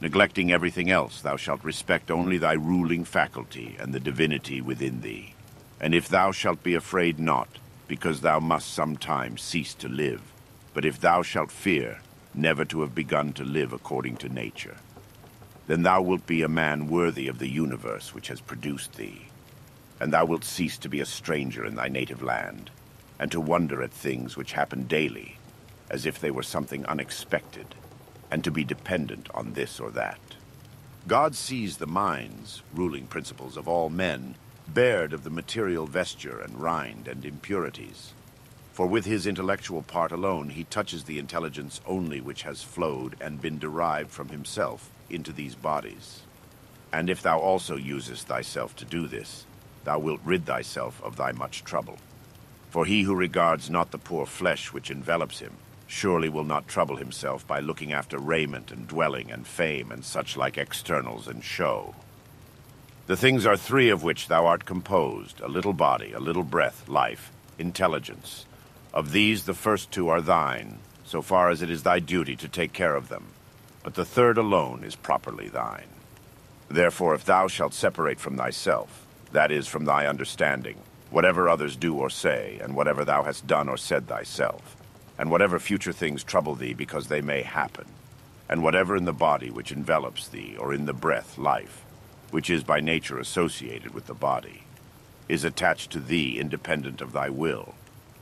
neglecting everything else, thou shalt respect only thy ruling faculty and the divinity within thee. And if thou shalt be afraid not, because thou must sometime cease to live, but if thou shalt fear, never to have begun to live according to nature, then thou wilt be a man worthy of the universe which has produced thee, and thou wilt cease to be a stranger in thy native land, and to wonder at things which happen daily, as if they were something unexpected, and to be dependent on this or that. God sees the minds, ruling principles of all men, bared of the material vesture and rind and impurities. For with his intellectual part alone he touches the intelligence only which has flowed and been derived from himself into these bodies. And if thou also usest thyself to do this, thou wilt rid thyself of thy much trouble. For he who regards not the poor flesh which envelops him, surely will not trouble himself by looking after raiment and dwelling and fame and such like externals and show. The things are three of which thou art composed, a little body, a little breath, life, intelligence. Of these the first two are thine, so far as it is thy duty to take care of them, but the third alone is properly thine. Therefore if thou shalt separate from thyself, that is, from thy understanding, whatever others do or say, and whatever thou hast done or said thyself, and whatever future things trouble thee because they may happen, and whatever in the body which envelops thee, or in the breath, life, which is by nature associated with the body, is attached to thee independent of thy will,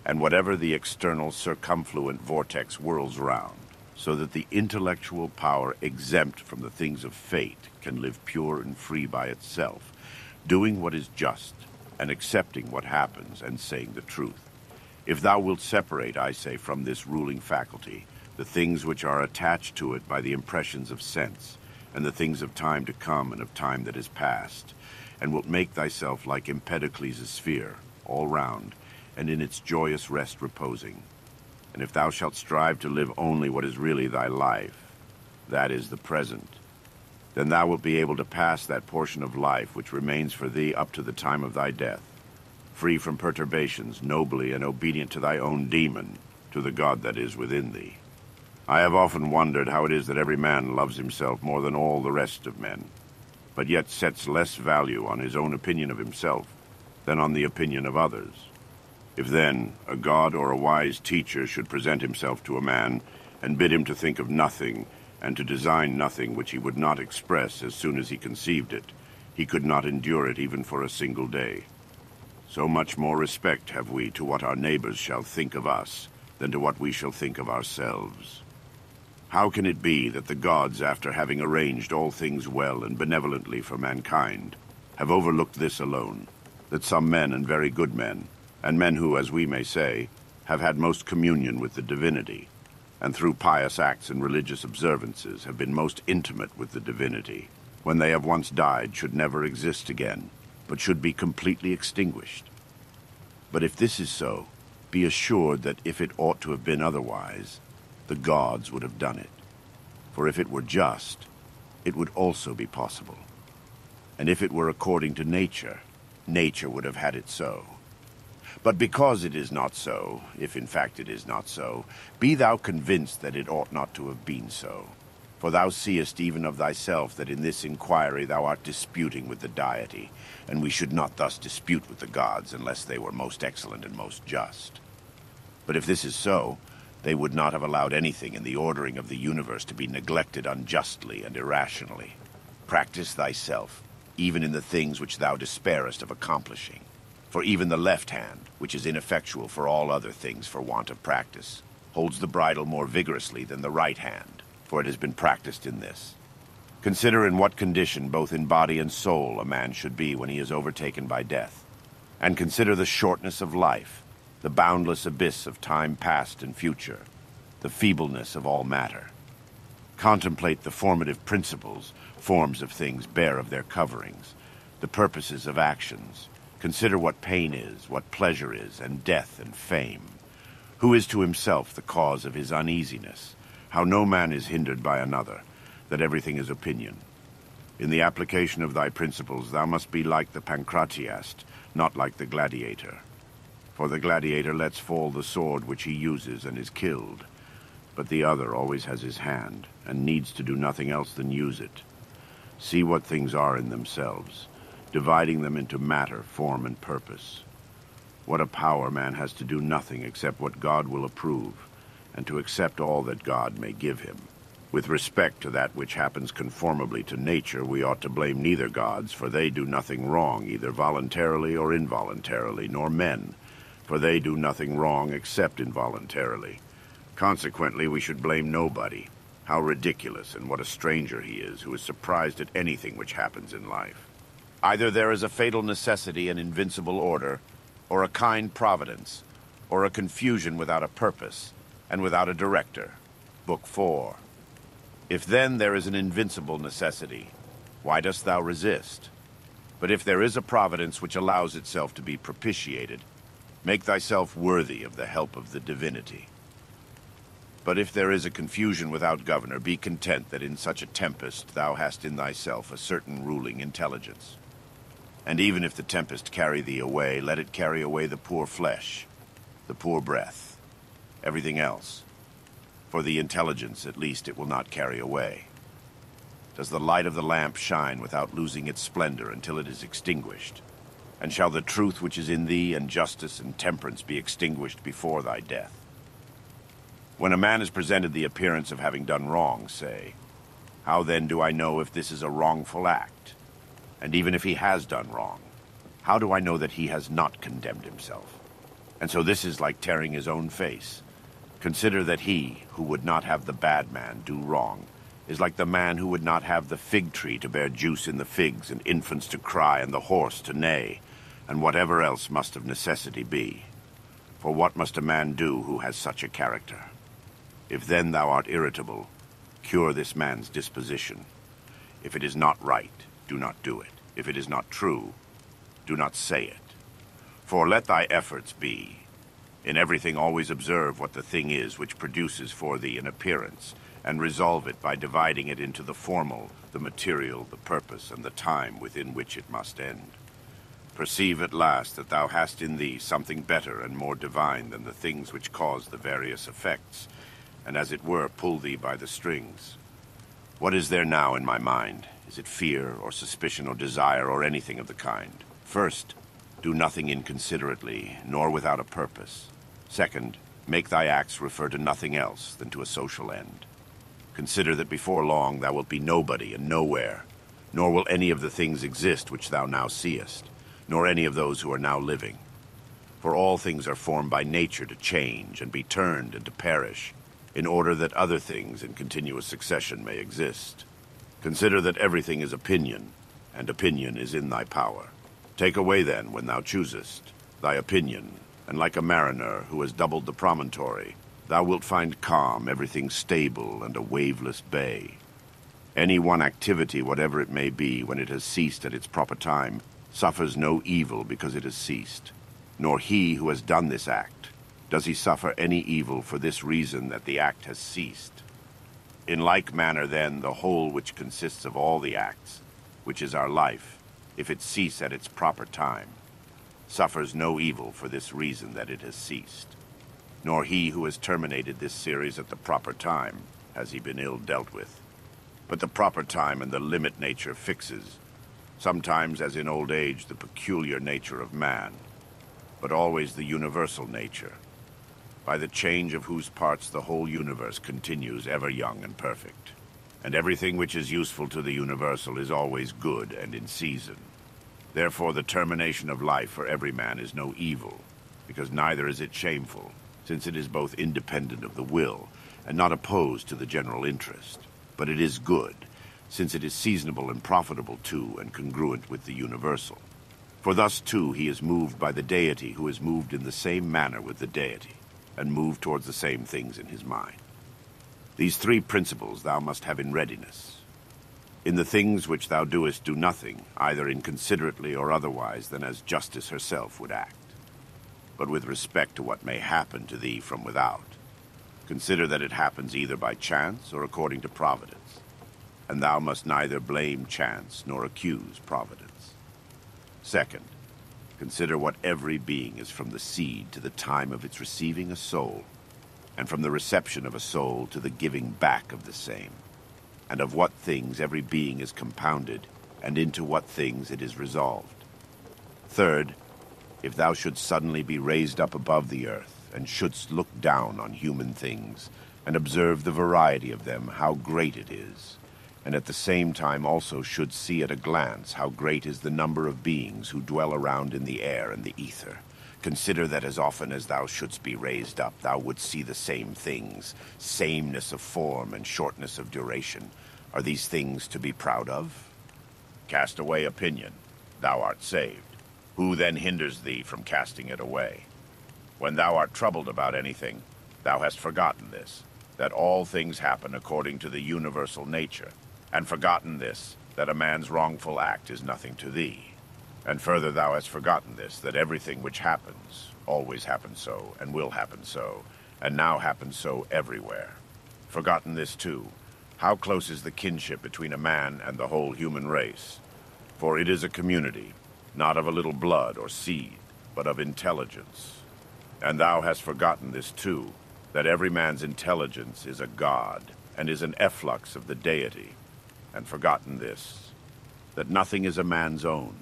and whatever the external circumfluent vortex whirls round, so that the intellectual power exempt from the things of fate can live pure and free by itself, doing what is just, and accepting what happens, and saying the truth. If thou wilt separate, I say, from this ruling faculty, the things which are attached to it by the impressions of sense, and the things of time to come and of time that is past, and wilt make thyself like Empedocles' sphere, all round, and in its joyous rest reposing. And if thou shalt strive to live only what is really thy life, that is the present, then thou wilt be able to pass that portion of life which remains for thee up to the time of thy death, free from perturbations, nobly and obedient to thy own demon, to the God that is within thee. I have often wondered how it is that every man loves himself more than all the rest of men, but yet sets less value on his own opinion of himself than on the opinion of others. If then a god or a wise teacher should present himself to a man and bid him to think of nothing and to design nothing which he would not express as soon as he conceived it, he could not endure it even for a single day. So much more respect have we to what our neighbors shall think of us than to what we shall think of ourselves. How can it be that the gods, after having arranged all things well and benevolently for mankind, have overlooked this alone, that some men and very good men, and men who, as we may say, have had most communion with the divinity, and through pious acts and religious observances have been most intimate with the divinity, when they have once died should never exist again, but should be completely extinguished? But if this is so, be assured that if it ought to have been otherwise, the gods would have done it. For if it were just, it would also be possible. And if it were according to nature, nature would have had it so. But because it is not so, if in fact it is not so, be thou convinced that it ought not to have been so. For thou seest even of thyself that in this inquiry thou art disputing with the deity, and we should not thus dispute with the gods unless they were most excellent and most just. But if this is so, they would not have allowed anything in the ordering of the universe to be neglected unjustly and irrationally. Practice thyself, even in the things which thou despairest of accomplishing. For even the left hand, which is ineffectual for all other things for want of practice, holds the bridle more vigorously than the right hand, for it has been practiced in this. Consider in what condition, both in body and soul, a man should be when he is overtaken by death. And consider the shortness of life, the boundless abyss of time past and future, the feebleness of all matter. Contemplate the formative principles, forms of things bare of their coverings, the purposes of actions. Consider what pain is, what pleasure is, and death and fame. Who is to himself the cause of his uneasiness? How no man is hindered by another, that everything is opinion. In the application of thy principles thou must be like the Pancratiast, not like the gladiator. For the gladiator lets fall the sword which he uses and is killed, but the other always has his hand, and needs to do nothing else than use it. See what things are in themselves, dividing them into matter, form, and purpose. What a power man has to do nothing except what God will approve, and to accept all that God may give him. With respect to that which happens conformably to nature, we ought to blame neither gods, for they do nothing wrong, either voluntarily or involuntarily, nor men, for they do nothing wrong except involuntarily. Consequently, we should blame nobody. How ridiculous and what a stranger he is who is surprised at anything which happens in life. Either there is a fatal necessity and invincible order, or a kind providence, or a confusion without a purpose, and without a director. Book 4. If then there is an invincible necessity, why dost thou resist? But if there is a providence which allows itself to be propitiated, make thyself worthy of the help of the divinity. But if there is a confusion without governor, be content that in such a tempest thou hast in thyself a certain ruling intelligence. And even if the tempest carry thee away, let it carry away the poor flesh, the poor breath, everything else. For the intelligence, at least, it will not carry away. Does the light of the lamp shine without losing its splendor until it is extinguished? And shall the truth which is in thee and justice and temperance be extinguished before thy death? When a man is presented the appearance of having done wrong, say, how then do I know if this is a wrongful act? And even if he has done wrong, how do I know that he has not condemned himself? And so this is like tearing his own face. Consider that he who would not have the bad man do wrong is like the man who would not have the fig tree to bear juice in the figs, and infants to cry, and the horse to neigh, and whatever else must of necessity be. For what must a man do who has such a character? If then thou art irritable, cure this man's disposition. If it is not right, do not do it. If it is not true, do not say it. For let thy efforts be. In everything always observe what the thing is which produces for thee an appearance, and resolve it by dividing it into the formal, the material, the purpose, and the time within which it must end. Perceive at last that thou hast in thee something better and more divine than the things which cause the various effects, and as it were pull thee by the strings. What is there now in my mind? Is it fear, or suspicion, or desire, or anything of the kind? First, do nothing inconsiderately, nor without a purpose. Second, make thy acts refer to nothing else than to a social end. Consider that before long thou wilt be nobody and nowhere, nor will any of the things exist which thou now seest, nor any of those who are now living. For all things are formed by nature to change and be turned and to perish, in order that other things in continuous succession may exist. Consider that everything is opinion, and opinion is in thy power. Take away then, when thou choosest, thy opinion, and like a mariner who has doubled the promontory, thou wilt find calm, everything stable, and a waveless bay. Any one activity, whatever it may be, when it has ceased at its proper time, suffers no evil because it has ceased. Nor he who has done this act does he suffer any evil for this reason that the act has ceased. In like manner, then, the whole which consists of all the acts, which is our life, if it cease at its proper time, suffers no evil for this reason that it has ceased. Nor he who has terminated this series at the proper time has he been ill dealt with. But the proper time and the limit nature fixes, sometimes as in old age the peculiar nature of man, but always the universal nature, by the change of whose parts the whole universe continues ever young and perfect. And everything which is useful to the universal is always good and in season. Therefore the termination of life for every man is no evil, because neither is it shameful, since it is both independent of the will and not opposed to the general interest. But it is good, since it is seasonable and profitable to and congruent with the universal. For thus too he is moved by the deity, who is moved in the same manner with the deity, and moved towards the same things in his mind. These three principles thou must have in readiness. In the things which thou doest, do nothing, either inconsiderately or otherwise, than as justice herself would act. But with respect to what may happen to thee from without, consider that it happens either by chance or according to providence, and thou must neither blame chance nor accuse providence. Second, consider what every being is from the seed to the time of its receiving a soul, and from the reception of a soul to the giving back of the same, and of what things every being is compounded, and into what things it is resolved. Third, if thou shouldst suddenly be raised up above the earth, and shouldst look down on human things, and observe the variety of them, how great it is, and at the same time also shouldst see at a glance how great is the number of beings who dwell around in the air and the ether, consider that as often as thou shouldst be raised up, thou wouldst see the same things, sameness of form and shortness of duration. Are these things to be proud of? Cast away opinion, thou art saved. Who then hinders thee from casting it away? When thou art troubled about anything, thou hast forgotten this, that all things happen according to the universal nature, and forgotten this, that a man's wrongful act is nothing to thee. And further thou hast forgotten this, that everything which happens always happens so, and will happen so, and now happens so everywhere. Forgotten this too, how close is the kinship between a man and the whole human race? For it is a community, not of a little blood or seed, but of intelligence. And thou hast forgotten this too, that every man's intelligence is a god, and is an efflux of the deity, and forgotten this, that nothing is a man's own,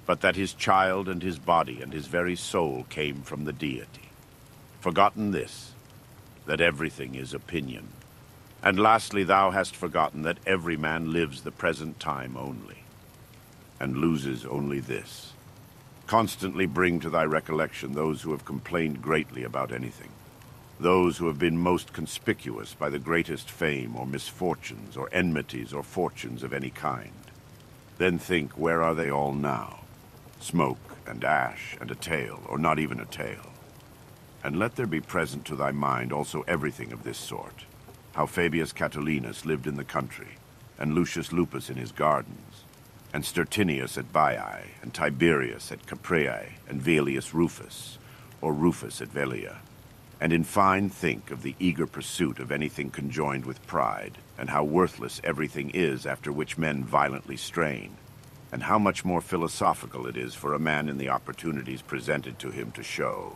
but that his child and his body and his very soul came from the deity. Forgotten this, that everything is opinion. And lastly, thou hast forgotten that every man lives the present time only, and loses only this. Constantly bring to thy recollection those who have complained greatly about anything, those who have been most conspicuous by the greatest fame or misfortunes or enmities or fortunes of any kind. Then think, where are they all now? Smoke and ash and a tale, or not even a tale. And let there be present to thy mind also everything of this sort, how Fabius Catilinus lived in the country, and Lucius Lupus in his gardens, and Stertinius at Baiae, and Tiberius at Capreae, and Velius Rufus, or Rufus at Velia. And in fine think of the eager pursuit of anything conjoined with pride, and how worthless everything is after which men violently strain, and how much more philosophical it is for a man in the opportunities presented to him to show.